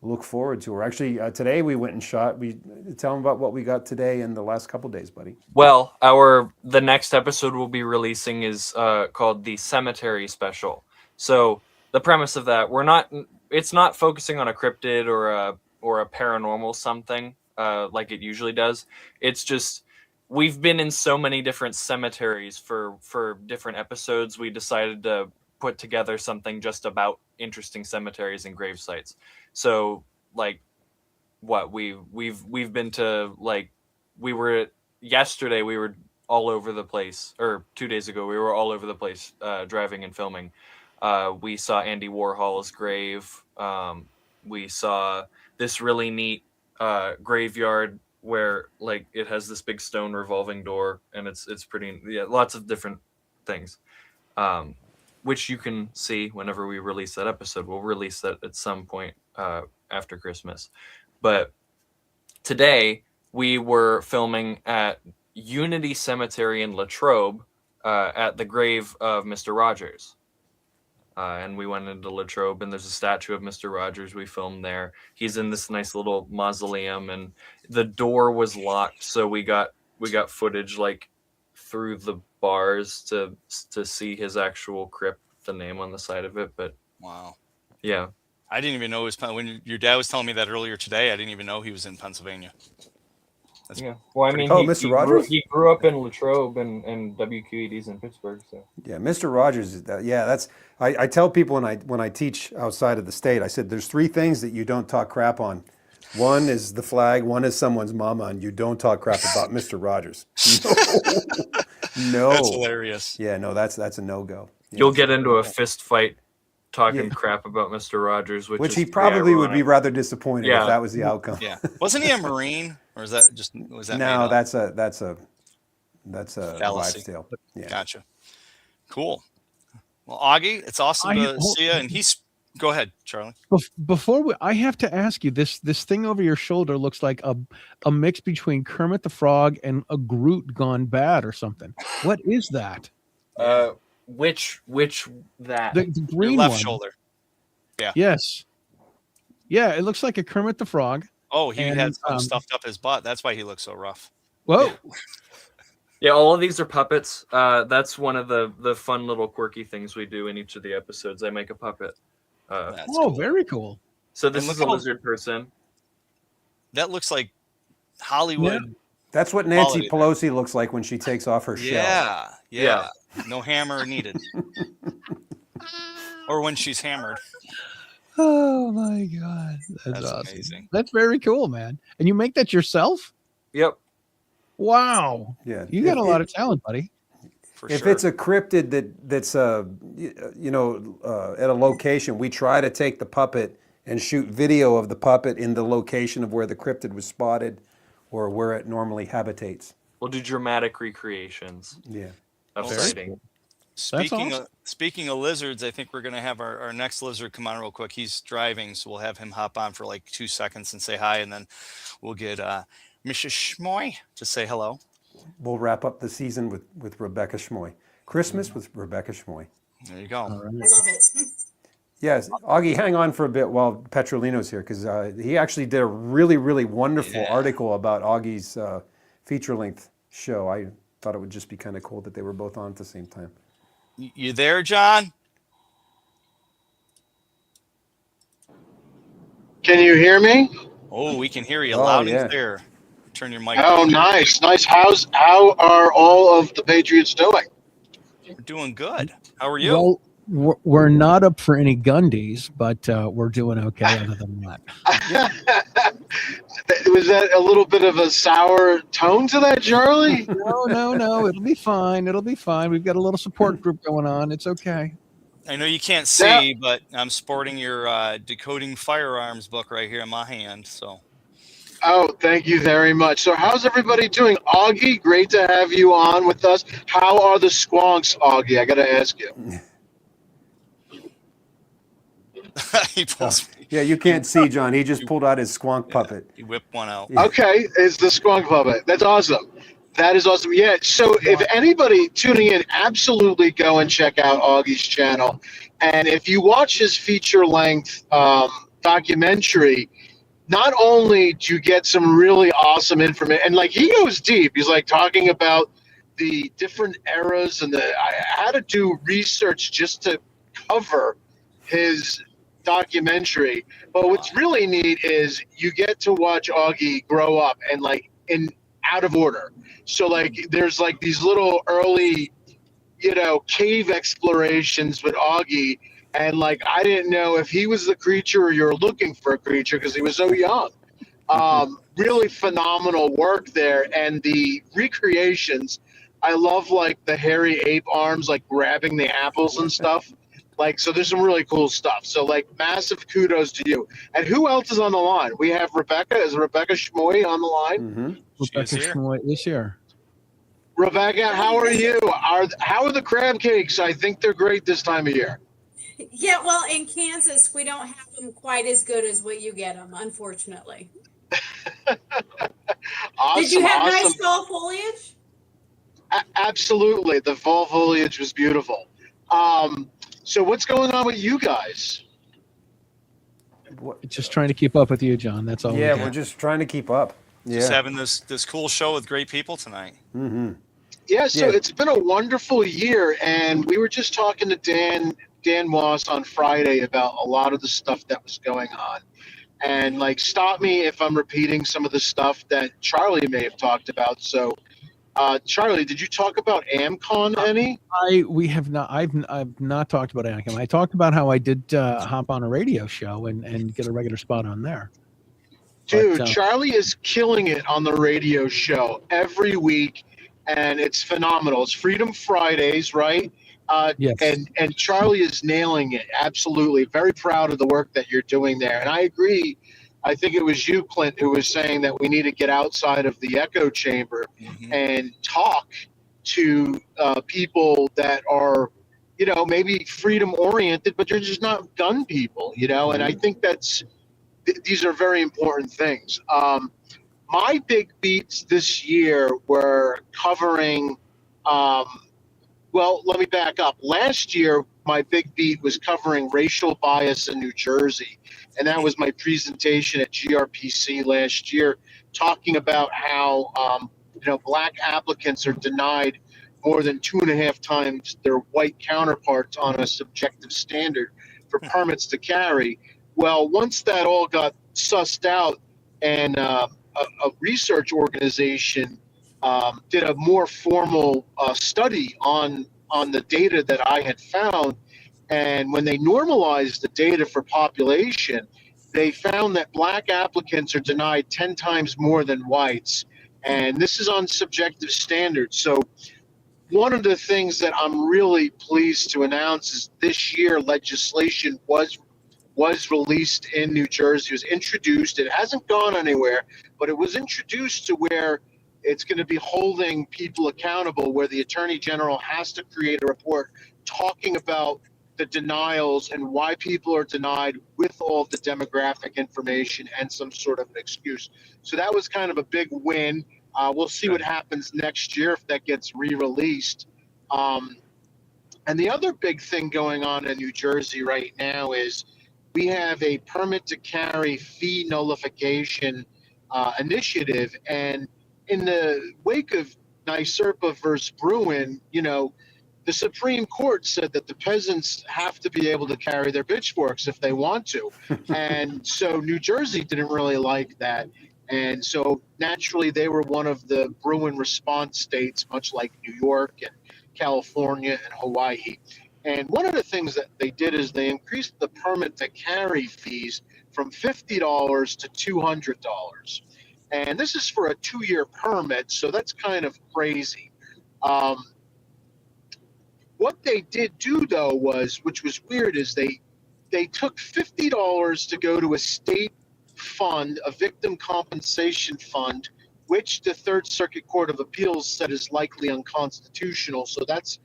look forward to. Or actually, today we went and shot. Tell them about what we got today and the last couple days, buddy. Well, the next episode we'll be releasing is called the Cemetery Special. So the premise of that, it's not focusing on a cryptid or a paranormal something like it usually does. It's just we've been in so many different cemeteries for different episodes. We decided to put together something just about interesting cemeteries and grave sites. So like what we've been to, like yesterday we were all over the place, or 2 days ago we were all over the place driving and filming. We saw Andy Warhol's grave. We saw this really neat graveyard where like it has this big stone revolving door, and it's pretty, lots of different things. Which you can see whenever we release that episode. We'll release that at some point after Christmas. But today we were filming at Unity Cemetery in Latrobe at the grave of Mr. Rogers. And we went into Latrobe, and there's a statue of Mr. Rogers. We filmed there. He's in this nice little mausoleum, and the door was locked, so we got footage like through the bars to see his actual crypt, the name on the side of it. But wow, yeah, I didn't even know it was when your dad was telling me that earlier today. I didn't even know he was in Pennsylvania. Yeah. Well, I mean, Oh, he, Mr. he Rogers? He grew up in Latrobe and WQED's in Pittsburgh. So Yeah, Mr. Rogers. Yeah, that's. I tell people when I teach outside of the state, I said there's 3 things that you don't talk crap on. One is the flag. One is someone's mama, and you don't talk crap about Mr. Rogers. No. That's hilarious. Yeah, no, that's a no go. you'll get into a fist fight talking crap about Mr. Rogers, Which is he pretty probably would be ironic. rather disappointed Yeah. if that was the outcome. Yeah. Wasn't he a Marine, or was that made No, up? that's a Fallacy. wives' tale. Yeah. Gotcha. Cool. Well, Augie, it's awesome to see you. And go ahead, Charlie. Before I have to ask you, this thing over your shoulder looks like a mix between Kermit the Frog and a Groot gone bad or something. What is that? Which that The Your green left one. shoulder. Yeah. Yes. Yeah, it looks like a Kermit the Frog. Oh, he had And, something stuffed up his butt. That's why he looks so rough. Whoa. Yeah, all of these are puppets. That's one of the fun little quirky things we do in each of the episodes. I make a puppet. Oh, very cool. So this And is look a how- lizard person. That looks like Hollywood. That's what Nancy Quality Pelosi looks like when she takes off her shell. Yeah. Yeah. No hammer needed. Or when she's hammered. Oh my God. That's awesome. amazing. That's very cool, man. And you make that yourself? Yep. Wow. Yeah. You got a lot of talent, buddy. If it's a cryptid that's at a location, we try to take the puppet and shoot video of the puppet in the location of where the cryptid was spotted or where it normally habitates. We'll do dramatic recreations. Yeah. Of Very sighting. Speaking of lizards, I think we're going to have our next lizard come on real quick. He's driving, so we'll have him hop on for like 2 seconds and say hi, and then we'll get Mrs. Schmoy to say hello. We'll wrap up the season with Rebecca Schmoy. Christmas with Rebecca Schmoy. There you go. I love it. Yes, Augie, hang on for a bit while Petrolino's here, because he actually did a really, really wonderful article about Augie's feature-length show. I thought it would just be kind of cool that they were both on at the same time. You there, John? Can you hear me? Oh, we can hear you Oh, loud yeah. and clear. Turn your mic Oh, on. nice. How are all of the Patriots doing? We're doing good. How are you? Well, we're not up for any Gundies, but we're doing okay other than that. Was that a little bit of a sour tone to that, Charlie? No. It'll be fine. It'll be fine. We've got a little support group going on. It's okay. I know you can't see, but I'm sporting your Decoding Firearms book right here in my hand. So Oh, thank you very much. So how's everybody doing? Augie, great to have you on with us. How are the squonks, Augie? I got to ask you. he pulls me. Yeah, you can't see, John. He just pulled out his squonk puppet. He whipped one out. Okay, it's the Squonk Puppet. That's awesome. That is awesome. Yeah, so if anybody tuning in, absolutely go and check out Augie's channel. And if you watch his feature-length documentary, not only do you get some really awesome information, and like he goes deep. He's like talking about the different eras and I had to do research just to cover his documentary. But what's really neat is you get to watch Augie grow up and like in out of order. So like there's like these little early, cave explorations with Augie, and like I didn't know if he was the creature or you're looking for a creature because he was so young. Really phenomenal work there, and the recreations. I love like the hairy ape arms, like grabbing the apples and stuff. Like, so there's some really cool stuff. So like massive kudos to you. And who else is on the line? We have Rebecca. Is Rebecca Schmoy on the line? Mm-hmm. Rebecca Schmoy is here. Rebecca, how are you? How are the crab cakes? I think they're great this time of year. Yeah, well, in Kansas, we don't have them quite as good as what you get them, unfortunately. Awesome, Did you have awesome. nice fall foliage? Absolutely. The fall foliage was beautiful. So what's going on with you guys? Just trying to keep up with you, John. That's all. Yeah, we we're got. just trying to keep up. Just Yeah. having this cool show with great people tonight. Mm-hmm. Yeah, so Yeah. it's been a wonderful year, and we were just talking to Dan Dan Moss on Friday about a lot of the stuff that was going on. And like, stop me if I'm repeating some of the stuff that Charlie may have talked about. So, Charlie, did you talk about AmCon any? I've not talked about Anakin. I talked about how I did hop on a radio show and get a regular spot on there. Dude, But, Charlie is killing it on the radio show every week, and it's phenomenal. It's Freedom Fridays, right? Yes. And Charlie is nailing it. Absolutely. Very proud of the work that you're doing there. And I agree. I think it was you, Clint, who was saying that we need to get outside of the echo chamber and talk to people that are, you know, maybe freedom oriented, but they're just not gun people, you know. And I think these are very important things. My big beats this year were covering, well, let me back up. Last year, my big beat was covering racial bias in New Jersey. And that was my presentation at GRPC last year, talking about how, you know, black applicants are denied more than 2.5 times their white counterparts on a subjective standard for permits to carry. Well, once that all got sussed out and a research organization did a more formal study on the data that I had found, and when they normalized the data for population, they found that black applicants are denied 10 times more than whites. And this is on subjective standards. So one of the things that I'm really pleased to announce is this year legislation was released in New Jersey. It was introduced. It hasn't gone anywhere, but it was introduced to where it's going to be holding people accountable, where the Attorney General has to create a report talking about the denials and why people are denied with all the demographic information and some sort of an excuse. So that was kind of a big win. We'll see what happens next year if that gets re-released. And the other big thing going on in New Jersey right now is we have a permit to carry fee nullification initiative. And in the wake of NYSERPA versus Bruin, you know, the Supreme Court said that the peasants have to be able to carry their pitchforks if they want to. And so New Jersey didn't really like that. And so naturally they were one of the Bruin response states, much like New York and California and Hawaii. And one of the things that they did is they increased the permit to carry fees from $50 to $200. And this is for a 2-year permit, so that's kind of crazy. What they did do, though, which was weird, is they took $50 to go to a state fund, a victim compensation fund, which the Third Circuit Court of Appeals said is likely unconstitutional. So that's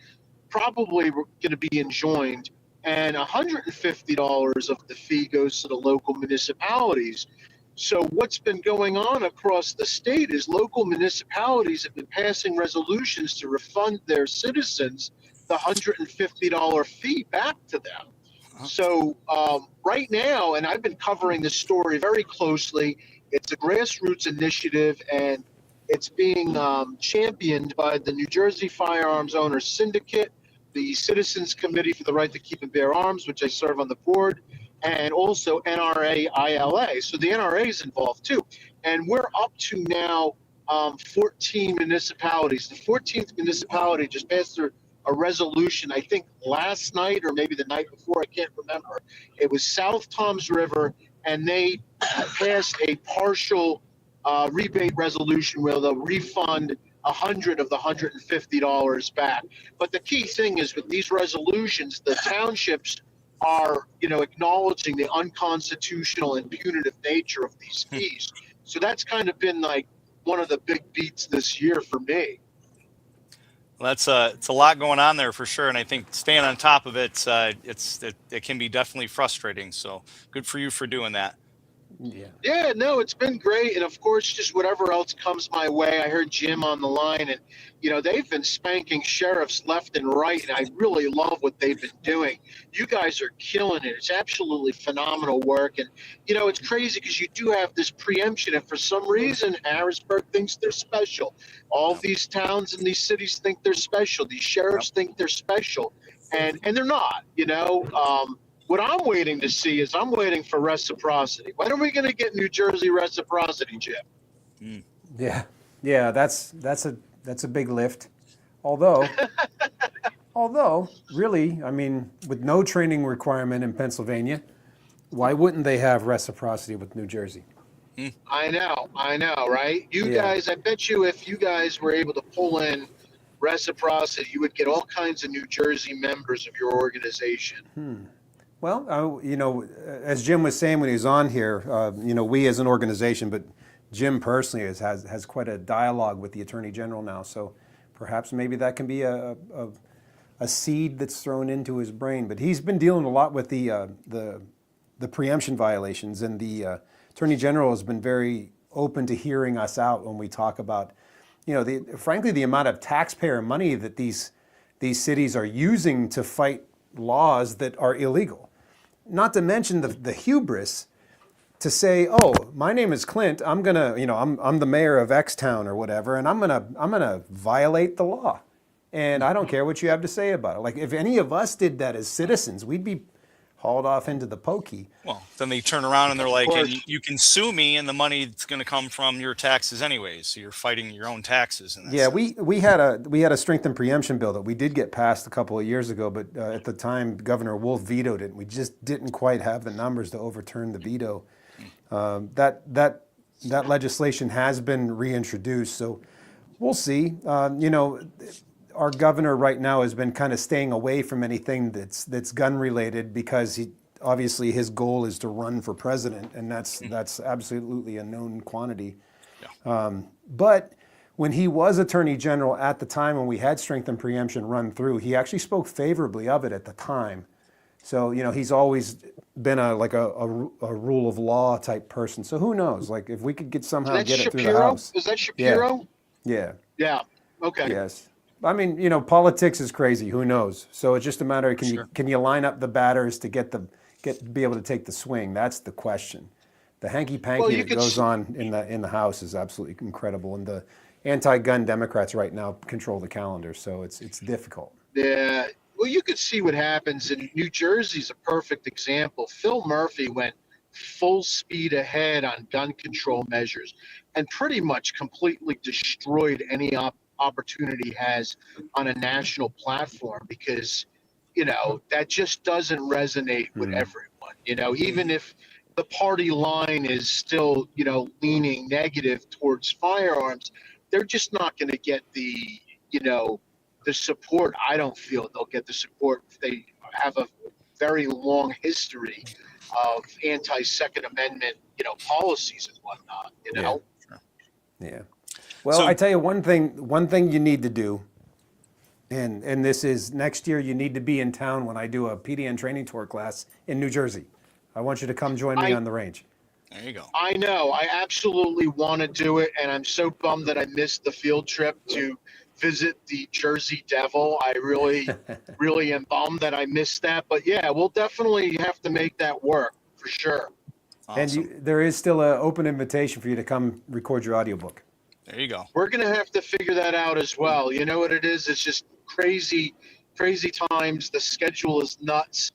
probably going to be enjoined. And $150 of the fee goes to the local municipalities. So what's been going on across the state is local municipalities have been passing resolutions to refund their citizens the $150 fee back to them. So right now, and I've been covering this story very closely, it's a grassroots initiative, and it's being championed by the New Jersey Firearms Owners Syndicate, the Citizens Committee for the Right to Keep and Bear Arms, which I serve on the board, and also NRA ILA. So the NRA is involved too. And we're up to now 14 municipalities. The 14th municipality just passed a resolution, I think last night or maybe the night before, I can't remember. It was South Toms River, and they passed a partial rebate resolution where they'll refund $100 of the $150 back. But the key thing is with these resolutions, the townships are, you know, acknowledging the unconstitutional and punitive nature of these fees. So that's kind of been like one of the big beats this year for me. Well, it's a lot going on there for sure, and I think staying on top of it, it can be definitely frustrating. So good for you for doing that. Yeah, no, it's been great. And of course, just whatever else comes my way. I heard Jim on the line, and, you know, they've been spanking sheriffs left and right. And I really love what they've been doing. You guys are killing it. It's absolutely phenomenal work. And, you know, it's crazy because you do have this preemption. And for some reason, Harrisburg thinks they're special. All these towns and these cities think they're special. These sheriffs think they're special. and they're not. What I'm waiting to see is I'm waiting for reciprocity. When are we going to get New Jersey reciprocity, Jim? Yeah, that's a big lift. Although really, I mean, with no training requirement in Pennsylvania, why wouldn't they have reciprocity with New Jersey? I know, right? You guys, I bet you if you guys were able to pull in reciprocity, you would get all kinds of New Jersey members of your organization. Well, as Jim was saying when he was on here, we as an organization, but Jim personally has quite a dialogue with the Attorney General now. So perhaps maybe that can be a seed that's thrown into his brain. But he's been dealing a lot with the preemption violations, and the Attorney General has been very open to hearing us out when we talk about, frankly, the amount of taxpayer money that these cities are using to fight laws that are illegal. Not to mention the hubris to say, oh, my name is Clint, I'm the mayor of X town or whatever, and I'm gonna violate the law. And I don't care what you have to say about it. Like, if any of us did that as citizens, we'd be hauled off into the pokey. Well, then they turn around and they're like, and you can sue me, and the money's going to come from your taxes anyways. So you're fighting your own taxes. Yeah, we had a strength and preemption bill that we did get passed a couple of years ago, but at the time Governor Wolf vetoed it. We just didn't quite have the numbers to overturn the veto. That legislation has been reintroduced, so we'll see. Our governor right now has been kind of staying away from anything that's gun related, because obviously his goal is to run for president, and that's absolutely a known quantity. Yeah. But when he was Attorney General at the time when we had strength and preemption run through, he actually spoke favorably of it at the time. So he's always been a rule of law type person. So who knows? Like, if we could get it through the House. Is that Shapiro? Yeah. Yeah. Okay. Yes. I mean, politics is crazy. Who knows? So it's just a matter of can you line up the batters to be able to take the swing? That's the question. The hanky panky that goes on in the House is absolutely incredible, and the anti-gun Democrats right now control the calendar, so it's difficult. Yeah. Well, you could see what happens in New Jersey's a perfect example. Phil Murphy went full speed ahead on gun control measures and pretty much completely destroyed any opportunity has on a national platform, because that just doesn't resonate with everyone. Even if the party line is still leaning negative towards firearms, they're just not going to get the support. I don't feel they'll get the support. They have a very long history of anti-Second Amendment policies and whatnot. Yeah. Well, I tell you one thing you need to do, and this is next year, you need to be in town when I do a PDN training tour class in New Jersey. I want you to come join me on the range. There you go. I know. I absolutely want to do it, and I'm so bummed that I missed the field trip to visit the Jersey Devil. I really, really am bummed that I missed that. But yeah, we'll definitely have to make that work for sure. Awesome. And there is still an open invitation for you to come record your audiobook. There you go. We're going to have to figure that out as well. You know what it is? It's just crazy times. The schedule is nuts.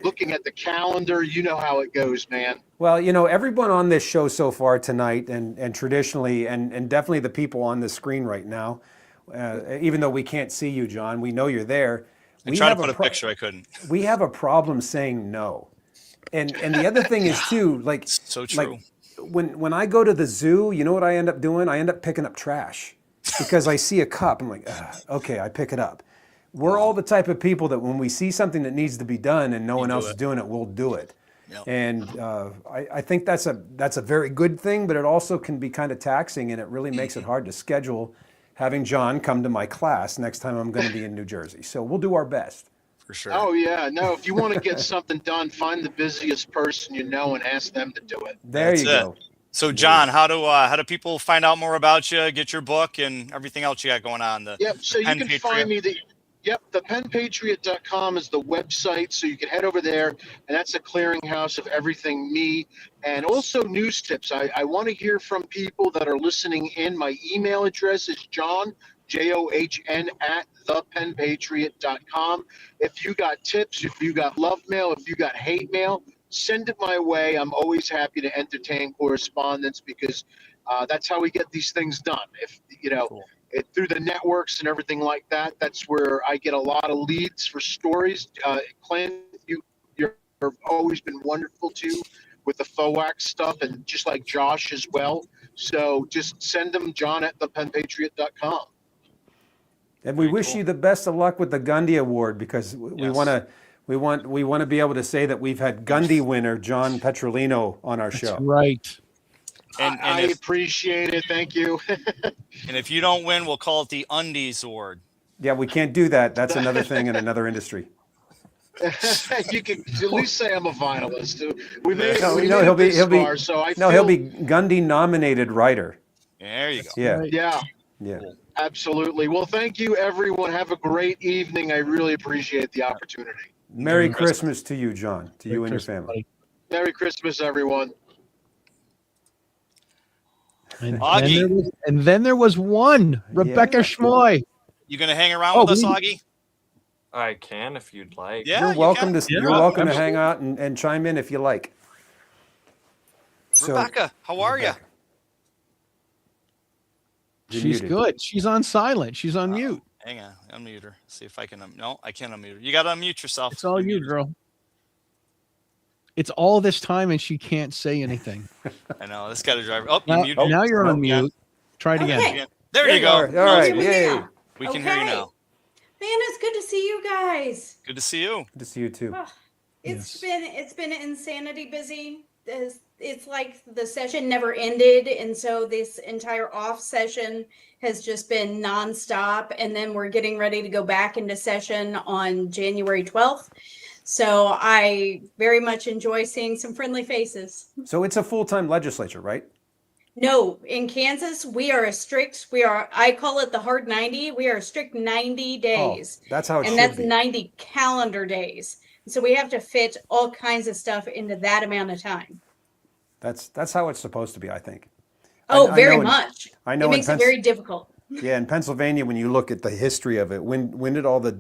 Looking at the calendar, you know how it goes, man. Well, everyone on this show so far tonight, and traditionally, and definitely the people on the screen right now, even though we can't see you, John, we know you're there. I tried to put a picture, I couldn't. We have a problem saying no. And the other thing is too, so true. Like, when I go to the zoo, you know what I end up doing? I end up picking up trash because I see a cup. I'm like, okay, I pick it up. We're all the type of people that when we see something that needs to be done and no one else is doing it, we'll do it. Yep. And I think that's a very good thing, but it also can be kind of taxing, and it really makes it hard to schedule having John come to my class next time I'm going to be in New Jersey. So we'll do our best. For sure. Oh yeah, no. If you want to get something done, find the busiest person you know and ask them to do it. That's you go. So John, how do people find out more about you, get your book, and everything else you got going on? So you can find me the penpatriot.com is the website, so you can head over there, and that's a clearinghouse of everything me, and also news tips. I want to hear from people that are listening in. My email address is john JOHN at thepenpatriot.com. If you got tips, if you got love mail, if you got hate mail, send it my way. I'm always happy to entertain correspondence because that's how we get these things done. If through the networks and everything like that, that's where I get a lot of leads for stories. Clint, you've always been wonderful too with the FOAX stuff, and just like Josh as well. So just send them, John at thepenpatriot.com. And we wish you the best of luck with the Gundy Award, because we want to be able to say that we've had Gundy winner John Petrolino on our show. Right. And I appreciate it. Thank you. And if you don't win, we'll call it the Undies Award. Yeah, we can't do that. That's another thing in another industry. You can at least say I'm a finalist. We made He'll be Gundy nominated writer. There you go. Yeah. Yeah. Absolutely. Well, thank you, everyone. Have a great evening. I really appreciate the opportunity. Merry Christmas to you, John, to you and your family. Merry Christmas, everyone. And then there was one, Rebecca Schmoy. You gonna hang around with us, Augie? I can if you'd like. Yeah, you're welcome to hang out and chime in if you like. Rebecca, how are you? She's good. She's on silent. She's on mute. Hang on, unmute her. See if I can. No, I can't unmute her. You got to unmute yourself. It's all you, girl. It's all this time and she can't say anything. I know. This got to drive. Oh, now, you muted. now you're on mute. Try it again. Okay. There you go. All right. Yay. We can hear you now. Man, it's good to see you guys. Good to see you. Good to see you too. Oh, it's been insanity busy. It's like the session never ended, and so this entire off session has just been nonstop. And then we're getting ready to go back into session on January 12th. So I very much enjoy seeing some friendly faces. So it's a full-time legislature, right? No, in Kansas, I call it the hard 90. We are a strict 90 days. That's how it should be. And that's be. 90 calendar days. So we have to fit all kinds of stuff into that amount of time. That's how it's supposed to be, I think. Oh, I very know much. I know it makes it very difficult. Yeah, in Pennsylvania, when you look at the history of it, when did all the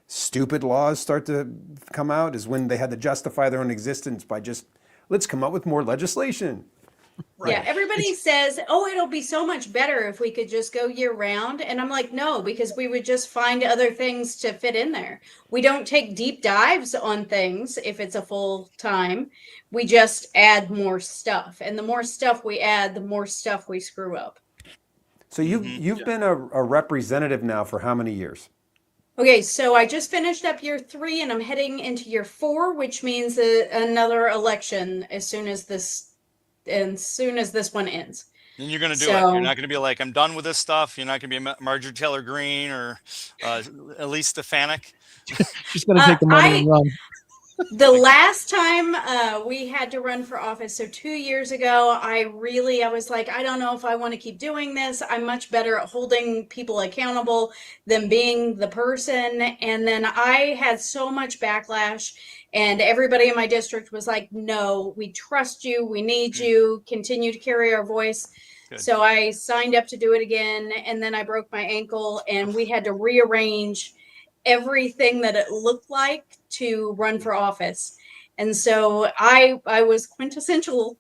stupid laws start to come out? Is when they had to justify their own existence by just, let's come up with more legislation. Right. Yeah, everybody says, oh, it'll be so much better if we could just go year round. And I'm like, no, because we would just find other things to fit in there. We don't take deep dives on things if it's a full time. We just add more stuff. And the more stuff we add, the more stuff we screw up. So you've been a representative now for how many years? Okay, so I just finished up year 3 and I'm heading into year 4, which means another election as soon as this one ends. And you're going to do it. You're not going to be like, I'm done with this stuff. You're not going to be Marjorie Taylor Greene or Elise Stefanik. She's going to take the money and run. The last time we had to run for office, so 2 years ago, I was like, I don't know if I want to keep doing this. I'm much better at holding people accountable than being the person. And then I had so much backlash. And everybody in my district was like, no, we trust you. We need you. Continue to carry our voice. Good. So I signed up to do it again. And then I broke my ankle and we had to rearrange everything that it looked like to run for office. And so I was quintessential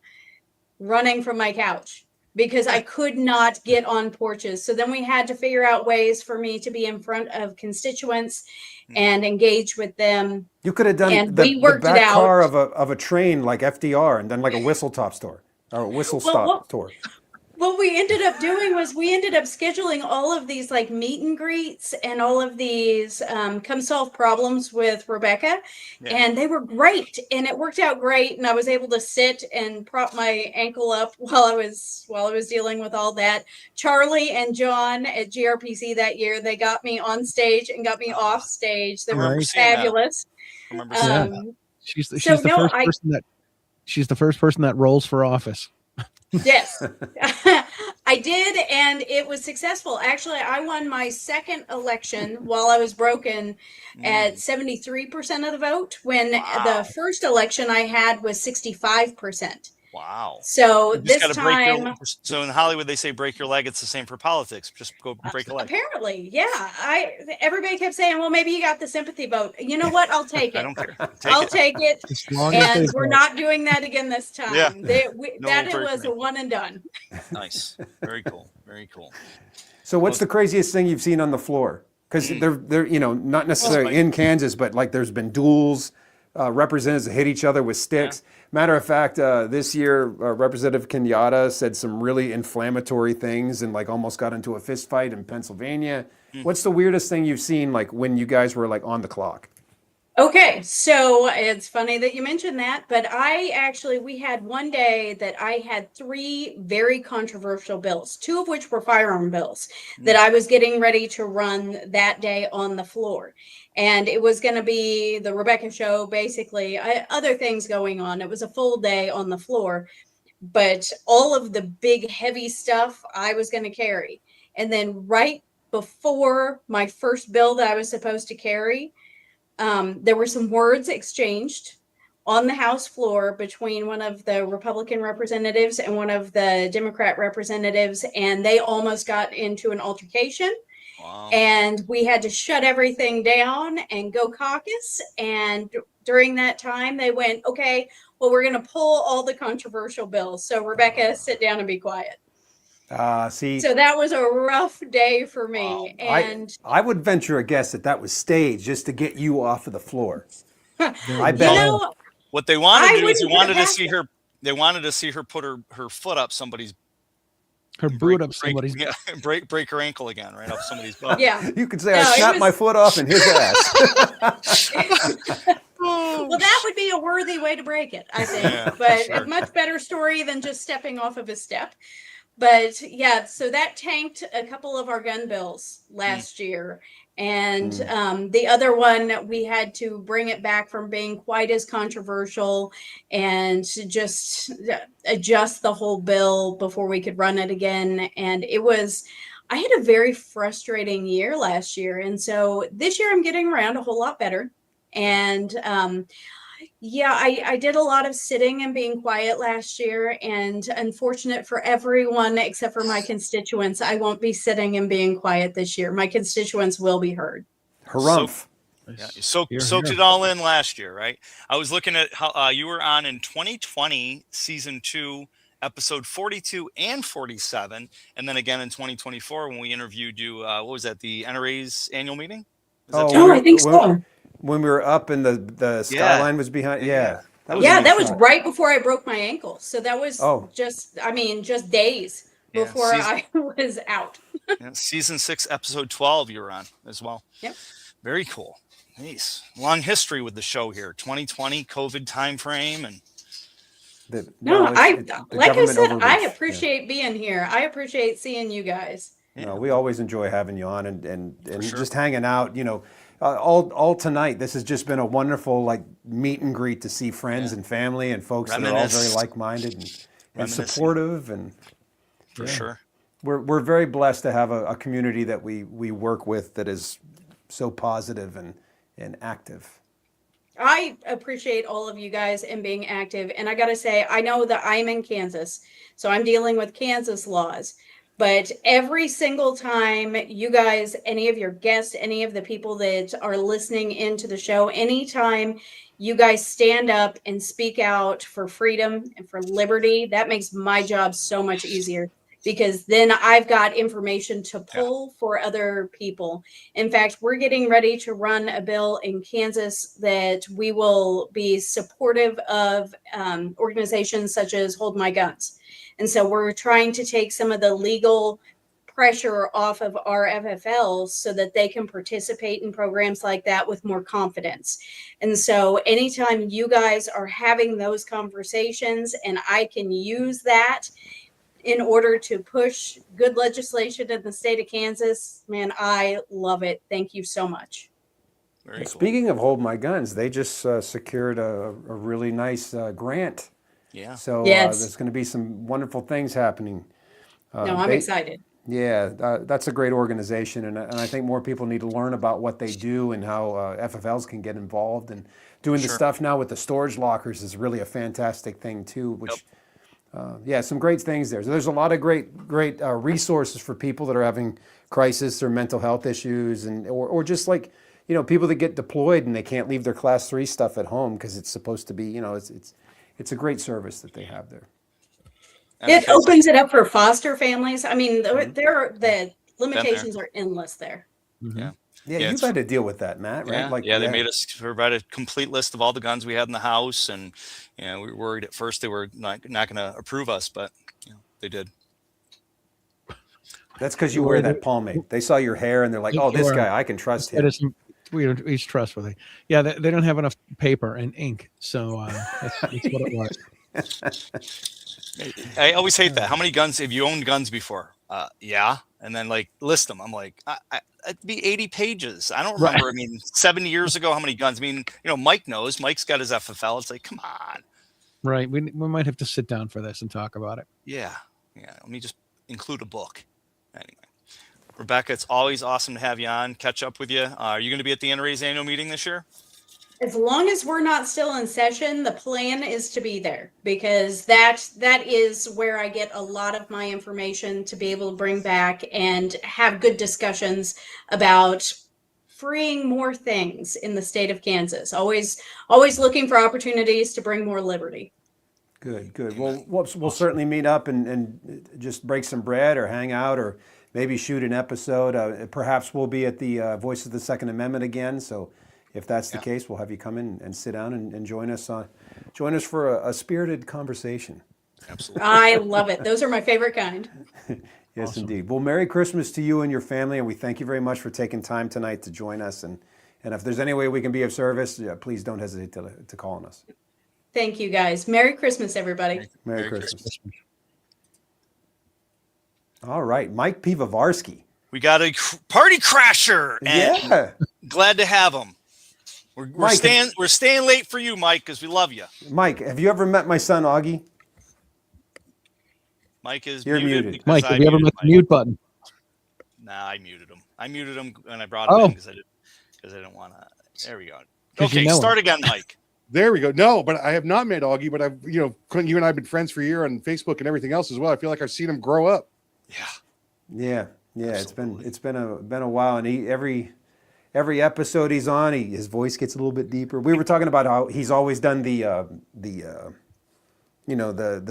running from my couch because I could not get on porches. So then we had to figure out ways for me to be in front of constituents and engage with them. You could have done the back car of a train like FDR and done like a whistle top tour or a whistle stop tour. What we ended up doing was we ended up scheduling all of these like meet and greets and all of these come solve problems with Rebecca. Yeah. And they were great and it worked out great. And I was able to sit and prop my ankle up while I was dealing with all that. Charlie and John at GRPC that year, they got me on stage and got me off stage. They were fabulous. She's the first person that rolls for office. Yes, I did, and it was successful. Actually, I won my second election while I was broken at 73% of the vote, when the first election I had was 65%. Wow. So You just this got to break time, your. So in Hollywood, they say break your leg. It's the same for politics. Just go break a leg. apparently, yeah. Everybody kept saying, "Well, maybe you got the sympathy vote." You know what? I'll take I it. don't care. I'll take it. As long as And they we're vote. not doing that again this time. Yeah. No That break was a leg. one and done. Nice. Very cool. Very cool. So what's the craziest thing you've seen on the floor? Because they're not necessarily in Kansas, but like there's been duels, representatives that hit each other with sticks. Matter of fact, this year Representative Kenyatta said some really inflammatory things and like almost got into a fist fight in Pennsylvania. What's the weirdest thing you've seen like when you guys were like on the clock? Okay, so it's funny that you mentioned that, but we had one day that I had 3 very controversial bills, 2 of which were firearm bills that I was getting ready to run that day on the floor. And it was going to be the Rebecca show, basically, other things going on. It was a full day on the floor, but all of the big heavy stuff I was going to carry. And then right before my first bill that I was supposed to carry, there were some words exchanged on the House floor between one of the Republican representatives and one of the Democrat representatives, and they almost got into an altercation. Wow. And we had to shut everything down and go caucus. And during that time, they went, okay, well, we're going to pull all the controversial bills. So Rebecca, sit down and be quiet. See, So that was a rough day for me. And I would venture a guess that was staged just to get you off of the floor. I you bet. know, What they wanted I to do is wouldn't they put it wanted to past see her. They wanted to see her put her foot up somebody's. Her boot up somebody's. Yeah, break her ankle again, right up somebody's butt. yeah. You could say No, I it snapped was- my foot off in his ass. Well, that would be a worthy way to break it, I think. Yeah, But sure. a much better story than just stepping off of a step. But yeah, so that tanked a couple of our gun bills last year. And the other one, we had to bring it back from being quite as controversial and to just adjust the whole bill before we could run it again. And I had a very frustrating year last year. And so this year I'm getting around a whole lot better. And I did a lot of sitting and being quiet last year, and unfortunate for everyone except for my constituents, I won't be sitting and being quiet this year. My constituents will be heard. Harumph. Yeah, you soaked it all in last year, right? I was looking at how you were on in 2020, season 2, episode 42 and 47, and then again in 2024 when we interviewed you. What was that? The NRA's annual meeting? Was that I think so. When we were up and the skyline was behind. Yeah. That was a neat That was shot. right before I broke my ankle. So that was just days Yeah, before I was out. Yeah, season 6, episode 12, you were on as well. Yep. Very cool. Nice. Long history with the show here. 2020 COVID time frame and. Like I government said, I overreach. appreciate being here. I appreciate seeing you guys. No, we always enjoy having you on and sure. just hanging out. All tonight. This has just been a wonderful like meet and greet to see friends and family and folks that are all very Reminisce. like-minded and Reminiscing. supportive and For sure. We're very blessed to have a community that we work with that is so positive and active. I appreciate all of you guys and being active. And I got to say, I know that I'm in Kansas, so I'm dealing with Kansas laws. But every single time you guys, any of your guests, any of the people that are listening into the show, anytime you guys stand up and speak out for freedom and for liberty, that makes my job so much easier. Because then I've got information to pull for other people. In fact, we're getting ready to run a bill in Kansas that we will be supportive of organizations such as Hold My Guns. And so we're trying to take some of the legal pressure off of our FFLs so that they can participate in programs like that with more confidence. And so anytime you guys are having those conversations and I can use that in order to push good legislation in the state of Kansas, man, I love it. Thank you so much. Very cool. Speaking of Hold My Guns, they just secured a really nice grant. Yeah. So Yes. there's going to be some wonderful things happening. No, I'm excited. Yeah, that's a great organization, and I think more people need to learn about what they do and how FFLs can get involved. And doing the Sure. stuff now with the storage lockers is really a fantastic thing too, which yeah, some great things there. So there's a lot of great resources for people that are having crisis or mental health issues, and or just like, you know, people that get deployed and they can't leave their class 3 stuff at home because it's supposed to be, you know, it's a great service that they have there. It opens it up for foster families. I mean, the limitations are endless there. Yeah. Yeah, you've had to deal with that, Matt, right? Yeah, they made us provide a complete list of all the guns we had in the house, and you know, we were worried at first they were not going to approve us, but you know, they did. That's because you wear that pomade. They saw your hair and they're like, "Oh, this guy, I can trust him." He's trustworthy. Yeah, they don't have enough paper and ink, so that's what it was. I always hate that. How many guns have you owned guns before? Yeah, and then like list them. I'm like, it'd be 80 pages. I don't remember. I mean, 7 years ago, how many guns? I mean, you know, Mike knows. Mike's got his FFL. It's like, come on. Right. We might have to sit down for this and talk about it. Yeah. Let me just include a book. Anyway, Rebecca, it's always awesome to have you on. Catch up with you. Are you going to be at the NRA's annual meeting this year? As long as we're not still in session, the plan is to be there, because that is where I get a lot of my information to be able to bring back and have good discussions about freeing more things in the state of Kansas. Always looking for opportunities to bring more liberty. Good. Well, we'll certainly meet up and just break some bread or hang out or maybe shoot an episode. Perhaps we'll be at the Voice of the Second Amendment again. So if that's the case, we'll have you come in and sit down and join us for a spirited conversation. Absolutely. I love it. Those are my favorite kind. Yes, awesome. Indeed. Well, Merry Christmas to you and your family, and we thank you very much for taking time tonight to join us. And if there's any way we can be of service, please don't hesitate to call on us. Thank you, guys. Merry Christmas, everybody. Merry Christmas. All right, Mike Pivovarsky. We got a party crasher. And yeah. Glad to have him. We're staying late for you, Mike, because we love you. Mike, have you ever met my son, Augie? Mike is muted. Mike, have you ever met the mute button? Nah, I muted him. I muted him when I brought him in because I didn't want to. There we go. Okay, start again, Mike. There we go. No, but I have not met Augie, but I've, you and I have been friends for a year on Facebook and everything else as well. I feel like I've seen him grow up. Yeah. Absolutely. It's been a while, and every episode he's on, his voice gets a little bit deeper. We were talking about how he's always done the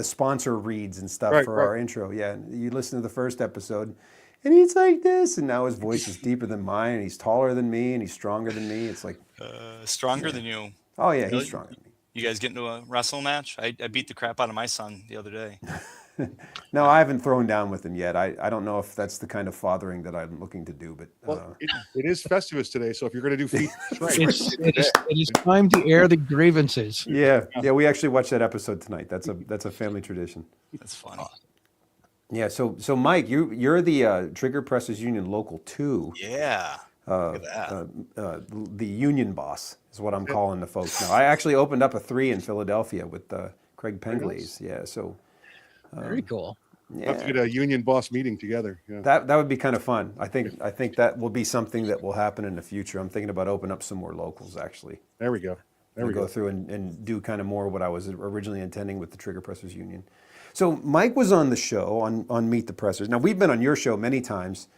sponsor reads and stuff for our intro. Yeah, you listen to the first episode, and he's like this, and now his voice is deeper than mine, and he's taller than me, and he's stronger than me. It's like stronger than you. Oh yeah, he's stronger than me. You guys get into a wrestle match? I beat the crap out of my son the other day. No, I haven't thrown down with him yet. I don't know if that's the kind of fathering that I'm looking to do, but it is Festivus today, so if you're going to do feet, it is time to air the grievances. Yeah. We actually watched that episode tonight. That's a family tradition. That's funny. Yeah. So Mike, you're the Trigger Presses Union Local 2. Yeah. Look at that. The union boss is what I'm calling the folks now. I actually opened up a 3 in Philadelphia with Craig Penglaze. Yeah. So. Very cool. Yeah. Let's get a union boss meeting together. Yeah. That would be kind of fun. I think that will be something that will happen in the future. I'm thinking about opening up some more locals, actually. There we go. We go through and do kind of more what I was originally intending with the Trigger Pressers Union. So Mike was on the show on Meet the Pressers. Now, we've been on your show many times,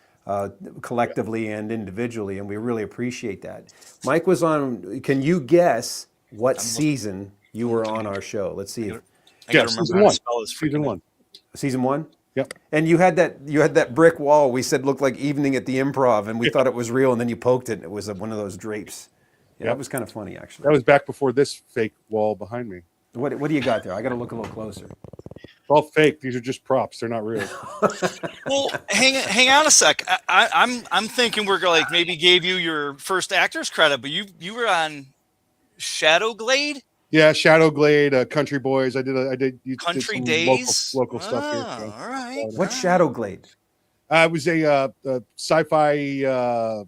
collectively and individually, and we really appreciate that. Mike was on. Can you guess what season you were on our show? Let's see. I gotta remember how to spell his Season 1. Season 1? Yep. And you had that brick wall we said looked like Evening at the Improv, and we thought it was real, and then you poked it, and it was one of those drapes. Yeah, that was kind of funny, actually. That was back before this fake wall behind me. What do you got there? I got to look a little closer. It's all fake. These are just props. They're not real. Well, hang on a sec. I'm thinking we're like maybe gave you your first actor's credit, but you were on Shadowglade. Yeah, Shadowglade, Country Boys. I did Country some Days, local stuff here. So. All right. What's Shadowglade? It was a sci-fi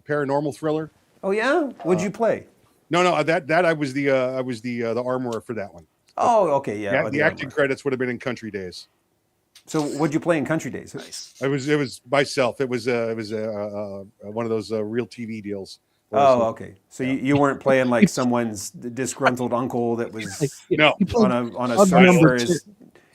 paranormal thriller. Oh yeah, what'd you play? No, that I was the armorer for that one. Oh, okay, yeah. The acting credits would have been in Country Days. So what'd you play in Country Days? Nice. It was myself. It was one of those real TV deals. Oh, okay. So you weren't playing like someone's disgruntled uncle that was no on a search for his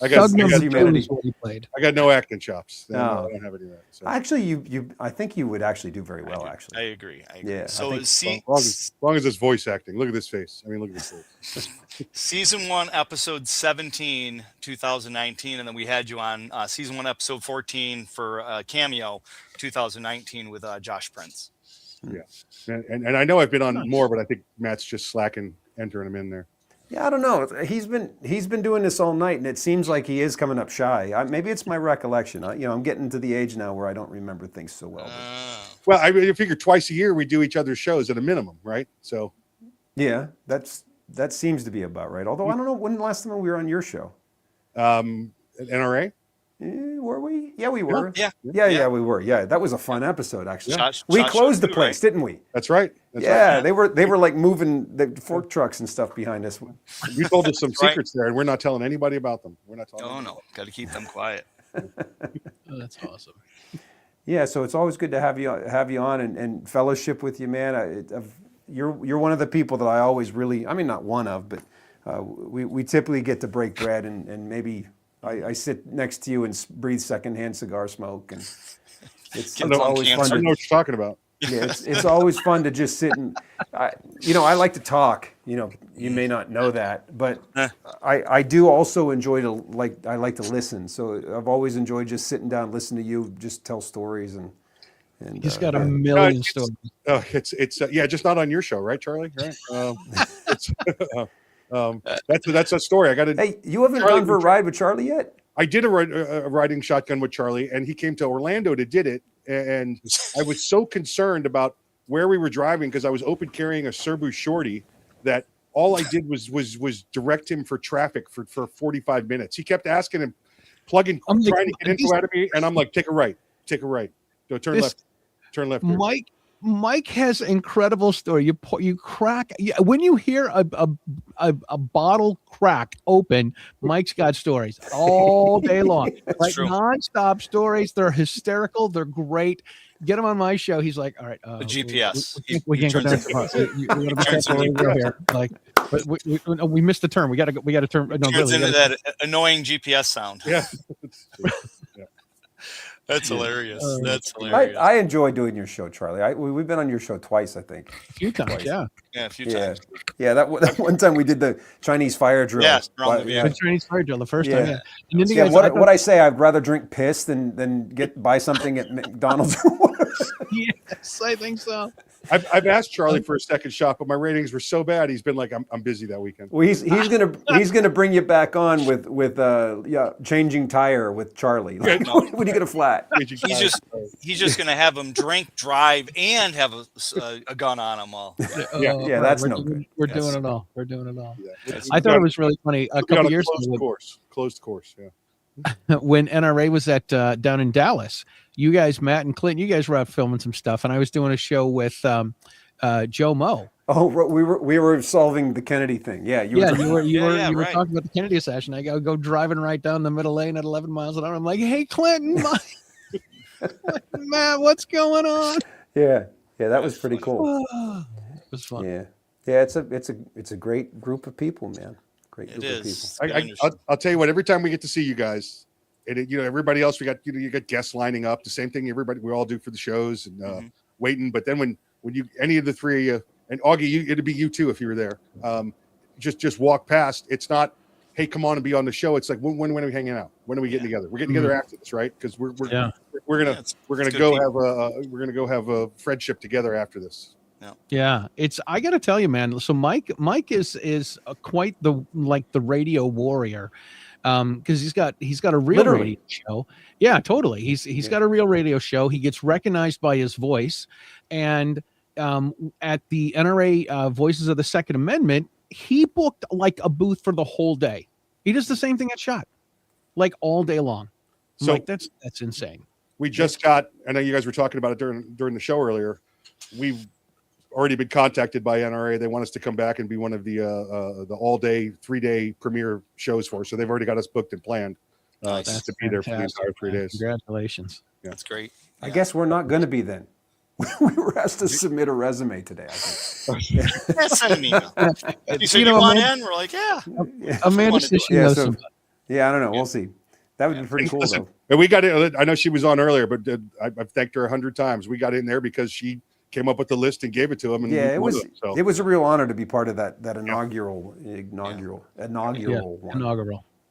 I got, Thug I number got, two humanity. is what he played. I got no acting chops. No. I don't have any of that. So. Actually, I think you would actually do very well. Actually, I agree. Yeah. So As long as it's voice acting. Look at this face. I mean, look at this face. season 1, episode 17, 2019, and then we had you on season 1, episode 14 for cameo, 2019 with Josh Prince. Yeah, and I know I've been on more, but I think Matt's just slacking entering him in there. Yeah, I don't know. He's been doing this all night, and it seems like he is coming up shy. Maybe it's my recollection. I'm getting to the age now where I don't remember things so well. Well, I figure twice a year we do each other's shows at a minimum, right? So, Yeah, that seems to be about right. Although I don't know when the last time we were on your show. NRA. Were we? Yeah, we were. Yeah, we were. Yeah, that was a fun episode actually. Josh- we Josh closed the too, place, right? didn't we? That's right. That's Yeah, right. they were like moving the fork trucks and stuff behind us. You told us some That's right. secrets there, and we're not telling anybody about them. We're not telling. Oh no, got to keep them quiet. Oh, that's awesome. Yeah, so it's always good to have you on and fellowship with you, man. You're one of the people that I always really, I mean, not one of, but we typically get to break bread and maybe I sit next to you and breathe secondhand cigar smoke, and it's I know, always I fun. know what you're talking about. Yeah, it's always fun to just sit and, I like to talk. You may not know that, but I do also enjoy I like to listen. So I've always enjoyed just sitting down, listening to you just tell stories and He's got a yeah. million stories. Oh, it's yeah, just not on your show, right, Charlie? Right. That's a story. I got to. Hey, you haven't gone for a ride with Charlie yet? I did a riding shotgun with Charlie, and he came to Orlando to did it, and I was so concerned about where we were driving because I was open carrying a Serbu Shorty that all I did was direct him for traffic for 45 minutes. He kept asking him, trying to get info out of me, and I'm like, take a right, no, turn left. Here. Mike has incredible story. You crack when you hear a bottle crack open. Mike's got stories all day long, like true. nonstop stories. They're hysterical. They're great. Get him on my show. He's like, all right, The GPS. We can't go down so far. We gotta be careful where we go here. Like, but we missed the turn. We gotta turn. No, Turns really, into that annoying GPS sound. Yeah. That's hilarious. That's hilarious. I enjoy doing your show, Charlie. We've been on your show twice, I think. A few times, yeah. Yeah, a few times. Yeah, that one time we did the Chinese fire drill. Yes, around the- The Chinese fire drill the first time. Yeah. And then you Yeah, guys, what I say, I'd rather drink piss than buy something at McDonald's. Yes, I think so. I've asked Charlie for a second shot, but my ratings were so bad. He's been like, I'm busy that weekend. Well, he's gonna bring you back on with changing tire with Charlie. Like, when you get a flat, He's just gonna have him drink, drive, and have a gun on him all. Yeah, that's no good. We're doing it all. We're doing it all. Yeah. I thought it was really funny. A couple years ago, Closed course. Yeah. when NRA was at down in Dallas, you guys, Matt and Clint, you guys were out filming some stuff, and I was doing a show with Joe Mo. Oh, we were solving the Kennedy thing. Yeah, you were right. Talking about the Kennedy assassination. I go driving right down the middle lane at 11 miles an hour. I'm like, hey, Clinton, Matt, what's going on? Yeah, that was pretty cool. It was fun. Yeah, it's a great group of people, man. Great group of people. I'll tell you what. Every time we get to see you guys, and everybody else, we got you got guests lining up. The same thing we all do for the shows and waiting. But then when you any of the three of you and Augie, it'd be you too if you were there. Just walk past. It's not, hey, come on and be on the show. It's like when are we hanging out? When are we getting together? We're getting together after this, right? Because we're gonna go have a friendship together after this. Yeah, I got to tell you, man. So Mike is quite the radio warrior, because he's got a real radio show. Yeah, totally. He's got a real radio show. He gets recognized by his voice, and at the NRA Voices of the Second Amendment, he booked like a booth for the whole day. He does the same thing at SHOT, like all day long. So that's insane. We just got. I know you guys were talking about it during the show earlier. We've already been contacted by NRA. They want us to come back and be one of the all-day, 3-day premiere shows for us. So they've already got us booked and planned to be there for the entire 3 days. Congratulations. Yeah. That's great. I guess we're not going to be then. We were asked to submit a resume today, I think. Yeah, send an email. You said you want in? We're like, yeah. Amanda says she knows somebody. Yeah, I don't know. We'll see. That would be pretty cool, Listen, though. and we got it. I know she was on earlier, but I've thanked her 100 times. We got in there because she came up with the list and gave it to him. And Yeah, we it won was. So. It was a real honor to be part of that inaugural one. Inaugural.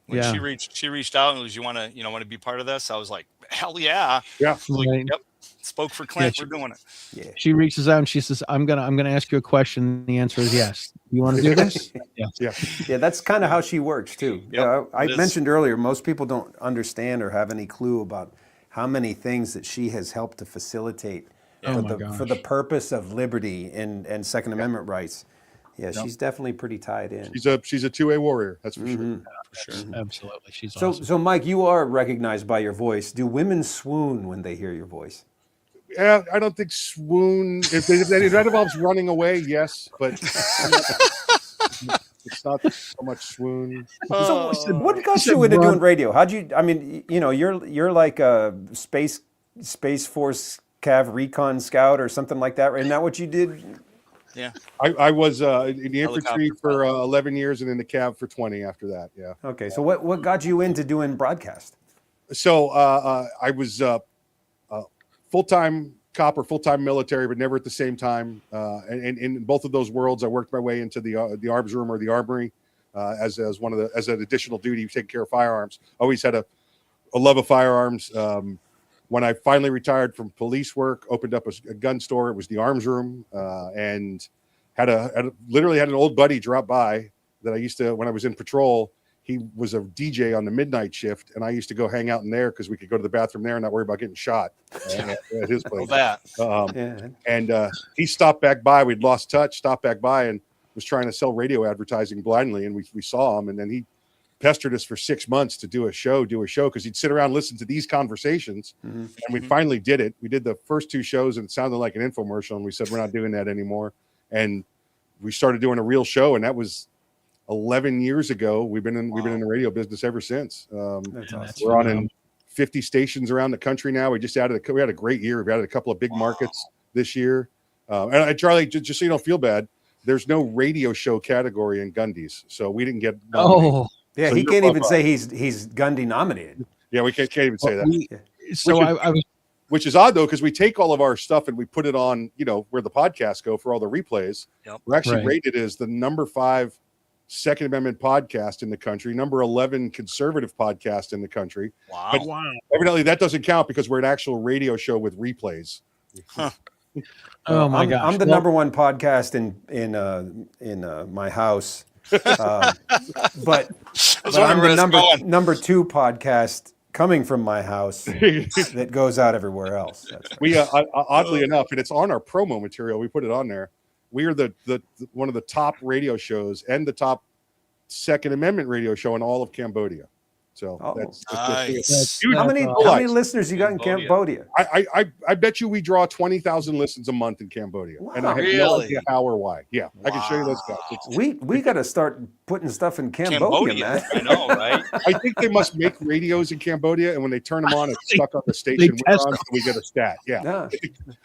When Yeah. she reached out and was, you want to be part of this? I was like, hell yeah. Yeah. Like, Right. yep. Spoke for Clint. Yeah, We're doing it. Yeah. She reaches out and she says, I'm gonna ask you a question. The answer is yes. You want to do this? Yeah. Yeah, that's kind of how she works too. Yep, I it is. mentioned earlier, most people don't understand or have any clue about how many things that she has helped to facilitate Oh my for the gosh. purpose of liberty and Second Amendment rights. Yeah, she's definitely pretty tied in. She's a 2A warrior. That's for sure. For sure. Absolutely. She's So, awesome. so Mike, you are recognized by your voice. Do women swoon when they hear your voice? Yeah, I don't think swoon. If that involves running away, yes, but it's not so much swoon. So, what got you into doing radio? How'd you? I mean, you're like a Space Force Cav Recon Scout or something like that, right? Isn't that what you did? Yeah. I was in the infantry Helicopter for 11 years and in the cav for 20 after that. Yeah. Okay, so what got you into doing broadcast? So I was full-time cop or full-time military, but never at the same time. And in both of those worlds, I worked my way into the arms room or the armory as an additional duty, taking care of firearms. Always had a love of firearms. When I finally retired from police work, opened up a gun store. It was the arms room, and literally had an old buddy drop by that I used to, when I was in patrol. He was a DJ on the midnight shift, and I used to go hang out in there because we could go to the bathroom there and not worry about getting shot at his place. And he stopped back by. We'd lost touch. Stopped back by and was trying to sell radio advertising blindly, and we saw him, and then he pestered us for 6 months to do a show because he'd sit around and listen to these conversations. And we finally did it. We did the first 2 shows and it sounded like an infomercial, and we said we're not doing that anymore, and we started doing a real show, and that was 11 years ago. We've been in the radio business ever since. We're on in 50 stations around the country now. We just we had a great year. We've added a couple of big markets this year. And Charlie, just so you don't feel bad, there's no radio show category in Gundy's, so we didn't get nominated. Oh, yeah, So he you're can't even above say he's Gundy nominated. Yeah, we can't even say that. Which is odd though, because we take all of our stuff and we put it on, where the podcasts go for all the replays. Yep. We're actually Right. rated as the number 5 Second Amendment podcast in the country, number 11 conservative podcast in the country. Wow. But evidently that doesn't count because we're an actual radio show with replays. Huh. Oh my gosh. I'm the Well- number 1 podcast in my house, but was I'm wondering the where it's number 2 podcast coming from my house that goes out everywhere else. That's right. We oddly enough, and it's on our promo material, we put it on there. We are the one of the top radio shows and the top Second Amendment radio show in all of Cambodia. So that's nice. huge. How many listeners you got in Cambodia? I bet you we draw 20,000 listens a month in Cambodia, and I have no Really? idea how or why. Yeah, I can show you those guys. We got to start putting stuff in Cambodia, man. I know, right? I think they must make radios in Cambodia, and when they turn them on, it's stuck on the station we're test on, them. so we get a stat. Yeah, Yeah.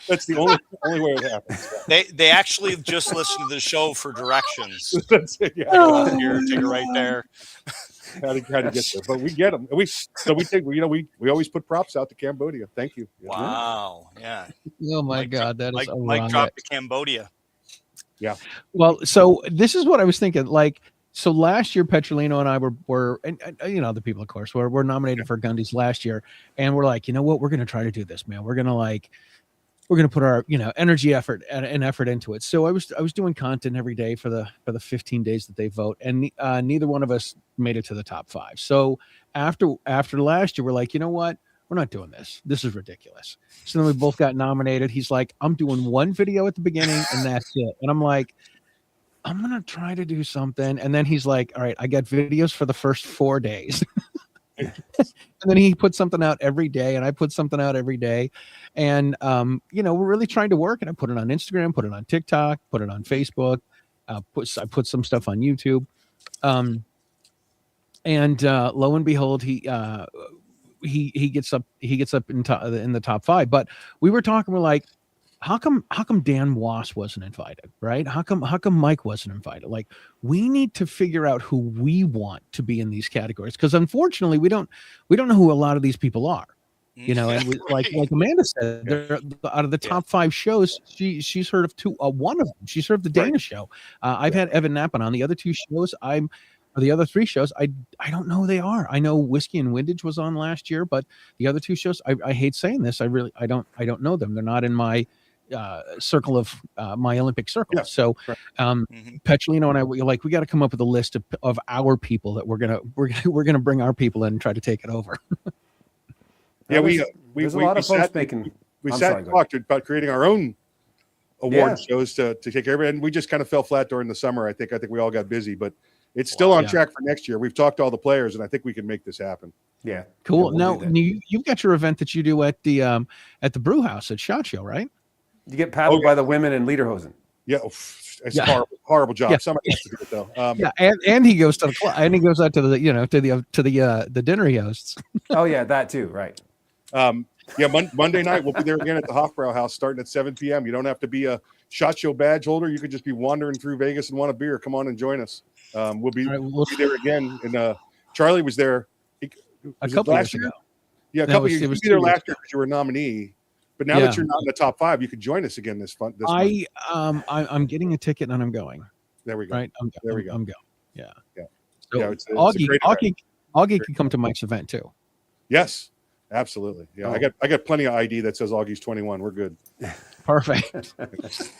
that's the only way it happens. They actually just listen to the show for directions. That's it. Yeah. Take it here, take it right there. How to get there, but we get them. We always put props out to Cambodia. Thank you. Wow. Yeah. Oh my God, that is Mike dropped to Cambodia. Yeah. Well, so this is what I was thinking. Like, so last year, Petrolino and I were and the people, of course, were nominated for Gundy's last year, and we're like, you know what, we're going to try to do this, man. We're going to put our energy effort into it. So I was doing content every day for the 15 days that they vote, and neither one of us made it to the top 5. So after last year, we're like, you know what, we're not doing this. This is ridiculous. So then we both got nominated. He's like, I'm doing one video at the beginning and that's it. And I'm like, I'm gonna try to do something. And then he's like, all right, I got videos for the first 4 days. And then he put something out every day, and I put something out every day. And we're really trying to work. And I put it on Instagram, put it on TikTok, put it on Facebook, I put some stuff on YouTube. And lo and behold, he gets up in the top 5. But we were talking, we're like, how come Dan Wass wasn't invited, right? How come Mike wasn't invited? Like, we need to figure out who we want to be in these categories, because unfortunately we don't know who a lot of these people are. You know, and like Amanda said, they're out of the top 5 shows, she's heard of one of them. She's heard of the Dana show. I've had Evan Nappen on. The other 2 shows, the other 3 shows, I don't know who they are. I know Whiskey and Windage was on last year, but the other 2 shows, I hate saying this, I don't know them. They're not in my circle of my Olympic circle. Yeah, so Petrolino and I, we got to come up with a list of our people that we're gonna bring our people in and try to take it over. Yeah, there's a lot of folks making. We I'm sat sorry, and go talked about creating our own award shows to take care of it, and we just kind of fell flat during the summer. I think we all got busy, but it's still on track for next year. We've talked to all the players, and I think we can make this happen. Yeah, cool. Yeah, we'll now you've got your event that you do at the Brew House at SHOT Show, right? You get paddled by the women in Lederhosen. Yeah, it's a horrible job. Yeah. Somebody has to do it though. Yeah, and he goes to the club, and he goes out to the dinner he hosts. Oh yeah, that too, right? Monday night we'll be there again at the Hofbrau House, starting at 7 p.m. You don't have to be a SHOT Show badge holder. You could just be wandering through Vegas and want a beer. Come on and join us. We'll be there again. And Charlie was there a couple years ago. Yeah, a couple years. You were there last year because you were a nominee. But now that you're not in the top 5, you can join us again this month. I'm getting a ticket and I'm going. There we go. Right, I'm there we go. I'm going. Yeah. So So it's a great event. Augie can come to Mike's event too. Yes, absolutely. Yeah, I got plenty of ID that says Augie's 21. We're good. Perfect.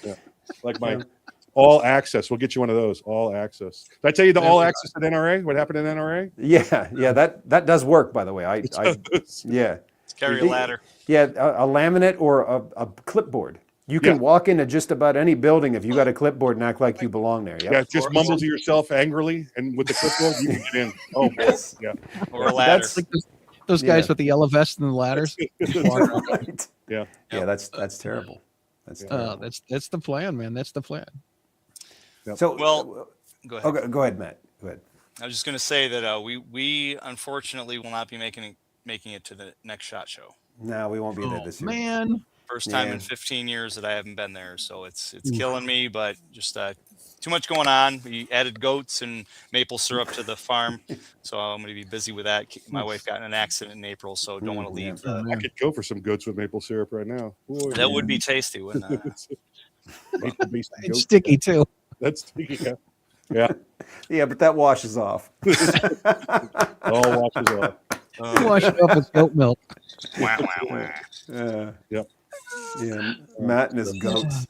Yeah. Like my all access. We'll get you one of those. All access. Did I tell you the all access at NRA? What happened in NRA? Yeah, that does work, by the way. Yeah. Carry a ladder. Yeah, a laminate or a clipboard. You can walk into just about any building if you got a clipboard and act like you belong there. Yep. Yeah, just mumble to yourself angrily, and with the clipboard, you can get in. Oh, boy. Yeah. Or a ladder. That's like those guys with the yellow vests and the ladders. Right. Yeah. Yeah, that's terrible. That's terrible. That's the plan, man. That's the plan. So, Well, go ahead. Okay, go ahead, Matt. Go ahead. I was just going to say that we unfortunately will not be making it to the next SHOT Show. No, we won't be there this year. Man. First time in 15 years that I haven't been there, so it's killing me. But just too much going on. We added goats and maple syrup to the farm, so I'm going to be busy with that. My wife got in an accident in April, so don't want to leave. I could go for some goats with maple syrup right now. Boy, that would be tasty, wouldn't it? Maple-based It's goats. sticky too. That's sticky. Yeah. Yeah, but that washes off. All washes off. Wash it up with goat milk. Wah, wah, wah. Yep. Yeah, Matt and his goats.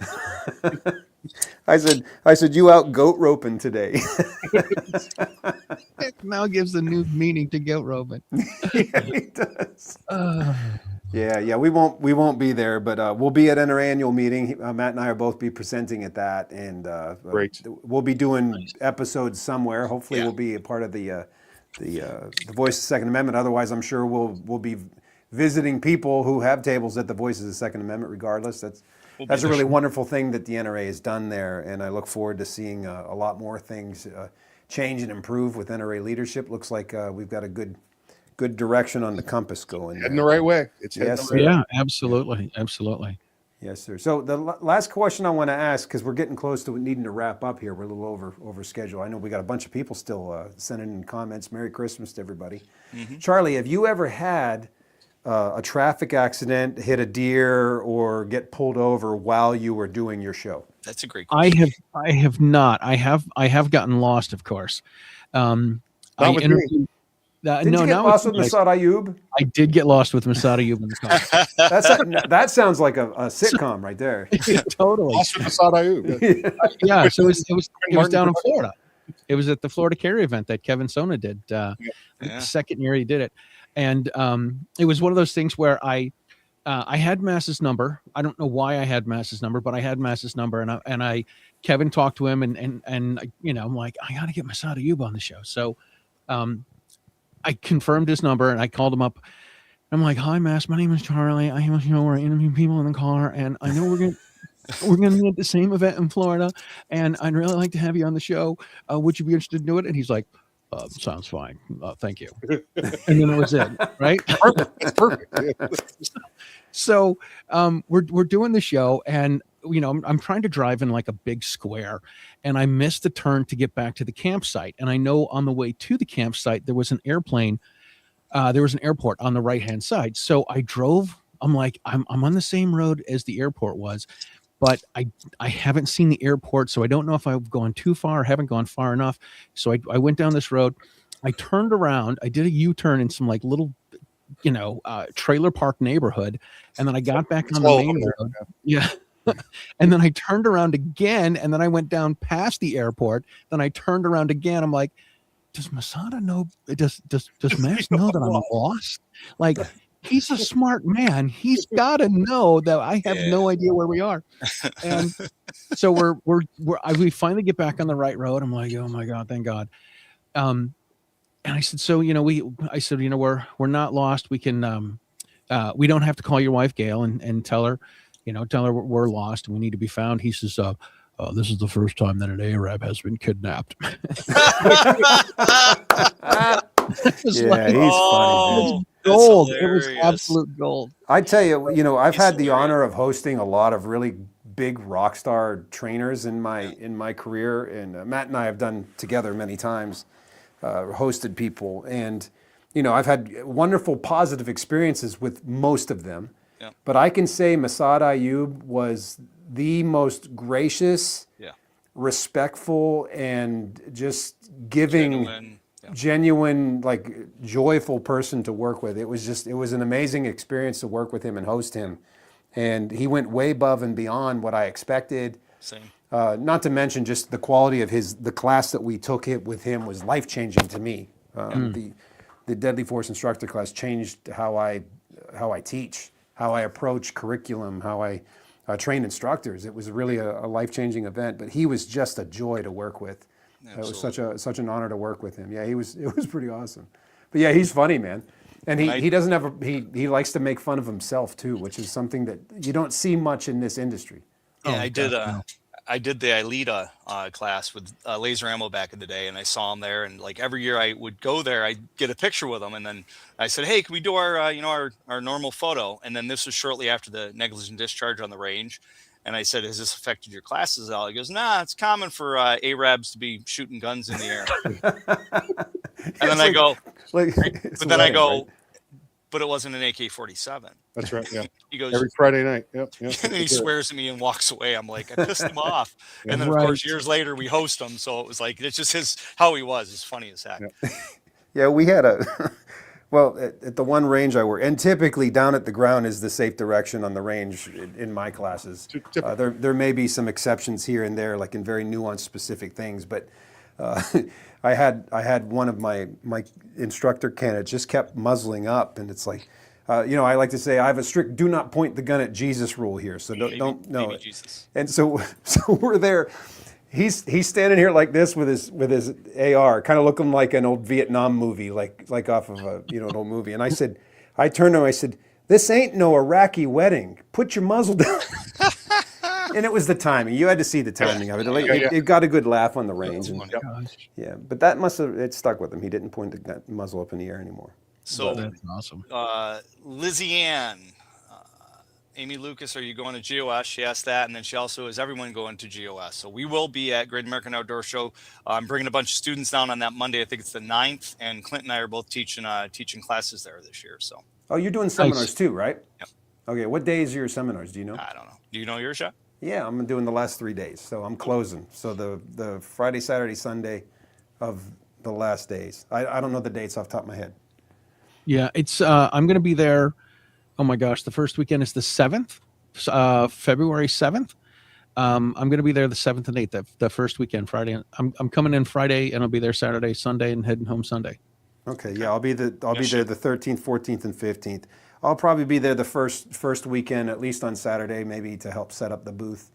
I said you out goat roping today. It now gives a new meaning to goat roping. Yeah, he does. Yeah, we won't be there, but we'll be at our annual meeting. Matt and I will both be presenting at that, and Great. We'll be doing episodes somewhere. Hopefully, we'll be a part of the Voice of the Second Amendment. Otherwise, I'm sure we'll be visiting people who have tables at the Voice of the Second Amendment. Regardless, that's a really wonderful thing that the NRA has done there, and I look forward to seeing a lot more things change and improve with NRA leadership. Looks like we've got a good direction on the compass going. Heading the right way. It's heading Yes, the right sir. way. Yeah, absolutely. Yes, sir. So the last question I want to ask, because we're getting close to needing to wrap up here, we're a little over schedule. I know we got a bunch of people still sending in comments. Merry Christmas to everybody. Charlie, have you ever had a traffic accident, hit a deer, or get pulled over while you were doing your show? That's a great question. I have not. I have gotten lost, of course. Not with me. Did you get lost with Masad Ayub? I did get lost with Masad Ayub in the car. That sounds like a sitcom right there. Totally. Lost with Masad Ayub. Yeah, so it was down in Florida. It was at the Florida Carry event that Kevin Sona did. The second year he did it, and it was one of those things where I had Mass's number. I don't know why I had Mass's number, but I had Mass's number, and I Kevin talked to him, and I'm like, I got to get Masad Ayub on the show. So I confirmed his number and I called him up. I'm like, "Hi, Mass. My name is Charlie. I have a show where I interview people in the car, and I know we're gonna be at the same event in Florida, and I'd really like to have you on the show. Would you be interested in doing it?" And he's like, Sounds fine. Thank you. And then it was it, right? It's perfect. So we're doing the show, and I'm trying to drive in like a big square, and I missed the turn to get back to the campsite. And I know on the way to the campsite there was an airplane. There was an airport on the right hand side. So I drove. I'm like, I'm on the same road as the airport was, but I haven't seen the airport, so I don't know if I've gone too far or haven't gone far enough. So I went down this road. I turned around. I did a U-turn in some like little, trailer park neighborhood, and then I got back on the main road. Yeah. And then I turned around again, and then I went down past the airport. Then I turned around again. I'm like, does Masada know? Does Max know that I'm lost? Like, he's a smart man. He's got to know that I have no idea where we are. And so we finally get back on the right road. I'm like, oh my God, thank God. And I said, so we're not lost. We can we don't have to call your wife Gail and tell her we're lost and we need to be found. He says, this is the first time that an Arab has been kidnapped. He's funny. Gold. It was absolute gold. I tell you, I've had the honor of hosting a lot of really big rock star trainers in my career, and Matt and I have done together many times, hosted people, and I've had wonderful positive experiences with most of them. Yeah. But I can say Masad Ayub was the most gracious, respectful, and just giving, genuine, like joyful person to work with. It was an amazing experience to work with him and host him. And he went way above and beyond what I expected. Same. Not to mention just the quality of the class that we took with him was life-changing to me. The Deadly Force instructor class changed how I teach, how I approach curriculum, how I train instructors. It was really a life-changing event, but he was just a joy to work with. Absolutely. It was such an honor to work with him. Yeah, it was pretty awesome. But yeah, he's funny, man. And he doesn't have he likes to make fun of himself too, which is something that you don't see much in this industry. Yeah, I did the ILETA class with Laser Ammo back in the day, and I saw him there. And like every year I would go there, I'd get a picture with him, and then I said, "Hey, can we do our normal photo?" And then this was shortly after the negligent discharge on the range, and I said, "Has this affected your classes at all?" He goes, "Nah, it's common for Arabs to be shooting guns in the air." And then I go, but it wasn't an AK-47. That's right. Yeah. He goes every Friday night. Yep. And he swears at me and walks away. I'm like, I pissed him off. And then of course years later we host him, so it was like it's just how he was. It's funny as heck. Yeah, we had at the one range I work, and typically down at the ground is the safe direction on the range in my classes. There may be some exceptions here and there, like in very nuanced specific things, but I had one of my instructor candidates just kept muzzling up, and it's like, I like to say I have a strict do not point the gun at Jesus rule here, so don't no. And so we're there. He's standing here like this with his AR, kind of looking like an old Vietnam movie, like off of an old movie. And I turned to him, I said, "This ain't no Iraqi wedding. Put your muzzle down." And it was the timing. You had to see the timing of it. It got a good laugh on the range. Yeah, but it stuck with him. He didn't point the muzzle up in the air anymore. So that's awesome. Lizzie Ann, Amy Lucas, are you going to GOS? She asked that, and then she also is everyone going to GOS. So we will be at Great American Outdoor Show. I'm bringing a bunch of students down on that Monday. I think it's the 9th, and Clint and I are both teaching classes there this year. So. Oh, you're doing seminars too, right? Yep. Okay, what days are your seminars? Do you know? I don't know. Do you know yours yet? Yeah, I'm doing the last 3 days, so I'm closing. So the Friday, Saturday, Sunday of the last days. I don't know the dates off the top of my head. Yeah, it's I'm going to be there. Oh my gosh, the first weekend is the 7th, February 7th. I'm going to be there the 7th and 8th, the first weekend, Friday. I'm coming in Friday, and I'll be there Saturday, Sunday, and heading home Sunday. Okay, yeah, I'll be there the 13th, 14th, and 15th. I'll probably be there the first weekend, at least on Saturday, maybe to help set up the booth.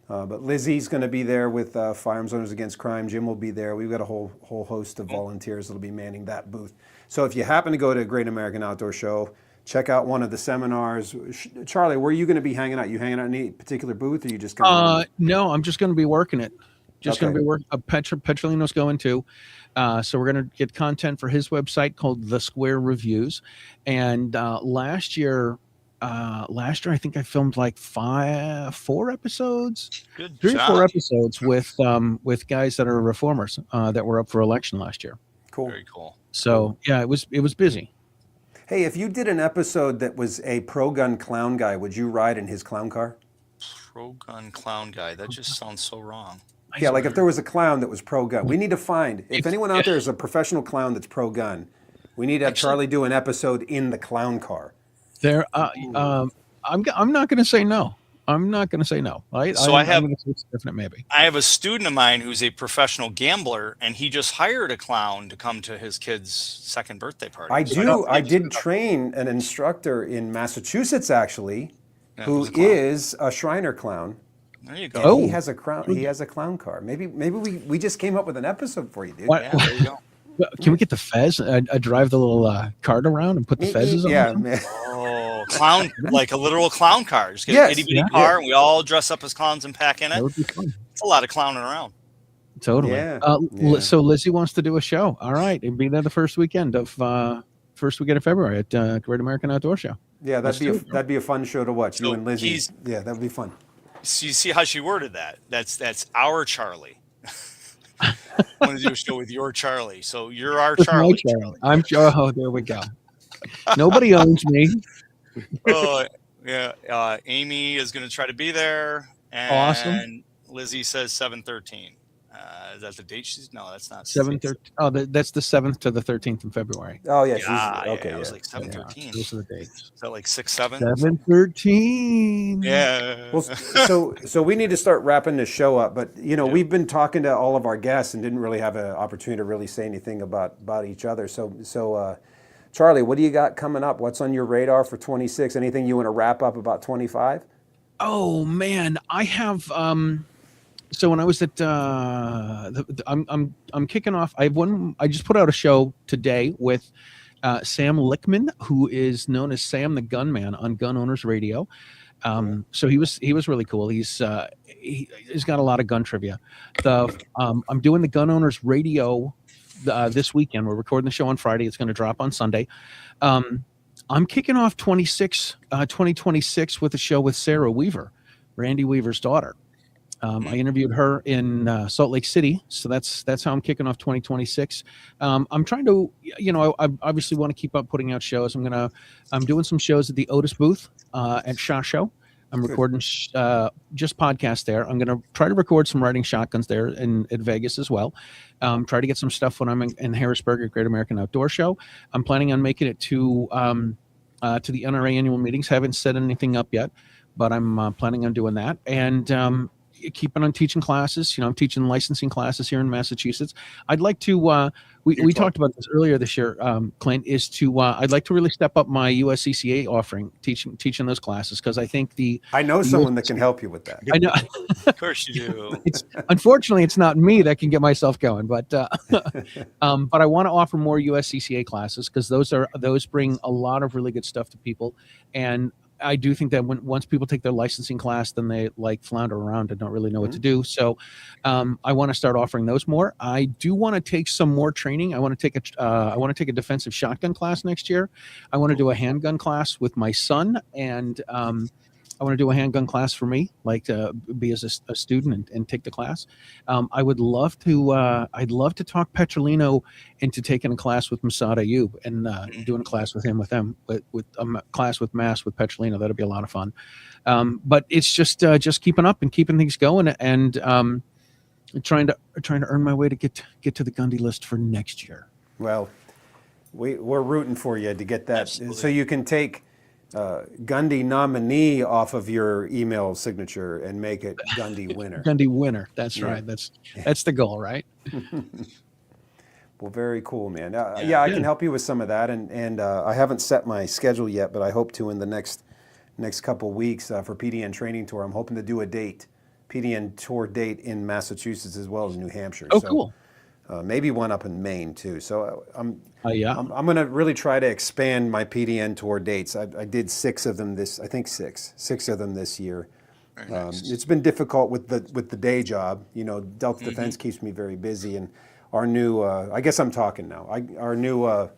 But Lizzie's going to be there with Firearms Owners Against Crime. Jim will be there. We've got a whole host of volunteers that'll be manning that booth. So if you happen to go to Great American Outdoor Show, check out one of the seminars. Charlie, where are you going to be hanging out? You hanging out in any particular booth, or you just going No, I'm just going to be working it. Just going to Okay. be work. Petrolino's going too. So we're going to get content for his website called The Square Reviews. And last year I think I filmed like 4 episodes, Good 3 or 4 job. episodes with guys that are reformers that were up for election last year. Cool. Very cool. So yeah, it was busy. Hey, if you did an episode that was a pro-gun clown guy, would you ride in his clown car? Pro gun clown guy. That just sounds so wrong. Yeah, like if there was a clown that was pro-gun. We need to find, if anyone out there is a professional clown that's pro-gun, we need to have Charlie do an episode in the clown car. There, I'm not going to say no. I'm not going to say no. I'm gonna say it's definite maybe. I have a student of mine who's a professional gambler, and he just hired a clown to come to his kid's second birthday party. I did train an instructor in Massachusetts actually, Yeah, who who's a clown. is a Shriner clown. There you go. And he has a crown. He has a clown car. Maybe we just came up with an episode for you, dude. What- Yeah, there you go. Can we get the fez? I drive the little cart around and put the fezzes on. Yeah, them? man. Oh, clown, like a literal clown car. Just get Yes, an itty bitty yeah. car, and we all dress up as clowns and pack in That it. would be fun. It's a lot of clowning around. Totally. Yeah, Li- yeah. So Lizzie wants to do a show. All right, and be there the first weekend of February at Great American Outdoor Show. Yeah, Let's do it. that'd be a fun show to watch. So You and Lizzie. he's- Yeah, that would be fun. So you see how she worded that? That's our Charlie. I want to do a show with your Charlie. So you're our With my Charlie. Charlie. I'm oh, there we go. Nobody owns me. Oh, yeah. Amy is going to try to be there. And Awesome. Lizzie says 7/13. Is that the date she's? No, that's not. 7/13. Oh, that's the 7th to the 13th in February. Oh yeah, Yeah, she's okay. I was Yeah. like 7/13. Those are the dates. Is that like 6/7? 7/13. Yeah. Well, so we need to start wrapping this show up. But we've been talking to all of our guests and didn't really have an opportunity to really say anything about each other. So Charlie, what do you got coming up? What's on your radar for 26? Anything you want to wrap up about 25? Oh man, I have. So when I was at, I'm kicking off. I just put out a show today with Sam Lickman, who is known as Sam the Gunman on Gun Owners Radio. So he was really cool. He's got a lot of gun trivia. I'm doing the Gun Owners Radio this weekend. We're recording the show on Friday. It's going to drop on Sunday. I'm kicking off 2026 with a show with Sarah Weaver, Randy Weaver's daughter. I interviewed her in Salt Lake City, so that's how I'm kicking off 2026. I'm trying to, I obviously want to keep up putting out shows. I'm doing some shows at the Otis booth at SHOT Show. I'm recording just podcasts there. I'm going to try to record some riding shotguns there at Vegas as well. Try to get some stuff when I'm in Harrisburg at Great American Outdoor Show. I'm planning on making it to the NRA annual meetings. Haven't set anything up yet, but I'm planning on doing that. And keeping on teaching classes. I'm teaching licensing classes here in Massachusetts. I'd like to, we talked about this earlier this year, Clint, I'd like to really step up my USCCA offering, teaching those classes, because I think I know someone that can help you with that. I know. Of course you do. Unfortunately, it's not me that can get myself going, but I want to offer more USCCA classes because those bring a lot of really good stuff to people. And I do think that once people take their licensing class, then they flounder around and don't really know what to do. So I want to start offering those more. I do want to take some more training. I want to take a defensive shotgun class next year. I want to do a handgun class with my son, and I want to do a handgun class for me, be as a student and take the class. I would love to. I'd love to talk Petrolino into taking a class with Masad Ayub and doing a class with him, with a class with Mass with Petrolino. That'd be a lot of fun. But it's just keeping up and keeping things going, and trying to earn my way to get to the Gundy list for next year. Well, we're rooting for you to get that, so you can take Gundy nominee off of your email signature and make it Gundy winner. Gundy winner. That's right. That's the goal, right? Well, very cool, man. I can help you with some of that, and I haven't set my schedule yet, but I hope to in the next couple weeks for PDN Training Tour. I'm hoping to do a PDN Tour date in Massachusetts as well as New Hampshire. Oh, cool. Maybe one up in Maine too. So I'm going to really try to expand my PDN Tour dates. I did 6 of them six of them this year, Very nice. It's been difficult with the day job. You know, Delta Defense keeps me very busy, and our new I guess I'm talking now. Our new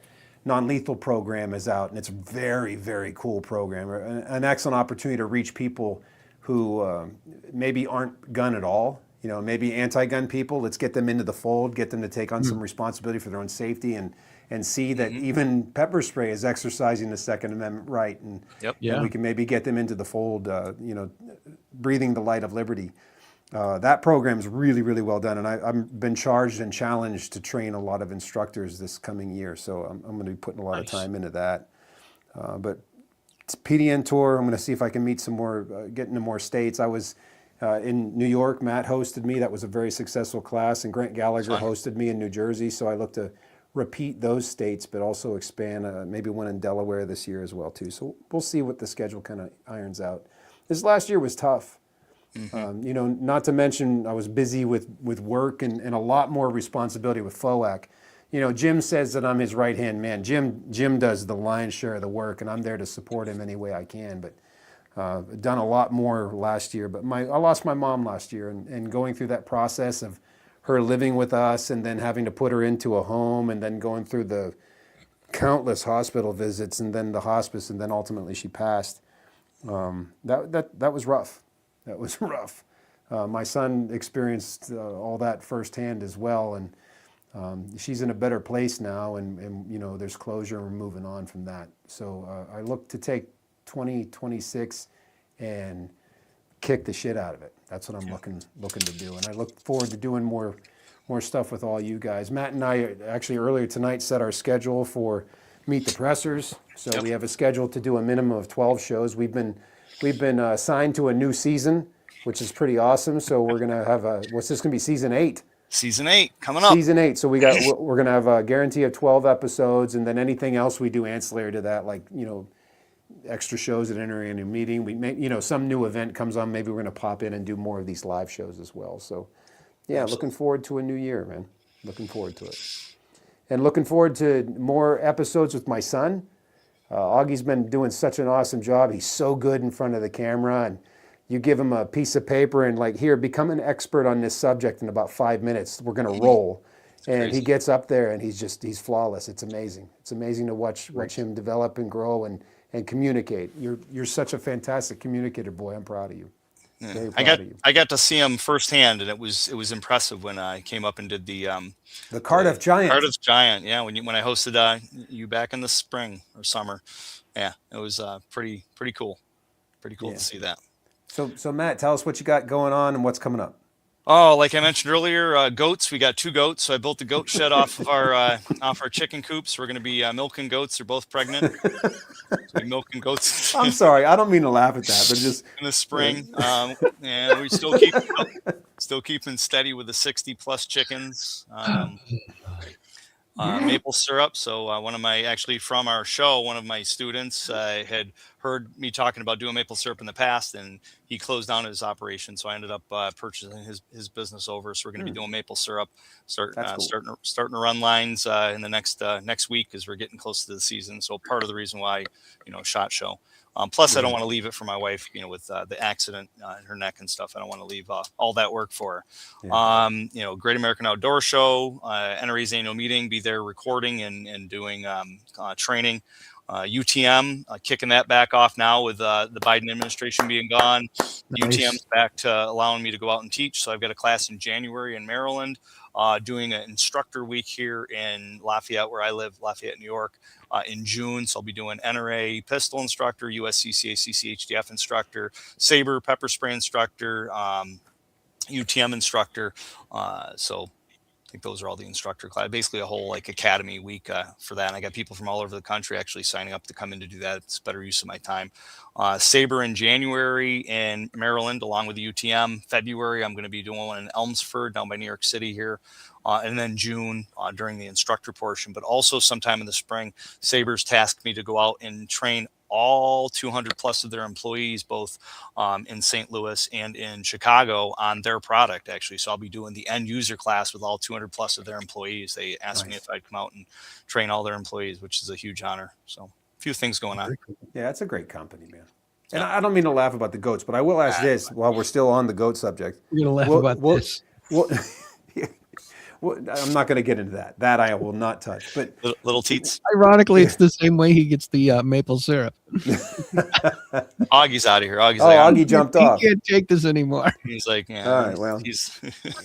non-lethal program is out, and it's a very, very cool program. An excellent opportunity to reach people who maybe aren't gun at all. You know, maybe anti-gun people. Let's get them into the fold, get them to take on some responsibility for their own safety, and see that even pepper spray is exercising the Second Amendment right, and, and we can maybe get them into the fold. You know, breathing the light of liberty. That program is really, really well done, and I've been charged and challenged to train a lot of instructors this coming year. So I'm going to be putting a lot of time into that. But it's PDN tour. I'm going to see if I can meet some more, get into more states. I was in New York. Matt hosted me. That was a very successful class, and Grant Gallagher hosted me in New Jersey. So I look to repeat those states, but also expand, maybe one in Delaware this year as well too. So we'll see what the schedule kind of irons out. This last year was tough. You know, not to mention I was busy with work and a lot more responsibility with FOAC. You know, Jim says that I'm his right-hand man. Jim does the lion's share of the work, and I'm there to support him any way I can. But done a lot more last year. But I lost my mom last year, and going through that process of her living with us and then having to put her into a home and then going through the countless hospital visits and then the hospice and then ultimately she passed. That was rough. That was rough. My son experienced all that firsthand as well, and she's in a better place now, and you know, there's closure and we're moving on from that. So I look to take 2026 and kick the shit out of it. That's what I'm looking to do, and I look forward to doing more stuff with all you guys. Matt and I actually earlier tonight set our schedule for Meet the Pressers. So we have a schedule to do a minimum of 12 shows. We've been assigned to a new season, which is pretty awesome. So we're gonna have what's this gonna be, season 8? Season 8 coming up. Season 8. So we're gonna have a guarantee of 12 episodes, and then anything else we do ancillary to that, like, you know, extra shows at entering a new meeting. We may, you know, some new event comes on, maybe we're gonna pop in and do more of these live shows as well. So yeah, looking forward to a new year, man. Looking forward to it. And looking forward to more episodes with my son. Augie's been doing such an awesome job. He's so good in front of the camera, and you give him a piece of paper and like, here, become an expert on this subject in about 5 minutes. We're going to roll. And he gets up there and he's flawless. It's amazing. It's amazing to watch him develop and grow and communicate. You're such a fantastic communicator, boy. I'm proud of you. Yeah. I got to see him firsthand, and it was impressive when I came up and did the Cardiff Giant. Cardiff Giant, yeah. When I hosted you back in the spring or summer, yeah, it was pretty cool. Pretty cool to see that. So Matt, tell us what you got going on and what's coming up. Oh, like I mentioned earlier, goats. We got 2 goats. So I built the goat shed off of our chicken coops. We're going to be milking goats. They're both pregnant. So milking goats. I'm sorry, I don't mean to laugh at that, but just in the spring. And we still keeping steady with the 60+ chickens. Maple syrup. So from our show, one of my students had heard me talking about doing maple syrup in the past, and he closed down his operation. So I ended up purchasing his business over. So we're going to be doing maple syrup, starting to run lines in the next week as we're getting close to the season. So part of the reason why, SHOT Show. Plus, I don't want to leave it for my wife, with the accident in her neck and stuff. I don't want to leave all that work for her. Yeah. Great American Outdoor Show, NRA's annual meeting, be there recording and doing training. UTM, kicking that back off now with the Biden administration being gone. Nice. UTM's back to allowing me to go out and teach. So I've got a class in January in Maryland, doing an instructor week here in Lafayette, where I live, Lafayette, New York, in June. So I'll be doing NRA pistol instructor, USCCA, CCHDF instructor, Saber pepper spray instructor, UTM instructor. So I think those are all the instructor class, basically a whole academy week for that. And I got people from all over the country actually signing up to come in to do that. It's better use of my time. Saber in January in Maryland, along with the UTM. February, I'm going to be doing one in Elmsford down by New York City here. And then June during the instructor portion, but also sometime in the spring, Saber's tasked me to go out and train all 200+ of their employees, both in St. Louis and in Chicago, on their product, actually. So I'll be doing the end user class with all 200+ of their employees. They asked me if I'd come out and train all their employees, which is a huge honor. So a few things going on. Yeah, it's a great company, man. And I don't mean to laugh about the goats, but I will ask this while we're still on the goat subject. You're gonna laugh about this. Well, well, I'm not going to get into that. That I will not touch. But Little teats. Ironically, it's the same way he gets the maple syrup. Augie's out of here. Augie's Oh, like, Augie jumped off. He can't take this anymore. He's like, yeah. All right, well. He's. What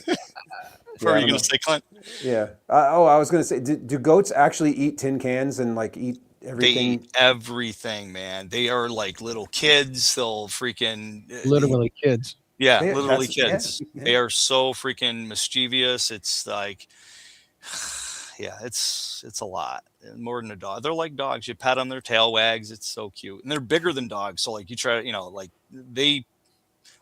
Yeah, were I you don't gonna say, Clint? Yeah. I was going to say, do goats actually eat tin cans and like eat They everything? eat everything, man. They are like little kids. They'll freaking Literally kids. yeah, Yeah, literally that's- yeah, kids. yeah. They are so freaking mischievous. It's like, yeah, it's a lot more than a dog. They're like dogs. You pet them, their tail wags. It's so cute, and they're bigger than dogs. So like you try, like they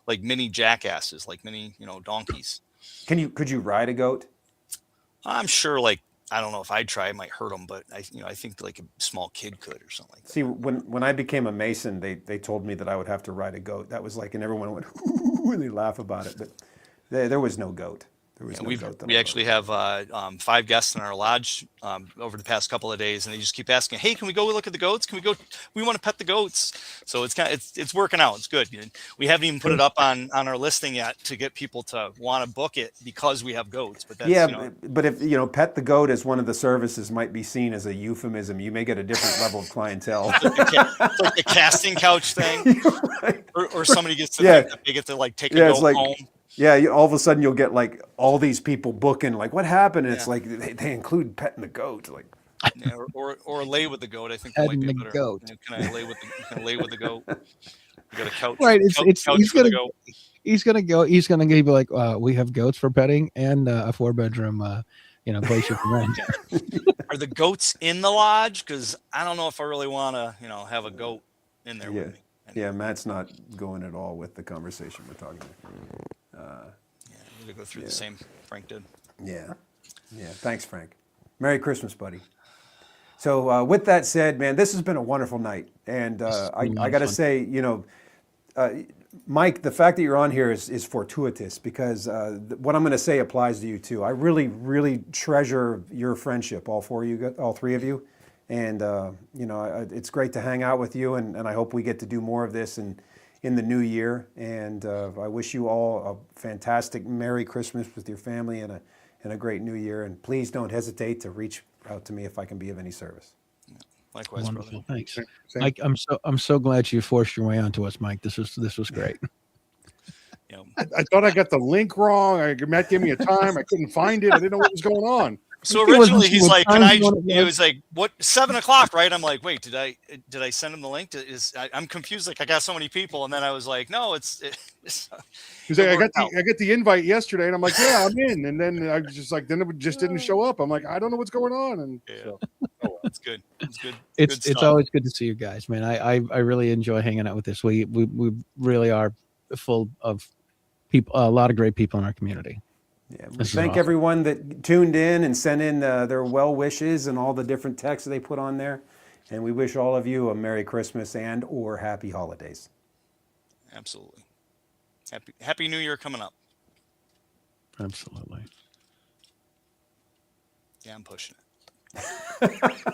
like mini jackasses, like mini, donkeys. Could you ride a goat? I'm sure, like, I don't know if I'd try, it might hurt them, but I think like a small kid could or something like that. See, when I became a Mason, they told me that I would have to ride a goat. That was like, and everyone went, ooh, and they laugh about it. But there was no goat. There was no goat. that We I actually have 5 guests in our lodge over the past couple of days, and they just keep asking, "Hey, can we go look at the goats? Can we go? We want to pet the goats." So it's working out. It's good. We haven't even put it up on our listing yet to get people to want to book it because we have goats. But that's, Yeah, but if pet the goat as one of the services might be seen as a euphemism, you may get a different level of clientele. it's like the casting couch thing, or somebody gets to Yeah. think that they get to like take a Yeah, goat it's like, home. yeah, all of a sudden you'll get like all these people booking, like, what happened? And it's like they include petting the goat. Like, Yeah, or lay with the goat. I think that might be Petting the better. goat. Can I lay with the goat? You got a couch. Right. It's couch he's for the gonna goat. he's gonna be like, we have goats for petting and a 4-bedroom place you can rent. Are the goats in the lodge? Because I don't know if I really want to, have a goat in there yeah, with me. yeah, Matt's not going at all with the conversation we're talking about. I'm gonna go through the same Frank did. Yeah. Thanks, Frank. Merry Christmas, buddy. So with that said, man, this has been a wonderful night, and I got to say, Mike, the fact that you're on here is fortuitous because what I'm going to say applies to you too. I really, really treasure your friendship, all three of you, and it's great to hang out with you, and I hope we get to do more of this in the new year. And I wish you all a fantastic Merry Christmas with your family and a great new year. And please don't hesitate to reach out to me if I can be of any service. Likewise, Wonderful, brother. thanks, Mike. I'm so glad you forced your way onto us, Mike. This was great. I thought I got the link wrong. Matt gave me a time. I couldn't find it. I didn't know what was going on. So It wasn't originally he's what like, "Can time I?" zone it It was. was like, "What? 7:00, right?" I'm like, "Wait, did I send him the link? I'm confused. Like I got so many people, and then I was like, "No, it's." He's like, I got the invite yesterday, and I'm like, yeah, I'm in. And then I was just like, then it just didn't show up. I'm like, I don't know what's going on. And so, It's good. It's good. It's good stuff. always good to see you guys, man. I really enjoy hanging out with this. We really are full of people, a lot of great people in our community. Yeah, we This is thank awesome. everyone that tuned in and sent in their well wishes and all the different texts they put on there. And we wish all of you a Merry Christmas and/or Happy Holidays. Absolutely. Happy New Year coming up. Absolutely. Yeah, I'm pushing it.